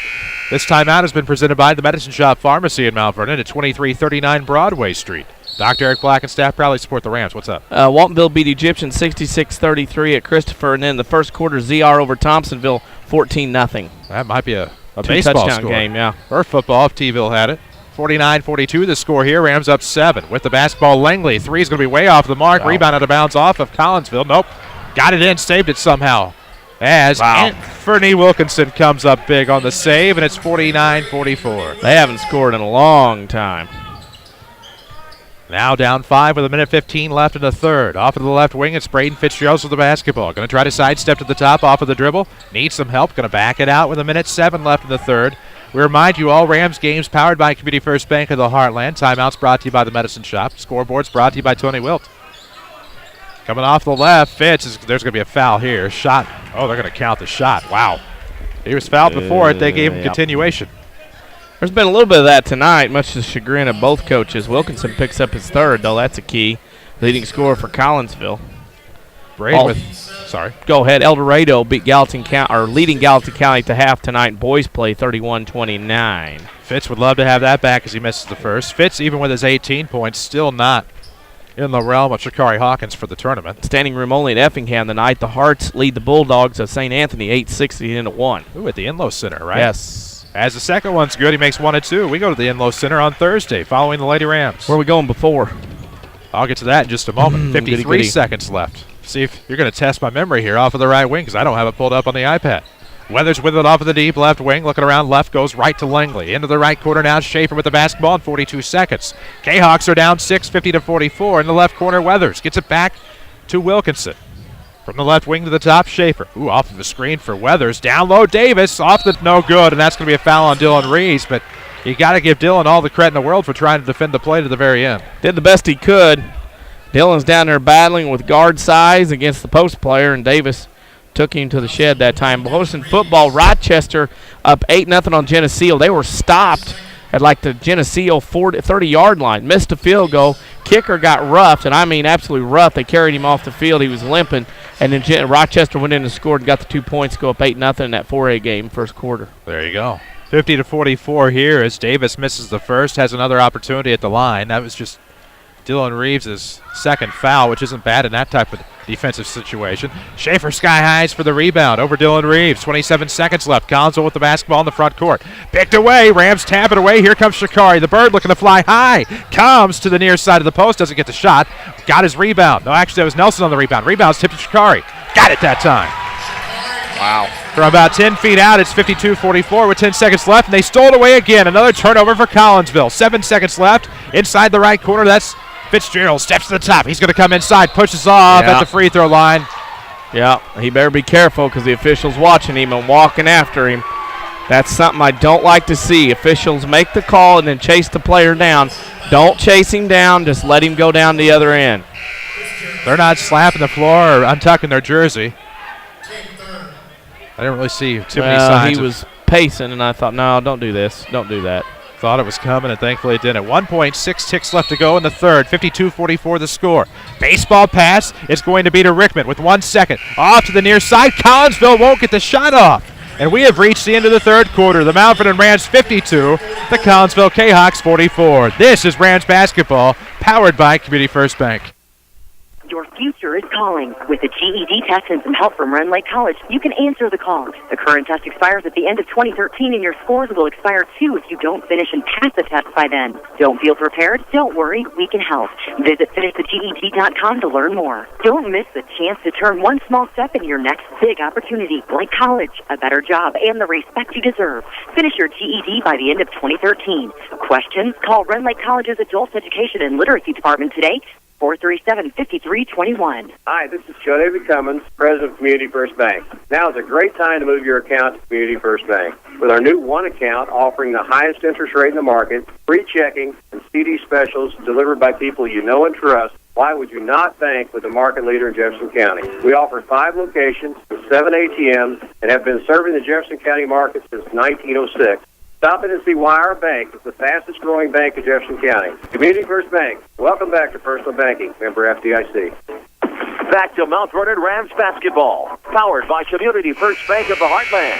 this timeout has been presented by the Medicine Shop Pharmacy in Mount Vernon at 2339 Broadway Street. Dr. Eric Black and staff proudly support the Rams. What's up? Waltonville beat Egyptian 66-33 at Christopher, and then the first quarter ZR over Thompsonville 14-0. That might be a baseball touchdown score. Game, yeah. Or football if T-ville had it. 49-42 the score here. Rams up 7. With the basketball, Langley. Three is going to be way off the mark. Wow. Rebound out of bounds off of Collinsville. Nope. Got it in. Saved it somehow. As Anthony Wilkinson comes up big on the save, and it's 49-44. They haven't scored in a long time. Now down 5 with 1:15 left in the third. Off of the left wing, it's Braden Fitzjerrells with the basketball. Going to try to sidestep to the top off of the dribble. Needs some help. Going to back it out with 1:07 left in the third. We remind you all Rams games powered by Community First Bank of the Heartland. Timeouts brought to you by the Medicine Shop. Scoreboards brought to you by Tony Wilt. Coming off the left, Fitz, there's going to be a foul here. Shot. Oh, they're going to count the shot. Wow. He was fouled before it. They gave him continuation. There's been a little bit of that tonight, much to the chagrin of both coaches. Wilkinson picks up his third, though. That's a key. Leading scorer for Collinsville. Go ahead. El Dorado beat leading Gallatin County to half tonight in boys play 31-29. Fitz would love to have that back as he misses the first. Fitz, even with his 18 points, still not in the realm of Shakari Hawkins for the tournament. Standing room only at Effingham tonight. The Hearts lead the Bulldogs of St. Anthony 8-60-1. Ooh, at the Inlow Center, right? Yes. As the second one's good, he makes 1 and 2. We go to the Inlow Center on Thursday following the Lady Rams. Where are we going before? I'll get to that in just a moment. 53 seconds left. See if you're going to test my memory here off of the right wing because I don't have it pulled up on the iPad. Weathers with it off of the deep left wing. Looking around left, goes right to Langley. Into the right corner now, Schaefer with the basketball in 42 seconds. Kahoks are down 6, 50-44. In the left corner, Weathers gets it back to Wilkinson. From the left wing to the top, Schaefer. Ooh, off of the screen for Weathers. Down low, Davis. Off the no good, and that's going to be a foul on Dylan Reeves. But you got to give Dylan all the credit in the world for trying to defend the play to the very end. Did the best he could. Dylan's down there battling with guard size against the post player, and Davis took him to the shed that time. Boston football, Rochester up 8-0 on Geneseo. They were stopped at like the Geneseo 30-yard line. Missed a field goal. Kicker got roughed, and I mean absolutely rough. They carried him off the field. He was limping, and then Rochester went in and scored and got the 2 points, go up 8-0 in that 4A game first quarter. There you go. 50-44 here as Davis misses the first, has another opportunity at the line. That was just Dylan Reeves' second foul, which isn't bad in that type of defensive situation. Schaefer sky highs for the rebound over Dylan Reeves. 27 seconds left. Collinsville with the basketball in the front court. Picked away. Rams tap it away. Here comes Shakari. The bird looking to fly high. Comes to the near side of the post. Doesn't get the shot. Got his rebound. No, actually, that was Nelson on the rebound. Rebound's tipped to Shakari. Got it that time. Wow. From about 10 feet out, it's 52-44 with 10 seconds left, and they stole it away again. Another turnover for Collinsville. 7 seconds left. Inside the right corner, that's Fitzgerald. Steps to the top. He's going to come inside. Pushes off at the free throw line. Yeah, he better be careful because the official's watching him and walking after him. That's something I don't like to see. Officials make the call and then chase the player down. Don't chase him down. Just let him go down the other end. They're not slapping the floor or untucking their jersey. I didn't really see too many signs. He was pacing, and I thought, no, don't do this. Don't do that. Thought it was coming, and thankfully it didn't. 1.6 ticks left to go in the third. 52-44 the score. Baseball pass is going to be to Rickman with 1 second. Off to the near side. Collinsville won't get the shot off. And we have reached the end of the third quarter. The Vernon Rams 52, the Collinsville Kahoks 44. This is Rams basketball, powered by Community First Bank. Your future is calling. With a GED test and some help from Rend Lake College, you can answer the call. The current test expires at the end of 2013, and your scores will expire too if you don't finish and pass the test by then. Don't feel prepared? Don't worry, we can help. Visit finishtheged.com to learn more. Don't miss the chance to turn one small step into your next big opportunity, like college, a better job, and the respect you deserve. Finish your GED by the end of 2013. Questions? Call Rend Lake College's Adult Education and Literacy Department today, 437-5321. Hi, this is Joe David Cummins, President of Community First Bank. Now is a great time to move your account to Community First Bank. With our new One Account offering the highest interest rate in the market, free checking, and CD specials delivered by people you know and trust, why would you not bank with the market leader in Jefferson County? We offer 5 locations with 7 ATMs and have been serving the Jefferson County market since 1906. Stop in and see why our bank is the fastest growing bank in Jefferson County. Community First Bank. Welcome back to Personal Banking. Member FDIC. Back to Mount Vernon Rams basketball, powered by Community First Bank of the Heartland.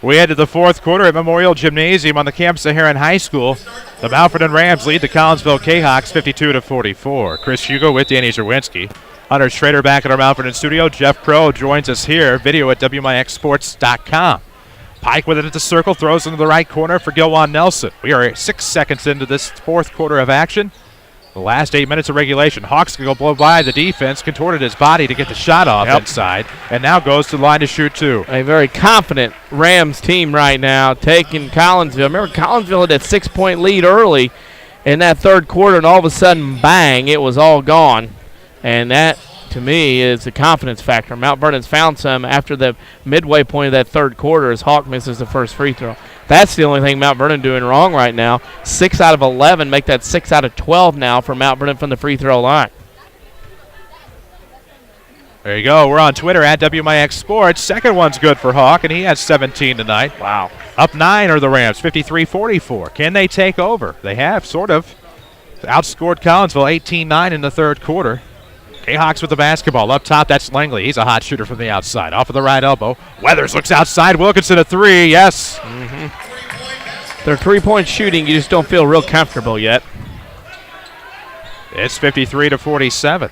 We head to the fourth quarter at Memorial Gymnasium on the campus of Herrin High School. The Mount Vernon Rams lead the Collinsville Kahoks 52-44. Chris Hugo with Danny Czerwinski. Hunter Schrader back at our Mount Vernon studio. Jeff Crow joins us here. Video at WMIXsports.com. Pike with it at the circle, throws into the right corner for Gilwan Nelson. We are 6 seconds into this fourth quarter of action. The last 8 minutes of regulation. Hawks can go blow by the defense, contorted his body to get the shot off inside, and now goes to the line to shoot 2. A very confident Rams team right now, taking Collinsville. Remember, Collinsville had that 6-point lead early, in that third quarter, and all of a sudden, bang, it was all gone. And that, to me, is a confidence factor. Mount Vernon's found some after the midway point of that third quarter as Hawk misses the first free throw. That's the only thing Mount Vernon doing wrong right now. 6 out of 11, make that 6 out of 12 now for Mount Vernon from the free throw line. There you go. We're on Twitter at WMIX Sports. Second one's good for Hawk, and he has 17 tonight. Wow. Up 9 are the Rams, 53-44. Can they take over? They have, sort of. Outscored Collinsville 18-9 in the third quarter. Jayhawks with the basketball. Up top, that's Langley. He's a hot shooter from the outside. Off of the right elbow. Weathers looks outside. Wilkinson a three. Yes. Their three-point shooting, you just don't feel real comfortable yet. It's 53-47.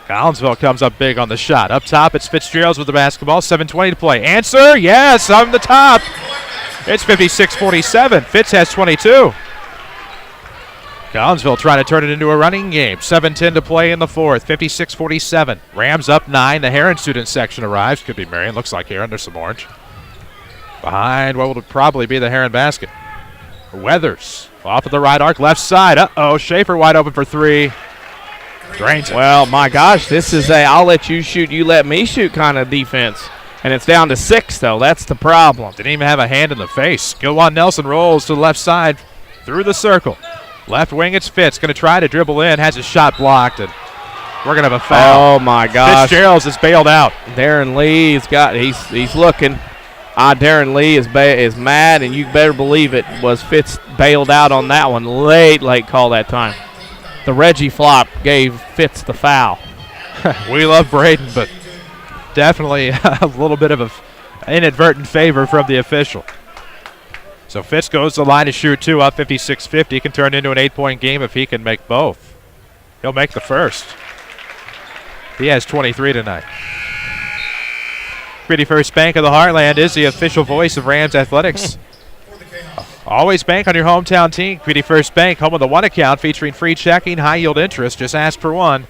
Collinsville comes up big on the shot. Up top, it's Fitzjerrells with the basketball. 7:20 to play. Answer, yes, on the top. It's 56-47. Fitz has 22. Collinsville trying to turn it into a running game. 7:10 to play in the fourth. 56-47. Rams up 9. The Herrin student section arrives. Could be Marion. Looks like Herrin. There's some orange. Behind what will probably be the Herrin basket. Weathers off of the right arc, left side. Uh-oh, Schaefer wide open for three. Drains it. Well, my gosh, this is a I'll let you shoot, you let me shoot kind of defense. And it's down to 6, though. That's the problem. Didn't even have a hand in the face. Gilwan Nelson rolls to the left side through the circle. Left wing, it's Fitz. Going to try to dribble in. Has his shot blocked, and we're going to have a foul. Oh, my gosh. Fitzjerrells is bailed out. Darren Lee he's looking. Darren Lee is mad, and you better believe it was Fitz bailed out on that one. Late call that time. The Reggie flop gave Fitz the foul. We love Braden, but definitely a little bit of an inadvertent favor from the official. So Fitz goes to the line to shoot two, up 56-50. Can turn into an 8-point game if he can make both. He'll make the first. He has 23 tonight. Community First Bank of the Heartland is the official voice of Rams athletics. Always bank on your hometown team. Community First Bank, home of the One account featuring free checking, high yield interest. Just ask for one.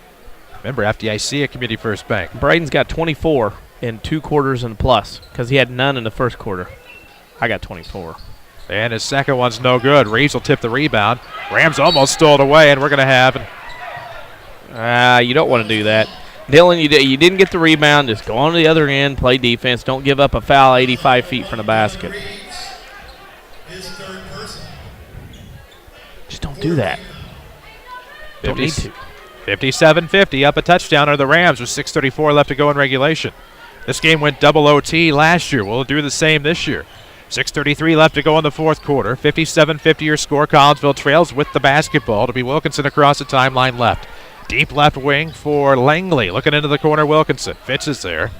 Remember, FDIC at Community First Bank. Braden's got 24 in 2 quarters and plus because he had none in the first quarter. I got 24. And his second one's no good. Reeves will tip the rebound. Rams almost stole it away, and we're going to have. You don't want to do that. Dylan, you didn't get the rebound. Just go on to the other end, play defense. Don't give up a foul 85 feet from the basket. Just don't do that. Don't need to. 57-50, up a touchdown are the Rams with 6:34 left to go in regulation. This game went double OT last year. We'll do the same this year. 6:33 left to go in the fourth quarter. 57-50 your score. Collinsville trails with the basketball. To be Wilkinson across the timeline left. Deep left wing for Langley. Looking into the corner, Wilkinson. Fitz is there.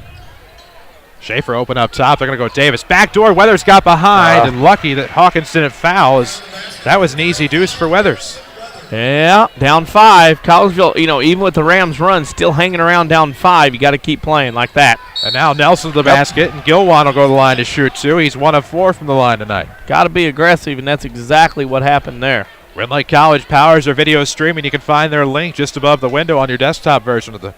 Schaefer open up top. They're going to go Davis. Backdoor. Weathers got behind, and lucky that Hawkins didn't foul. That was an easy deuce for Weathers. Yeah, down 5. Collinsville, even with the Rams run, still hanging around down 5. You got to keep playing like that. And now Nelson to the basket, and Gilwan will go to the line to shoot two. He's 1 of 4 from the line tonight. Got to be aggressive, and that's exactly what happened there. Red Lake College powers their video streaming. You can find their link just above the window on your desktop version of the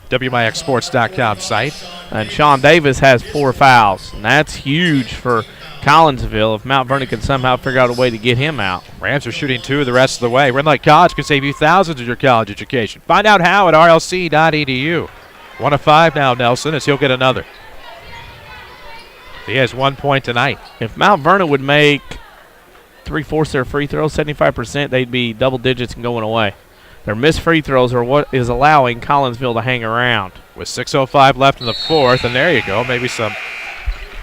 WMIXsports.com site. And Sean Davis has 4 fouls, and that's huge for Collinsville if Mount Vernon can somehow figure out a way to get him out. Rams are shooting 2 the rest of the way. Red Lake College can save you thousands of your college education. Find out how at rlc.edu. 1 of 5 now, Nelson, as he'll get another. He has 1 point tonight. If Mount Vernon would make 3/4 their free throws, 75%, they'd be double digits and going away. Their missed free throws are what is allowing Collinsville to hang around. With 6:05 left in the fourth, and there you go. Maybe some.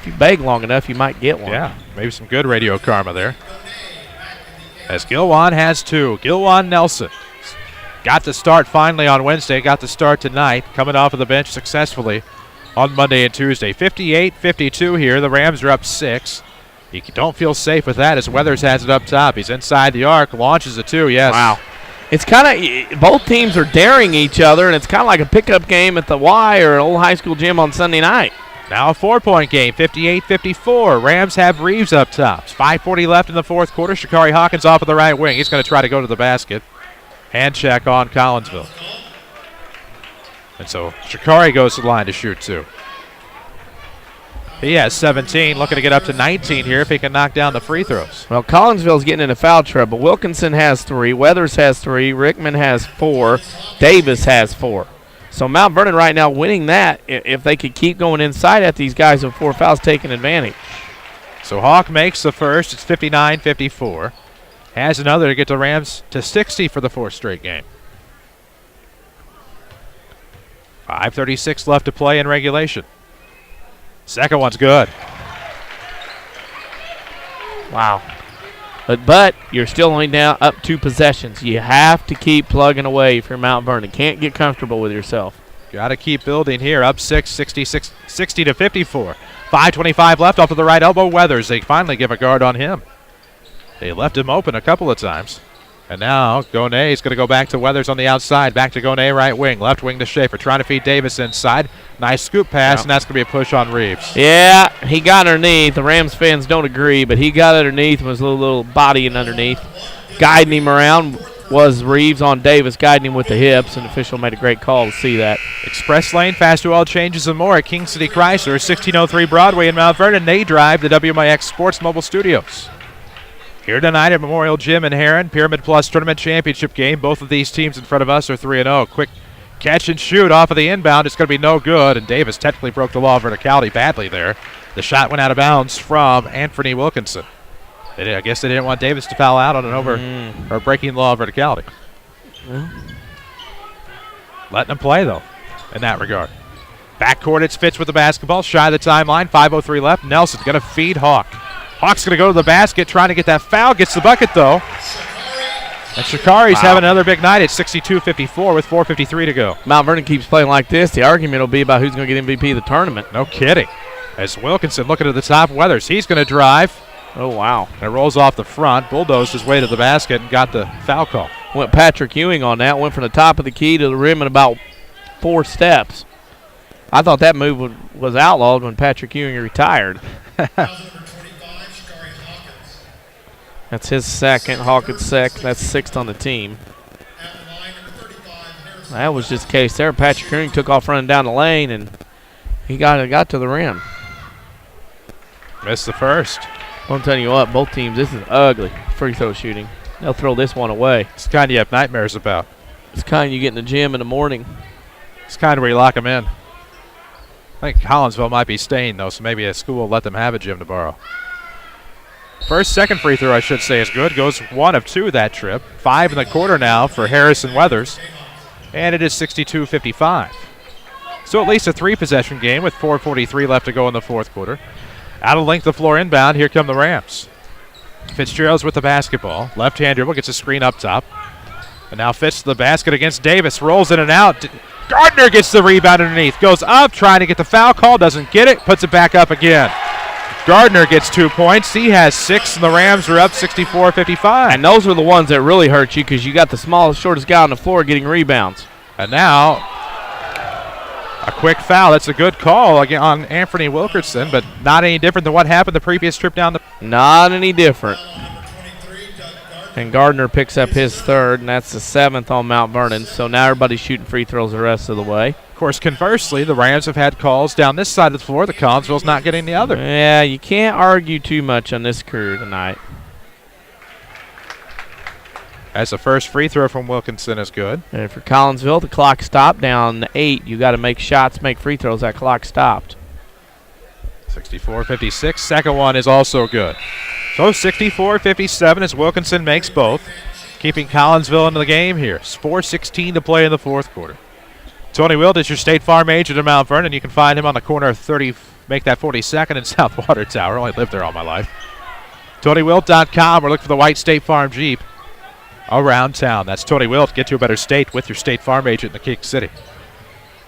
If you beg long enough, you might get one. Yeah, maybe some good radio karma there. As Gilwan has 2. Gilwan Nelson got to start finally on Wednesday, got to start tonight, coming off of the bench successfully on Monday and Tuesday. 58-52 here. The Rams are up 6. You don't feel safe with that as Weathers has it up top. He's inside the arc, launches a 2, yes. Wow. It's kind of, both teams are daring each other, and it's kind of like a pickup game at the Y or an old high school gym on Sunday night. Now a 4-point game, 58-54. Rams have Reeves up top. 5:40 left in the fourth quarter. Shakari Hawkins off of the right wing. He's going to try to go to the basket. Hand check on Collinsville. And so Shakari goes to the line to shoot 2. He has 17, looking to get up to 19 here if he can knock down the free throws. Well, Collinsville's getting into foul trouble. Wilkinson has 3, Weathers has 3, Rickman has 4, Davis has 4. So Mount Vernon right now winning that if they could keep going inside at these guys with 4 fouls taking advantage. So Hawk makes the first. It's 59-54. Has another to get the Rams to 60 for the 4th straight game. 5:36 left to play in regulation. Second one's good. Wow. But you're still only down up 2 possessions. You have to keep plugging away if you're Mount Vernon. Can't get comfortable with yourself. Got to keep building here. Up 60-54. 5:25 left off to the right elbow. Weathers, they finally give a guard on him. They left him open a couple of times. And now Gone is going to go back to Weathers on the outside. Back to Gone, right wing. Left wing to Schaefer. Trying to feed Davis inside. Nice scoop pass, and that's going to be a push on Reeves. Yeah, he got underneath. The Rams fans don't agree, but he got underneath and was a little bodying underneath. Guiding him around was Reeves on Davis, guiding him with the hips, and the official made a great call to see that. Express lane, faster oil changes and more at King City Chrysler, 1603 Broadway in Mount Vernon. They drive the WMIX Sports Mobile Studios. Here tonight at Memorial Gym in Herrin, Pyramid Plus Tournament Championship game. Both of these teams in front of us are 3-0. Quick catch and shoot off of the inbound. It's going to be no good, and Davis technically broke the law of verticality badly there. The shot went out of bounds from Anthony Wilkinson. I guess they didn't want Davis to foul out on an or breaking the law of verticality. Letting him play, though, in that regard. Backcourt, it's Fitz with the basketball. Shy of the timeline, 5:03 left. Nelson's going to feed Hawk. Hawk's going to go to the basket, trying to get that foul. Gets the bucket, though. And Shikari's having another big night at 62-54 with 4:53 to go. Mount Vernon keeps playing like this. The argument will be about who's going to get MVP of the tournament. No kidding. As Wilkinson looking at the top, Weathers, he's going to drive. Oh, wow. And it rolls off the front, bulldozed his way to the basket and got the foul call. Went Patrick Ewing on that. Went from the top of the key to the rim in about 4 steps. I thought that move was outlawed when Patrick Ewing retired. That's his second. Hawkins' second. That's 6th on the team. That was just the case there. Patrick Ewing took off running down the lane, and he got to the rim. Missed the first. I'm telling you what, both teams, this is ugly free throw shooting. They'll throw this one away. It's the kind you have nightmares about. It's kind you get in the gym in the morning. It's kind of where you lock them in. I think Collinsville might be staying, though, so maybe a school will let them have a gym to borrow. Second free throw, I should say, is good. Goes 1 of 2 that trip. 5 in the quarter now for Harrison Weathers. And it is 62-55. So at least a 3-possession game with 4:43 left to go in the 4th quarter. Out of length of floor inbound, here come the Rams. Fitzjerrells with the basketball. Left-hand dribble, gets a screen up top. And now Fitz to the basket against Davis. Rolls in and out. Gardner gets the rebound underneath. Goes up, trying to get the foul call. Doesn't get it. Puts it back up again. Gardner gets 2 points. He has 6, and the Rams are up 64-55. And those are the ones that really hurt you because you got the smallest, shortest guy on the floor getting rebounds. And now a quick foul. That's a good call again on Anthony Wilkinson, but not any different than what happened the previous trip down the... Not any different. And Gardner picks up his 3rd, and that's the 7th on Mount Vernon. So now everybody's shooting free throws the rest of the way. Of course, conversely, the Rams have had calls down this side of the floor. The Collinsville's not getting the other. Yeah, you can't argue too much on this crew tonight. As the first free throw from Wilkinson is good. And for Collinsville, the clock stopped down to 8. You got to make shots, make free throws. That clock stopped. 64-56. Second one is also good. So 64-57 as Wilkinson makes both, keeping Collinsville into the game here. 4:16 to play in the 4th quarter. Tony Wilt is your State Farm agent in Mount Vernon. You can find him on the corner of 30, make that 42nd and South Water Tower. Only lived there all my life. TonyWilt.com or look for the white State Farm Jeep around town. That's Tony Wilt. Get to a better state with your State Farm agent in the King City.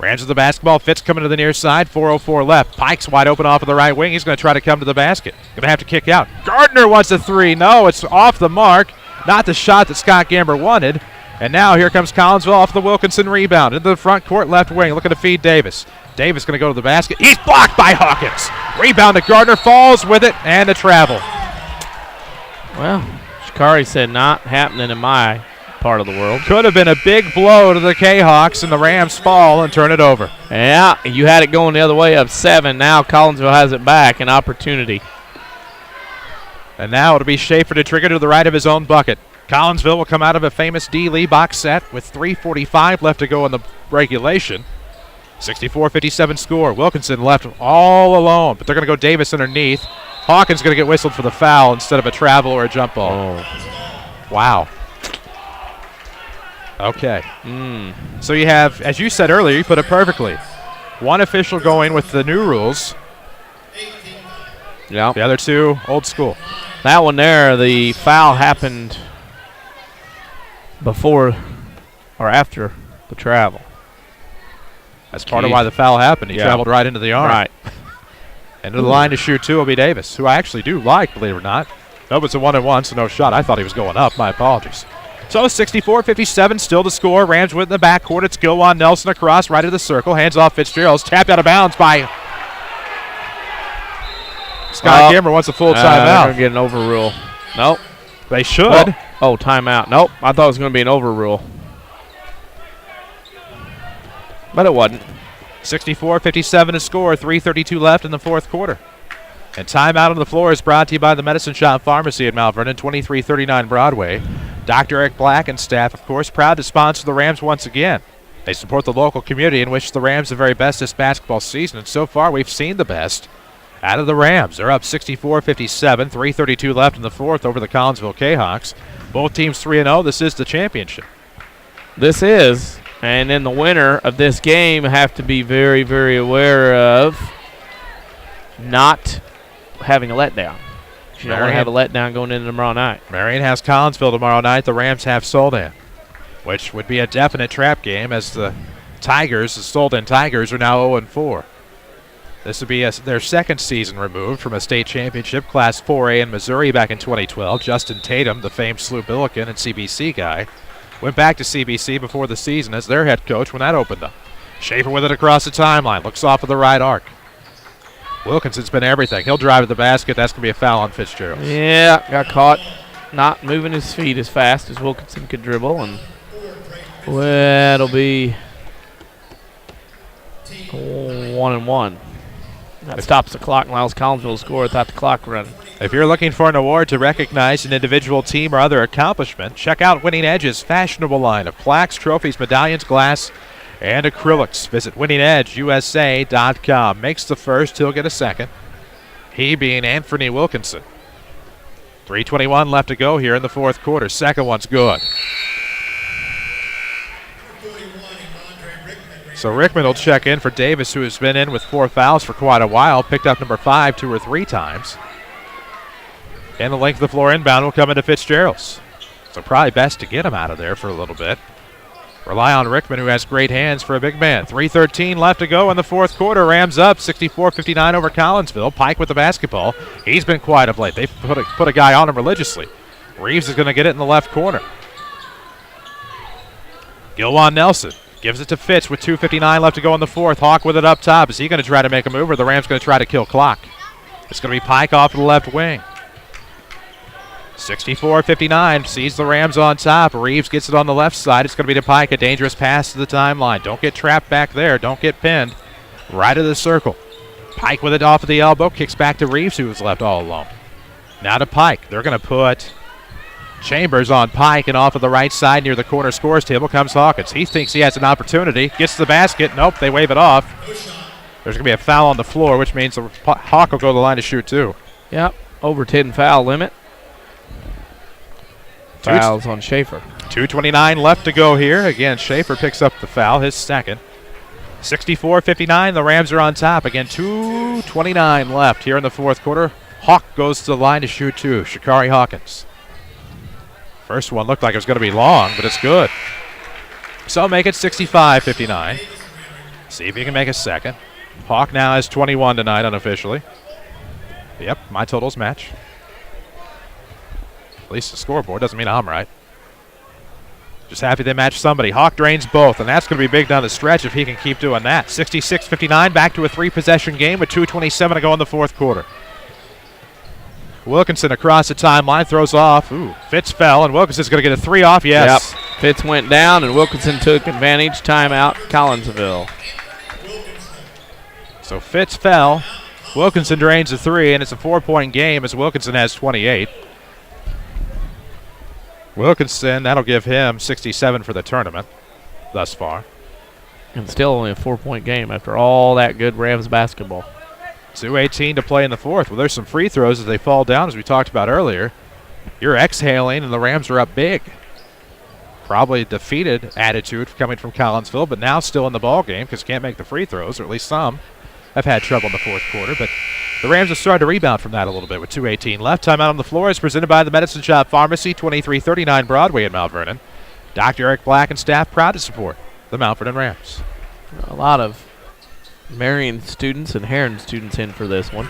Rams with the basketball. Fitz coming to the near side. 4:04 left. Pike's wide open off of the right wing. He's going to try to come to the basket. Going to have to kick out. Gardner wants a 3. No, it's off the mark. Not the shot that Scott Gamber wanted. And now here comes Collinsville off the Wilkinson rebound. Into the front court, left wing, looking to feed Davis. Davis going to go to the basket. He's blocked by Hawkins. Rebound to Gardner, falls with it, and a travel. Well, Shikari said not happening in my part of the world. Could have been a big blow to the K-Hawks, and the Rams fall and turn it over. Yeah, you had it going the other way up 7. Now Collinsville has it back, an opportunity. And now it'll be Schaefer to trigger to the right of his own bucket. Collinsville will come out of a famous D. Lee box set with 3:45 left to go in the regulation. 64-57 score. Wilkinson left all alone, but they're going to go Davis underneath. Hawkins going to get whistled for the foul instead of a travel or a jump ball. Oh. Wow. Okay. So you have, as you said earlier, you put it perfectly. One official going with the new rules. Yeah. The other two, old school. That one there, the foul happened before or after the travel. That's part of why the foul happened. He traveled right into the arm. Right. And to the line to shoot two will be Davis, who I actually do like, believe it or not. Nope, it's a 1-and-1, so no shot. I thought he was going up. My apologies. So 64-57, still to score. Rams with in the backcourt. It's Gilwan Nelson across right of the circle. Hands off Fitzgerrells. Tapped out of bounds by Scott Gimmer wants a full timeout. They're going to get an overrule. Nope. They should. Oh, timeout. Nope. I thought it was going to be an overrule. But it wasn't. 64-57 to score. 3:32 left in the fourth quarter. And timeout on the floor is brought to you by the Medicine Shop Pharmacy at Mount Vernon, 2339 Broadway. Dr. Eric Black and staff, of course, proud to sponsor the Rams once again. They support the local community and wish the Rams the very best this basketball season. And so far, we've seen the best out of the Rams. They're up 64-57, 3:32 left in the fourth over the Collinsville K-Hawks. Both teams 3-0. This is the championship. This is. And then the winner of this game have to be very, very aware of not having a letdown. You don't want to have a letdown going into tomorrow night. Marion has Collinsville tomorrow night. The Rams have Soldan, which would be a definite trap game as the Tigers, the Soldan Tigers, are now 0-4. This would be their second season removed from a state championship, Class 4A in Missouri back in 2012. Justin Tatum, the famed SLU Billiken and CBC guy, went back to CBC before the season as their head coach when that opened up. Schaefer with it across the timeline, looks off of the right arc. Wilkinson's been everything. He'll drive to the basket. That's going to be a foul on Fitzgerald. Yeah, got caught not moving his feet as fast as Wilkinson could dribble. And well, it'll be 1-and-1. That stops the clock and allows Collinsville to score without the clock running. If you're looking for an award to recognize an individual team or other accomplishment, check out Winning Edge's fashionable line of plaques, trophies, medallions, glass, and acrylics. Visit winningedgeusa.com. Makes the first, he'll get a second. He being Anthony Wilkinson. 3:21 left to go here in the fourth quarter. Second one's good. So Rickman will check in for Davis, who has been in with 4 fouls for quite a while. Picked up number 5 2 or 3 times. And the length of the floor inbound will come into Fitzgerrells. So probably best to get him out of there for a little bit. Rely on Rickman, who has great hands for a big man. 3:13 left to go in the fourth quarter. Rams up 64-59 over Collinsville. Pike with the basketball. He's been quiet of late. They've put a guy on him religiously. Reeves is going to get it in the left corner. Gilwan Nelson gives it to Fitz with 2:59 left to go in the fourth. Hawk with it up top. Is he going to try to make a move, or the Rams going to try to kill clock? It's going to be Pike off of the left wing. 64-59, sees the Rams on top. Reeves gets it on the left side. It's going to be to Pike, a dangerous pass to the timeline. Don't get trapped back there. Don't get pinned. Right of the circle. Pike with it off of the elbow. Kicks back to Reeves, who was left all alone. Now to Pike. They're going to put Chambers on Pike, and off of the right side near the corner scores table comes Hawkins. He thinks he has an opportunity. Gets to the basket. Nope, they wave it off. There's going to be a foul on the floor, which means the Hawk will go to the line to shoot too. Yep, over 10 foul limit. Fouls on Schaefer. 2:29 left to go here. Again, Schaefer picks up the foul, his second. 64-59, the Rams are on top. Again, 2:29 left here in the fourth quarter. Hawk goes to the line to shoot two. Shakari Hawkins. First one looked like it was going to be long, but it's good. So make it 65-59. See if he can make a second. Hawk now has 21 tonight unofficially. Yep, my totals match. At least the scoreboard doesn't mean I'm right. Just happy they match somebody. Hawk drains both, and that's going to be big down the stretch if he can keep doing that. 66-59, back to a 3-possession game with 2:27 to go in the fourth quarter. Wilkinson across the timeline, throws off. Ooh, Fitz fell, and Wilkinson's going to get a 3 off. Yes. Yep. Fitz went down, and Wilkinson took advantage. Timeout, Collinsville. So Fitz fell. Wilkinson drains a 3, and it's a 4-point game as Wilkinson has 28. Wilkinson, that'll give him 67 for the tournament thus far. And still only a 4-point game after all that good Rams basketball. 2:18 to play in the fourth. Well, there's some free throws as they fall down, as we talked about earlier. You're exhaling, and the Rams are up big. Probably a defeated attitude coming from Collinsville, but now still in the ball game because can't make the free throws, or at least some have had trouble in the fourth quarter. But the Rams have started to rebound from that a little bit with 2:18 left. Timeout on the floor is presented by the Medicine Shop Pharmacy, 2339 Broadway in Mount Vernon. Dr. Eric Black and staff proud to support the Mount Vernon Rams. A lot of Marion students and Herrin students in for this one.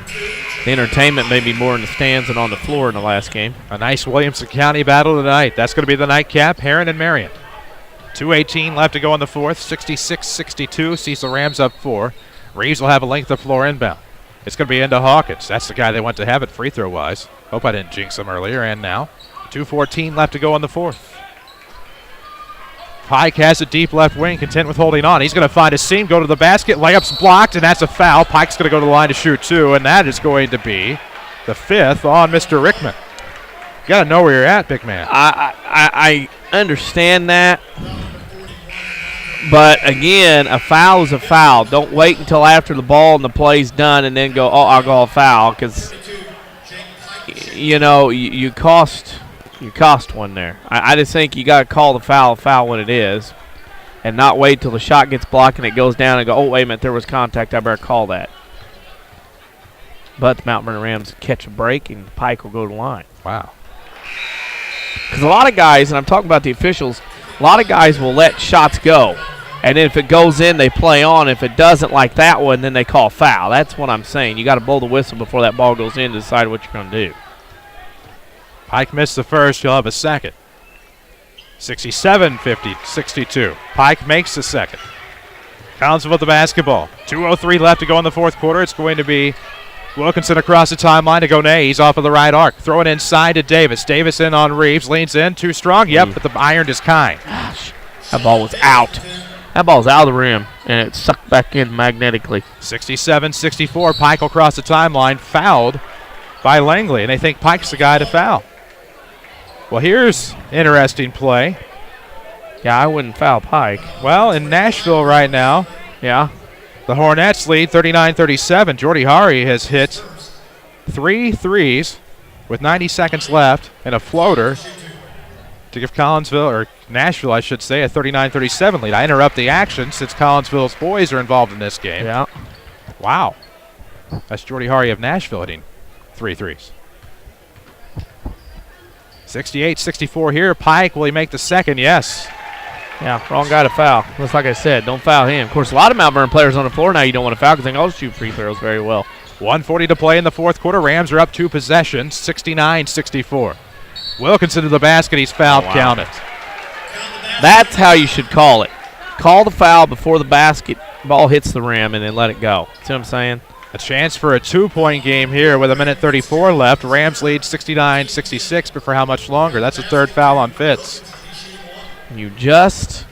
The entertainment may be more in the stands than on the floor in the last game. A nice Williamson County battle tonight. That's going to be the nightcap, Herrin and Marion. 2:18 left to go in the fourth. 66-62 sees the Rams up 4. Reeves will have a length of floor inbound. It's going to be into Hawkins. That's the guy they want to have it free throw wise. Hope I didn't jinx him earlier, and now 2:14 left to go in the fourth. Pike has a deep left wing, content with holding on. He's going to find a seam, go to the basket, layup's blocked, and that's a foul. Pike's going to go to the line to shoot 2, and that is going to be the 5th on Mr. Rickman. You got to know where you're at, big man. I understand that. But, again, a foul is a foul. Don't wait until after the ball and the play's done and then go, oh, I'll go a foul, because, you know, you cost one there. I just think you got to call the foul when it is and not wait till the shot gets blocked and it goes down and go, oh, wait a minute, there was contact. I better call that. But the Mount Vernon Rams catch a break and Pike will go to the line. Wow. Because a lot of guys, and I'm talking about the officials, a lot of guys will let shots go. And then if it goes in, they play on. If it doesn't, like that one, then they call foul. That's what I'm saying. You got to blow the whistle before that ball goes in to decide what you're going to do. Pike missed the first. He'll have a second. 67-62. Pike makes the second. Collinsville with the basketball. 2:03 left to go in the fourth quarter. It's going to be Wilkinson across the timeline to Gonay. He's off of the right arc. Throw it inside to Davis. Davis in on Reeves. Leans in. Too strong. Yep, but the iron is kind. Gosh, that ball was out. That ball's out of the rim, and it sucked back in magnetically. 67-64. Pike will cross the timeline. Fouled by Langley, and they think Pike's the guy to foul. Well, here's interesting play. Yeah, I wouldn't foul Pike. Well, in Nashville right now, yeah, the Hornets lead 39-37. Jordy Hari has hit 3 threes with 90 seconds left and a floater to give Collinsville, or Nashville, I should say, a 39-37 lead. I interrupt the action since Collinsville's boys are involved in this game. Yeah. Wow. That's Jordy Hari of Nashville hitting 3 threes. 68-64 here. Pike, will he make the second? Yes. Yeah, wrong guy to foul. Just like I said, don't foul him. Of course, a lot of Mount Vernon players on the floor now you don't want to foul because they all shoot free throws very well. 1:40 to play in the fourth quarter. Rams are up 2 possessions, 69-64. Wilkinson to the basket. He's fouled. Count it. That's how you should call it. Call the foul before the basketball hits the rim and then let it go. See what I'm saying? A chance for a 2-point game here with 1:34 left. Rams lead 69-66, but for how much longer? That's a third foul on Fitz. You just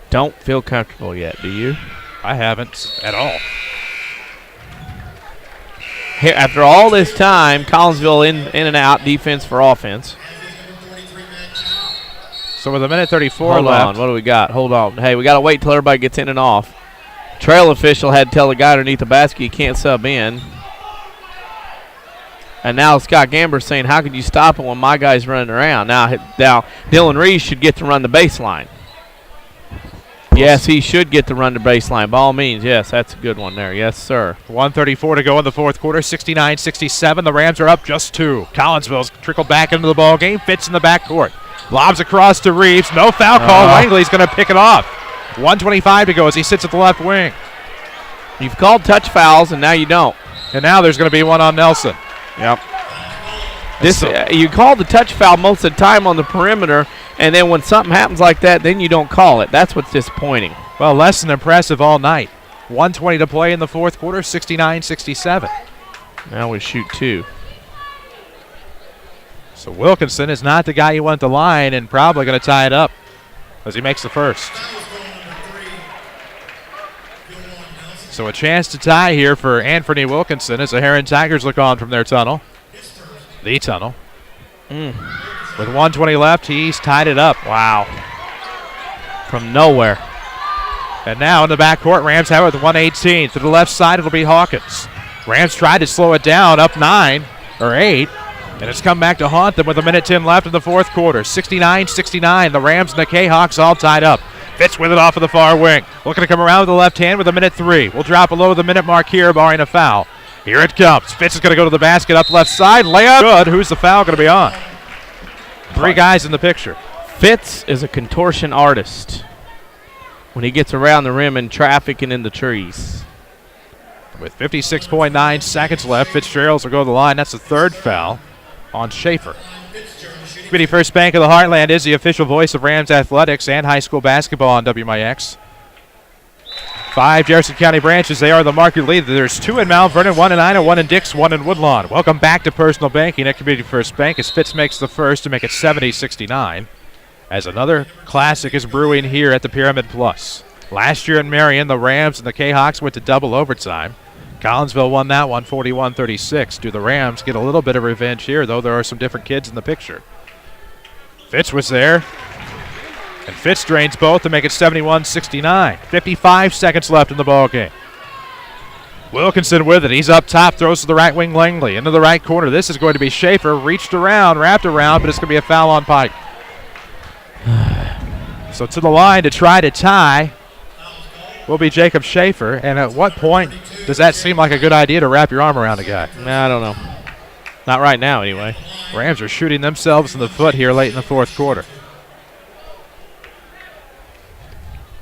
don't feel comfortable yet, do you? I haven't at all. Here, after all this time, Collinsville in and out, defense for offense. So with 1:34 Hold left. on, what do we got? Hold on. Hey, we got to wait till everybody gets in and off. Trail official had to tell the guy underneath the basket you can't sub in. And now Scott Gamber's saying, how could you stop it when my guy's running around? Now Dylan Reeves should get to run the baseline. Yes, he should get to run the baseline. By all means, yes, that's a good one there. Yes, sir. 1:34 to go in the fourth quarter, 69-67. The Rams are up just 2. Collinsville's trickled back into the ball game. Fitz in the backcourt. Lobs across to Reeves. No foul call. Langley's going to pick it off. 1:25 to go as he sits at the left wing. You've called touch fouls, and now you don't. And now there's going to be one on Nelson. Yep. You call the touch foul most of the time on the perimeter, and then when something happens like that, then you don't call it. That's what's disappointing. Well, less than impressive all night. 1:20 to play in the fourth quarter, 69-67. Now we shoot 2. So Wilkinson is not the guy you want at the line and probably going to tie it up as he makes the first. So a chance to tie here for Anthony Wilkinson as the Herrin Tigers look on from their tunnel. The tunnel. With 1:20 left, he's tied it up. Wow. From nowhere. And now in the backcourt, Rams have it with 1:18. To the left side, it'll be Hawkins. Rams tried to slow it down, up 9 or 8. And it's come back to haunt them with 1:10 left in the fourth quarter. 69-69. The Rams and the K-Hawks all tied up. Fitz with it off of the far wing. Looking to come around with the left hand with 1:03. We'll drop below the minute mark here, barring a foul. Here it comes. Fitz is going to go to the basket up left side. Layup good. Who's the foul going to be on? 3 guys in the picture. Fitz is a contortion artist when he gets around the rim in traffic and in the trees. With 56.9 seconds left, Fitzjerrells will go to the line. That's the 3rd foul on Schaefer. Community First Bank of the Heartland is the official voice of Rams athletics and high school basketball on WMIX. 5 Jefferson County branches. They are the market leader. There's 2 in Mount Vernon, 1 in Ina, 1 in Dix, 1 in Woodlawn. Welcome back to Personal Banking at Community First Bank as Fitz makes the first to make it 70-69. As another classic is brewing here at the Pyramid Plus. Last year in Marion, the Rams and the K-Hawks went to double overtime. Collinsville won that one 41-36. Do the Rams get a little bit of revenge here, though there are some different kids in the picture? Fitz was there. And Fitz drains both to make it 71-69. 55 seconds left in the ball game. Wilkinson with it. He's up top, throws to the right wing Langley. Into the right corner. This is going to be Schaefer. Reached around, wrapped around, but it's going to be a foul on Pike. So to the line to try to tie will be Jacob Schaefer. And at what point does that seem like a good idea to wrap your arm around a guy? Nah, I don't know. Not right now, anyway. Rams are shooting themselves in the foot here late in the fourth quarter.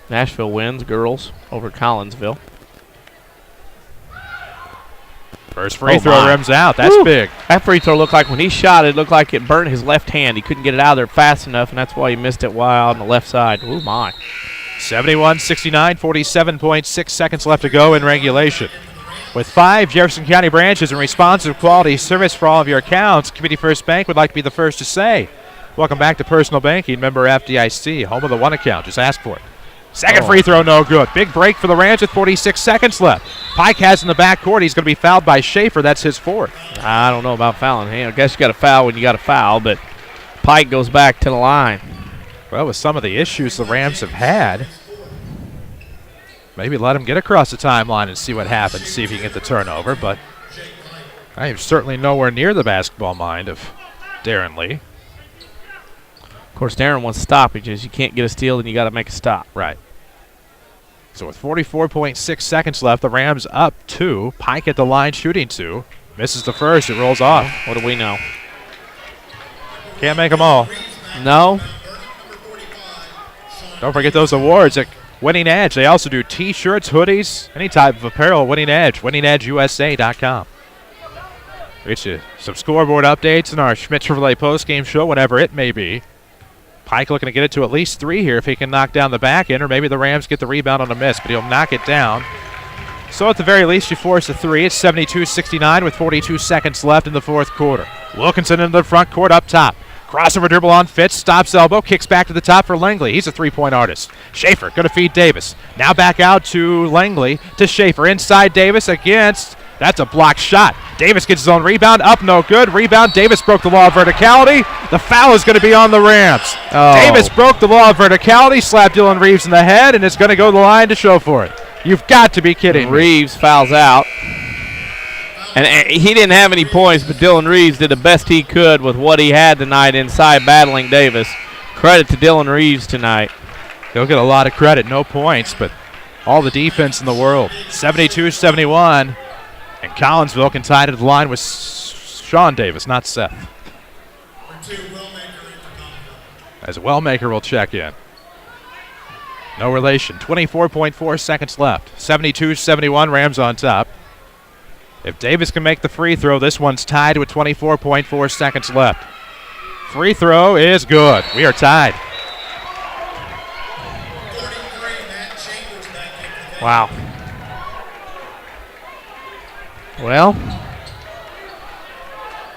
Nashville wins, girls, over Collinsville. First free throw rims out. That's big. That free throw looked like when he shot it looked like it burnt his left hand. He couldn't get it out of there fast enough, and that's why he missed it wide on the left side. Oh, my. 71-69, 47.6 seconds left to go in regulation. With 5 Jefferson County branches and responsive quality service for all of your accounts, Community First Bank would like to be the first to say, welcome back to Personal Banking, member FDIC, home of the one account. Just ask for it. Second free throw, no good. Big break for the Rams with 46 seconds left. Pike has in the backcourt. He's going to be fouled by Schaefer. That's his 4th. I don't know about fouling. I guess you got to foul when you got to foul, but Pike goes back to the line. Well, with some of the issues the Rams have had, maybe let him get across the timeline and see what happens, see if he can get the turnover. But I am certainly nowhere near the basketball mind of Darren Lee. Of course, Darren wants stoppages. You can't get a steal, then you got to make a stop. Right. So with 44.6 seconds left, the Rams up 2. Pike at the line shooting 2. Misses the first. It rolls off. What do we know? Can't make them all. No. Don't forget those awards at Winning Edge. They also do T-shirts, hoodies, any type of apparel. Winning Edge, winningedgeusa.com. We'll get you some scoreboard updates in our Schmidt Chevrolet postgame show, whenever it may be. Pike looking to get it to at least 3 here if he can knock down the back end, or maybe the Rams get the rebound on a miss, but he'll knock it down. So at the very least, you force a 3. It's 72-69 with 42 seconds left in the fourth quarter. Wilkinson into the front court up top. Crossover dribble on Fitz, stops elbow, kicks back to the top for Langley. He's a three-point artist. Schaefer going to feed Davis. Now back out to Langley, to Schaefer. Inside Davis against, that's a blocked shot. Davis gets his own rebound, up no good. Rebound, Davis broke the law of verticality. The foul is going to be on the Rams. Davis broke the law of verticality, slapped Dylan Reeves in the head, and it's going to go to the line to show for it. You've got to be kidding me. Reeves fouls out. And he didn't have any points, but Dylan Reeves did the best he could with what he had tonight inside battling Davis. Credit to Dylan Reeves tonight. He'll get a lot of credit. No points, but all the defense in the world. 72-71. And Collinsville can tie to the line with Sean Davis, not Seth. As Wellmaker will check in. No relation. 24.4 seconds left. 72-71, Rams on top. If Davis can make the free throw, this one's tied with 24.4 seconds left. Free throw is good. We are tied. Wow. Well,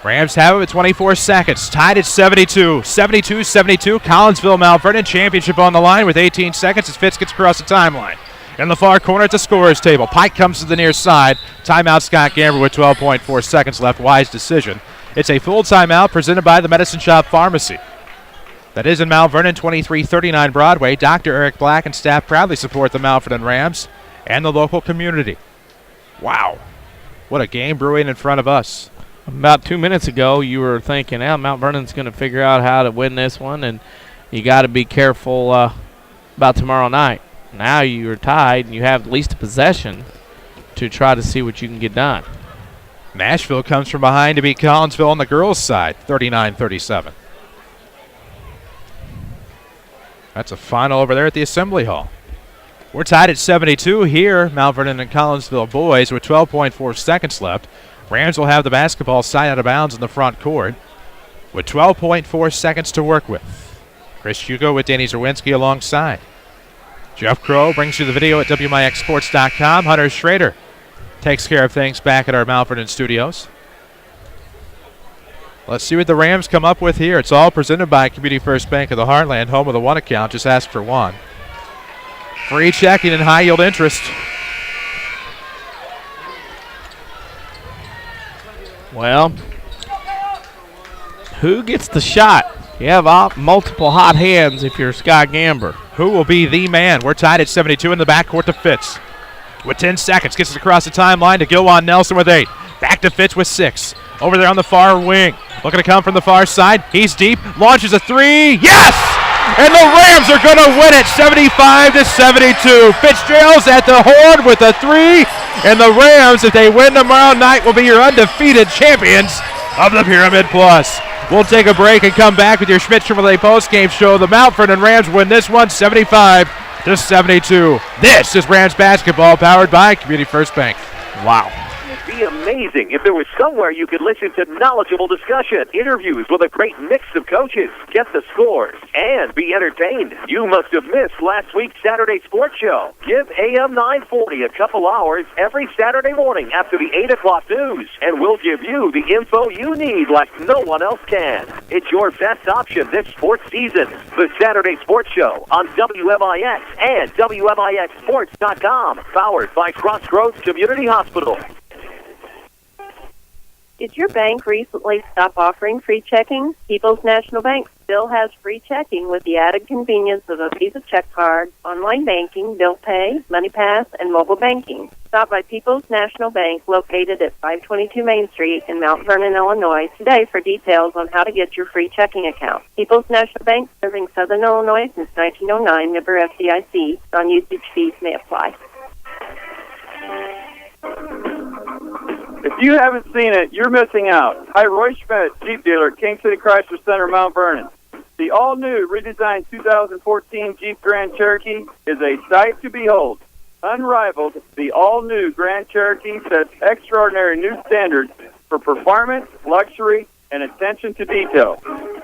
Rams have it with 24 seconds. Tied at 72. 72-72. Collinsville, Mount Vernon. Championship on the line with 18 seconds as Fitz gets across the timeline. In the far corner at the scorer's table. Pike comes to the near side. Timeout Scott Gamber with 12.4 seconds left. Wise decision. It's a full timeout presented by the Medicine Shop Pharmacy. That is in Mount Vernon, 2339 Broadway. Dr. Eric Black and staff proudly support the Mount Vernon Rams and the local community. Wow. What a game brewing in front of us. About 2 minutes ago, you were thinking, Mount Vernon's going to figure out how to win this one, and you got to be careful about tomorrow night. Now you're tied, and you have at least a possession to try to see what you can get done. Nashville comes from behind to beat Collinsville on the girls' side, 39-37. That's a final over there at the Assembly Hall. We're tied at 72 here, Mount Vernon and Collinsville boys, with 12.4 seconds left. Rams will have the basketball side out of bounds in the front court with 12.4 seconds to work with. Chris Hugo with Danny Czerwinski alongside. Jeff Crow brings you the video at WMIXSports.com. Hunter Schrader takes care of things back at our Mount Vernon studios. Let's see what the Rams come up with here. It's all presented by Community First Bank of the Heartland, home of the one account. Just ask for one. Free checking and high yield interest. Well, who gets the shot? You have multiple hot hands if you're Scott Gamber. Who will be the man? We're tied at 72 in the backcourt to Fitz. With 10 seconds, gets it across the timeline to Gilwan Nelson with 8. Back to Fitz with 6. Over there on the far wing. Looking to come from the far side. He's deep. Launches a 3. Yes! And the Rams are going to win it 75-72. Fitzgerrells at the horn with a 3. And the Rams, if they win tomorrow night, will be your undefeated champions of the Pyramid Plus. We'll take a break and come back with your Schmidt-Chevrolet postgame show. The Mount Vernon Rams win this one 75-72. This is Rams basketball powered by Community First Bank. Wow. It'd be amazing if there was somewhere you could listen to knowledgeable discussion, interviews with a great mix of coaches, get the scores, and be entertained. You must have missed last week's Saturday Sports Show. Give AM 940 a couple hours every Saturday morning after the 8 o'clock news, and we'll give you the info you need like no one else can. It's your best option this sports season. The Saturday Sports Show on WMIX and WMIXSports.com, powered by Crossroads Community Hospital. Did your bank recently stop offering free checking? People's National Bank still has free checking with the added convenience of a Visa check card, online banking, bill pay, money pass, and mobile banking. Stop by People's National Bank located at 522 Main Street in Mount Vernon, Illinois today for details on how to get your free checking account. People's National Bank, serving Southern Illinois since 1909, member FDIC. Non-usage fees may apply. If you haven't seen it, you're missing out. Hi, Roy Schmidt, Jeep dealer at King City Chrysler Center, Mount Vernon. The all-new, redesigned 2014 Jeep Grand Cherokee is a sight to behold. Unrivaled, the all-new Grand Cherokee sets extraordinary new standards for performance, luxury, and attention to detail.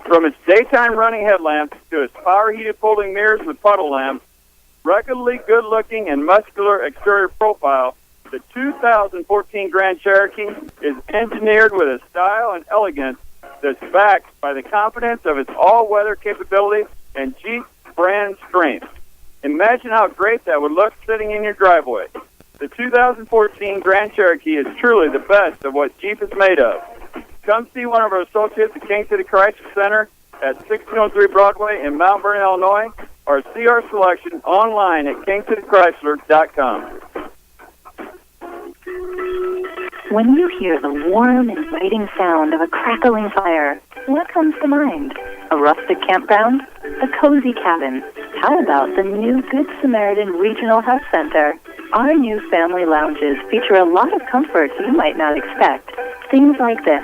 From its daytime running headlamps to its power-heated folding mirrors with puddle lamps, ruggedly good-looking and muscular exterior profile, the 2014 Grand Cherokee is engineered with a style and elegance that's backed by the confidence of its all-weather capability and Jeep brand strength. Imagine how great that would look sitting in your driveway. The 2014 Grand Cherokee is truly the best of what Jeep is made of. Come see one of our associates at King City Chrysler Center at 1603 Broadway in Mount Vernon, Illinois, or see our selection online at kingcitychrysler.com. When you hear the warm, inviting sound of a crackling fire, what comes to mind? A rustic campground? A cozy cabin? How about the new Good Samaritan Regional Health Center? Our new family lounges feature a lot of comforts you might not expect. Things like this.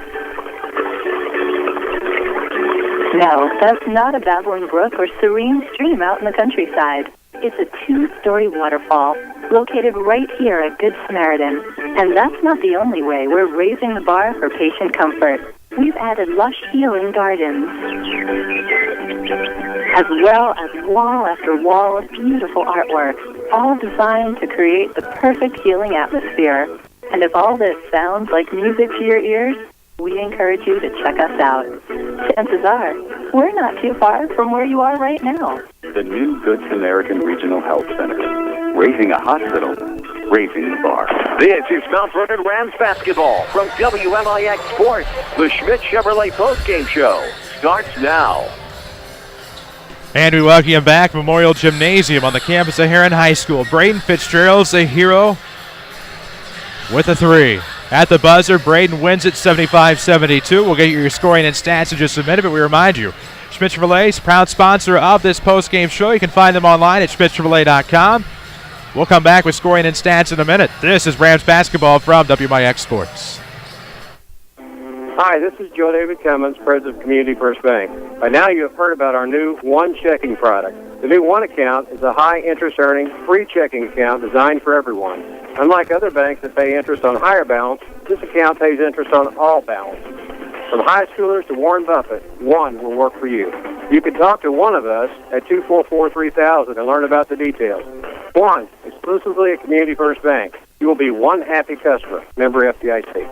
No, that's not a babbling brook or serene stream out in the countryside. It's a 2-story waterfall located right here at Good Samaritan. And that's not the only way we're raising the bar for patient comfort. We've added lush healing gardens, as well as wall after wall of beautiful artwork, all designed to create the perfect healing atmosphere. And if all this sounds like music to your ears, we encourage you to check us out. Chances are, we're not too far from where you are right now. The new Good Samaritan Regional Health Center. Raising a hospital, raising the bar. This is Mount Vernon Rams basketball from WMIX Sports. The Schmidt Chevrolet postgame show starts now. And we welcome you back. Memorial Gymnasium on the campus of Herrin High School. Braden Fitzjerrells, a hero, with a three. At the buzzer, Braden wins it 75-72. We'll get you your scoring and stats in just a minute, but we remind you, Schmidt Chevrolet, proud sponsor of this postgame show. You can find them online at schmidtchevrolet.com. We'll come back with scoring and stats in a minute. This is Rams basketball from WMIX Sports. Hi, this is Joe David Cummins, President of Community First Bank. By now you have heard about our new One Checking product. The new One account is a high-interest earning, free checking account designed for everyone. Unlike other banks that pay interest on higher balance, this account pays interest on all balances. From high schoolers to Warren Buffett, One will work for you. You can talk to one of us at 244-3000 and learn about the details. One, exclusively at Community First Bank. You will be one happy customer. Member FDIC.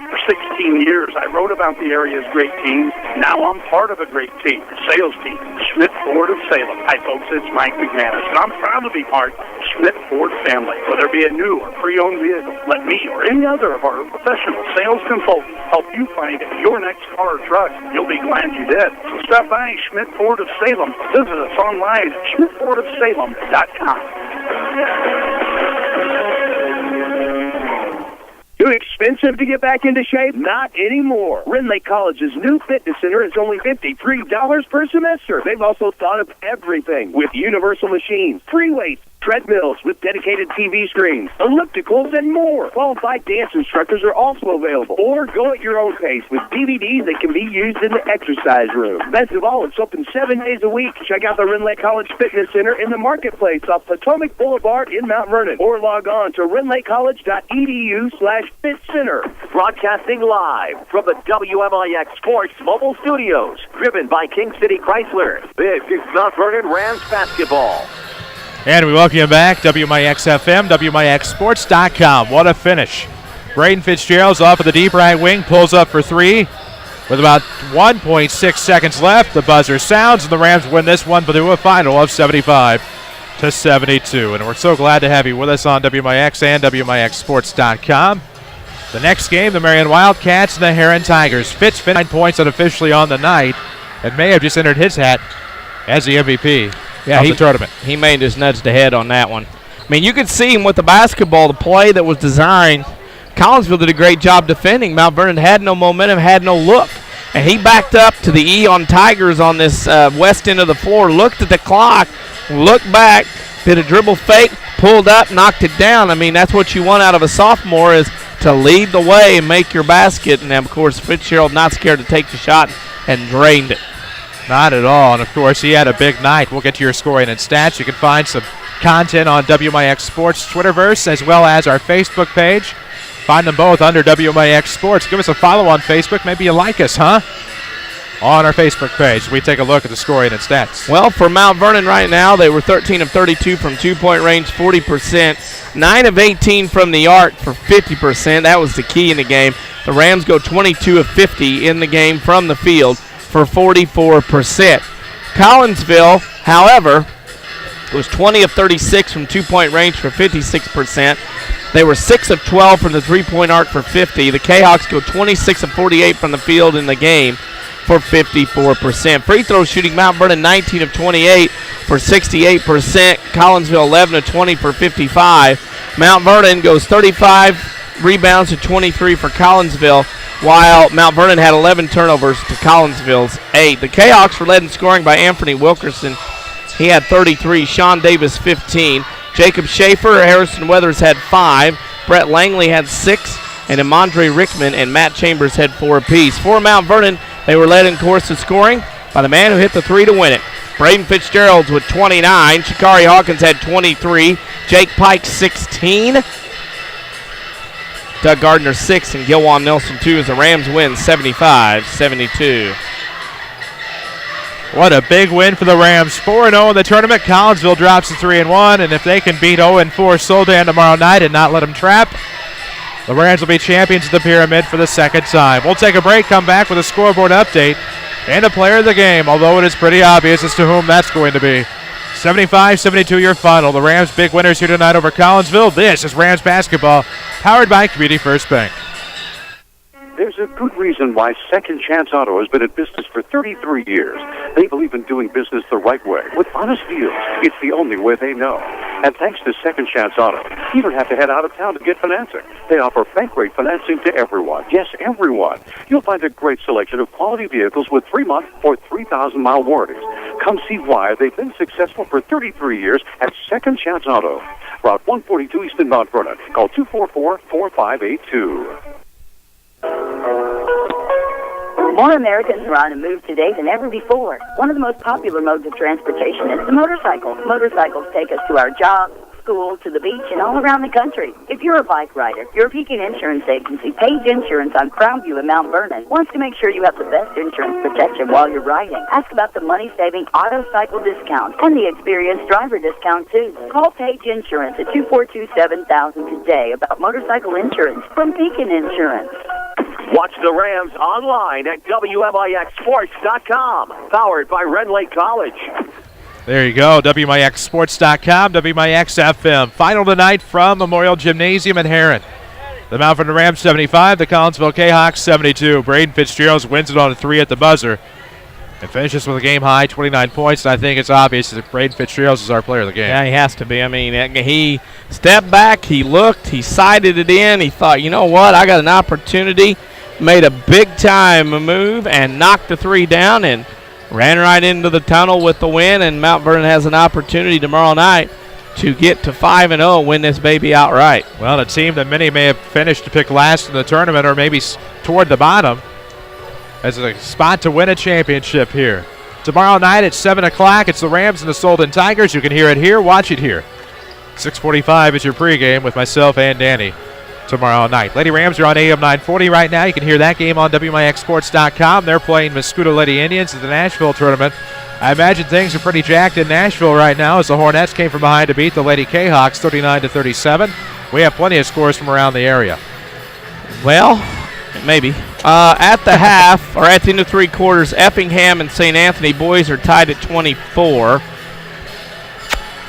For 16 years, I wrote about the area's great teams. Now I'm part of a great team, the sales team, Schmidt Ford of Salem. Hi, folks, it's Mike McManus, and I'm proud to be part of the Schmidt Ford family. Whether it be a new or pre-owned vehicle, let me or any other of our professional sales consultants help you find your next car or truck. You'll be glad you did. So stop by Schmidt Ford of Salem. Visit us online at schmidtfordofsalem.com. Too expensive to get back into shape? Not anymore. Ren Lake College's new fitness center is only $53 per semester. They've also thought of everything with universal machines, free weights, treadmills with dedicated TV screens, ellipticals, and more. Qualified dance instructors are also available. Or go at your own pace with DVDs that can be used in the exercise room. Best of all, it's open 7 days a week. Check out the Ren Lake College Fitness Center in the Marketplace off Potomac Boulevard in Mount Vernon. Or log on to renlakecollege.edu/FitCenter. Broadcasting live from the WMIX Sports Mobile Studios. Driven by King City Chrysler. This is Mount Vernon Rams basketball. And we welcome you back, WMIX FM, WMIXsports.com. What a finish. Braden Fitzjerrells off of the deep right wing, pulls up for three. With about 1.6 seconds left, the buzzer sounds, and the Rams win this one to a final of 75-72. And we're so glad to have you with us on WMIX and WMIXsports.com. The next game, the Marion Wildcats and the Herrin Tigers. Fitz finished 9 points unofficially on the night and may have just entered his hat as the MVP. Yeah, of the tournament. He may just nudged ahead on that one. I mean, you could see him with the basketball, the play that was designed. Collinsville did a great job defending. Mount Vernon had no momentum, had no look. And he backed up to the E on Tigers on this west end of the floor, looked at the clock, looked back, did a dribble fake, pulled up, knocked it down. I mean, that's what you want out of a sophomore, is to lead the way and make your basket. And, of course, Fitzgerald not scared to take the shot and drained it. Not at all. And, of course, he had a big night. We'll get to your scoring and stats. You can find some content on WMIX Sports Twitterverse as well as our Facebook page. Find them both under WMIX Sports. Give us a follow on Facebook. Maybe you like us, huh? On our Facebook page, we take a look at the scoring and stats. Well, for Mount Vernon right now, they were 13 of 32 from two-point range, 40%. 9 of 18 from the arc for 50%. That was the key in the game. The Rams go 22 of 50 in the game from the field for 44%. Collinsville, however, was 20 of 36 from two-point range for 56%. They were 6 of 12 from the three-point arc for 50. The Kahoks go 26 of 48 from the field in the game for 54%. Free throw shooting, Mount Vernon 19 of 28 for 68%. Collinsville 11 of 20 for 55. Mount Vernon goes 35 rebounds to 23 for Collinsville, while Mount Vernon had 11 turnovers to Collinsville's 8. The Kahoks were led in scoring by Anthony Wilkerson. He had 33. Sean Davis 15. Jacob Schaefer, Harrison Weathers had 5. Brett Langley had 6. And Amandre Rickman and Matt Chambers had 4 apiece. For Mount Vernon, they were led in course of scoring by the man who hit the 3 to win it. Braden Fitzjerrells with 29. Shikari Hawkins had 23. Jake Pike 16. Doug Gardner 6 and Gilwan Nelson 2 as the Rams win 75-72. What a big win for the Rams. 4-0 in the tournament. Collinsville drops to 3-1, and if they can beat 0-4 Soldan tomorrow night and not let them trap, The Rams will be champions of the Pyramid for the second time. We'll take a break, come back with a scoreboard update and a player of the game, although it is pretty obvious as to whom that's going to be. 75-72 your final. The Rams big winners here tonight over Collinsville. This is Rams basketball, powered by Community First Bank. There's a good reason why Second Chance Auto has been in business for 33 years. They believe in doing business the right way, with honest deals. It's the only way they know. And thanks to Second Chance Auto, you don't have to head out of town to get financing. They offer bank rate financing to everyone. Yes, everyone. You'll find a great selection of quality vehicles with 3-month or 3,000-mile warranties. Come see why they've been successful for 33 years at Second Chance Auto. Route 142 East in Mount Vernon. Call 244-4582. More Americans are on the move today than ever before. One of the most popular modes of transportation is the motorcycle. Motorcycles take us to our jobs, school, to the beach, and all around the country. If you're a bike rider, your Pekin Insurance Agency, Page Insurance on Crownview in Mount Vernon, wants to make sure you have the best insurance protection while you're riding. Ask about the money-saving auto cycle discount and the experienced driver discount, too. Call Page Insurance at 242-7000 today about motorcycle insurance from Pekin Insurance. Watch the Rams online at WMIXsports.com. Powered by Red Lake College. There you go, WMIXsports.com, WMIX FM. Final tonight from Memorial Gymnasium in Herrin. The Mount Vernon Rams 75, the Collinsville Kahoks 72. Braden Fitzjerrells wins it on a 3 at the buzzer and finishes with a game-high 29 points. And I think it's obvious that Braden Fitzjerrells is our player of the game. Yeah, he has to be. I mean, he stepped back, he looked, he sighted it in. He thought, you know what, I got an opportunity. Made a big-time move and knocked the 3 down and ran right into the tunnel with the win. And Mount Vernon has an opportunity tomorrow night to get to 5-0, win this baby outright. Well, a team that many may have finished to pick last in the tournament or maybe toward the bottom as a spot to win a championship here. Tomorrow night at 7 o'clock, it's the Rams and the Solden Tigers. You can hear it here, watch it here. 6:45 is your pregame with myself and Danny tomorrow night. Lady Rams are on AM 940 right now. You can hear that game on WMIXsports.com. They're playing Muscuda Lady Indians at the Nashville tournament. I imagine things are pretty jacked in Nashville right now as the Hornets came from behind to beat the Lady Kahoks 39-37. We have plenty of scores from around the area. Well, maybe. At the half, or at the end of 3 quarters, Effingham and St. Anthony boys are tied at 24.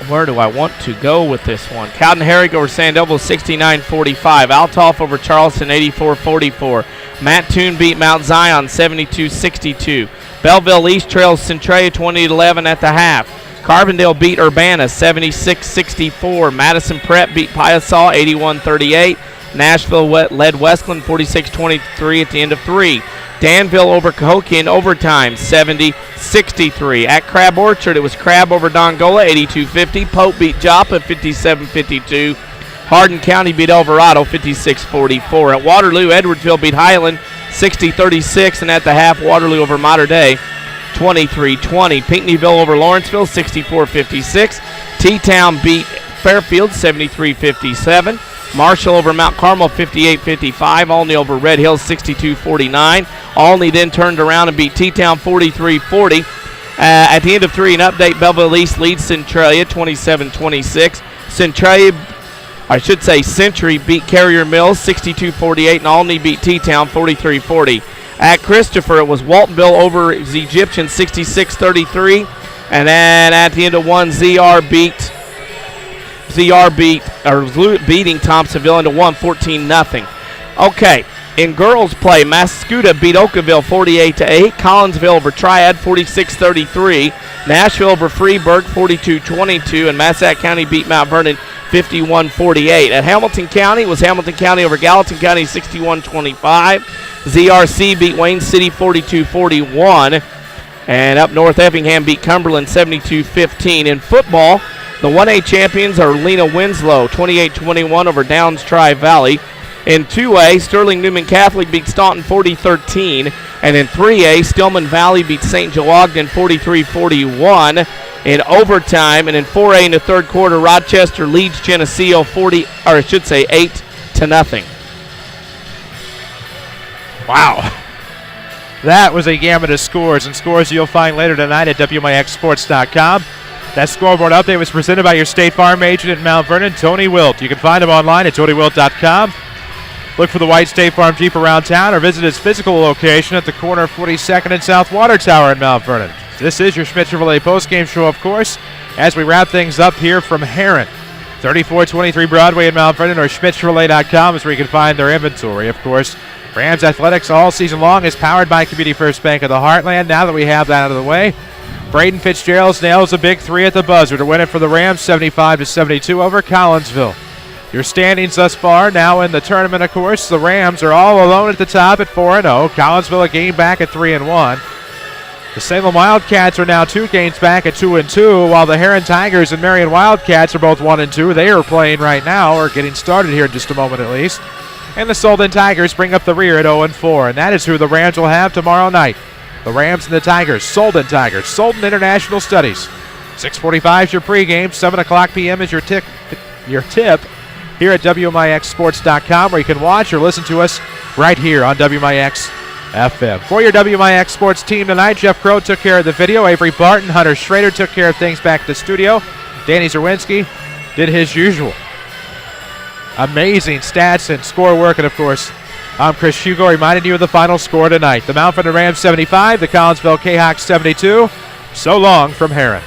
Where do I want to go with this one? Cowden Herrick over Sandoval 69-45. Althoff over Charleston 84-44. Mattoon beat Mount Zion 72-62. Belleville East trails Centralia 20-11 at the half. Carbondale beat Urbana 76-64. Madison Prep beat Piasaw 81-38. Nashville led Westland 46-23 at the end of 3. Danville over Cahokia in overtime, 70-63. At Crab Orchard, it was Crab over Dongola, 82-50. Pope beat Joppa, 57-52. Hardin County beat Alvarado, 56-44. At Waterloo, Edwardsville beat Highland, 60-36. And at the half, Waterloo over Mater Dei, 23-20. Pinckneyville over Lawrenceville, 64-56. T-Town beat Fairfield, 73-57. Marshall over Mount Carmel, 58-55. Olney over Red Hills, 62-49. Olney then turned around and beat T-Town 43-40. At the end of 3, an update, Belleville East leads Centralia 27-26. Century beat Carrier Mills 62-48, and Olney beat T-Town 43-40. At Christopher, it was Waltonville over the Egyptians 66-33. And then at the end of 1, beating Thompsonville into 14-0. Okay, in girls play, Massacuda beat Oakville 48-8. Collinsville over Triad 46-33. Nashville over Freeburg 42-22, and Massac County beat Mount Vernon 51-48. At Hamilton County, it was Hamilton County over Gallatin County 61-25. ZRC beat Wayne City 42-41. And up north, Effingham beat Cumberland 72-15. In football, the 1A champions are Lena Winslow, 28-21 over Downs Tri-Valley. In 2A, Sterling Newman Catholic beat Staunton 40-13. And in 3A, Stillman Valley beat St. Joe Ogden 43-41 in overtime. And in 4A in the third quarter, Rochester leads Geneseo 8-0. Wow. That was a gamut of scores, and scores you'll find later tonight at WMIXsports.com. That scoreboard update was presented by your State Farm agent in Mount Vernon, Tony Wilt. You can find him online at TonyWilt.com. Look for the white State Farm Jeep around town or visit its physical location at the corner of 42nd and South Water Tower in Mount Vernon. This is your Schmidt Chevrolet postgame show, of course, as we wrap things up here from Herrin. 3423 Broadway in Mount Vernon, or SchmidtChevrolet.com is where you can find their inventory. Of course, Rams Athletics all season long is powered by Community First Bank of the Heartland. Now that we have that out of the way, Braden Fitzjerrells nails a big three at the buzzer to win it for the Rams, 75-72 over Collinsville. Your standings thus far, now in the tournament, of course, the Rams are all alone at the top at 4-0. Collinsville a game back at 3-1. The Salem Wildcats are now 2 games back at 2-2, while the Herrin Tigers and Marion Wildcats are both 1-2. They are playing right now, or getting started here in just a moment at least. And the Solden Tigers bring up the rear at 0-4, and that is who the Rams will have tomorrow night. The Rams and the Tigers, Solden International Studies. 6:45 is your pregame, 7 o'clock p.m. is your tip here at WMIXSports.com, where you can watch or listen to us right here on WMIX FM. For your WMIX Sports team tonight, Jeff Crow took care of the video. Avery Barton, Hunter Schrader took care of things back at the studio. Danny Czerwinski did his usual amazing stats and score work. And, of course, I'm Chris Hugo reminding you of the final score tonight. The Mount Vernon Rams 75, the Collinsville Kahoks 72. So long from Herrin.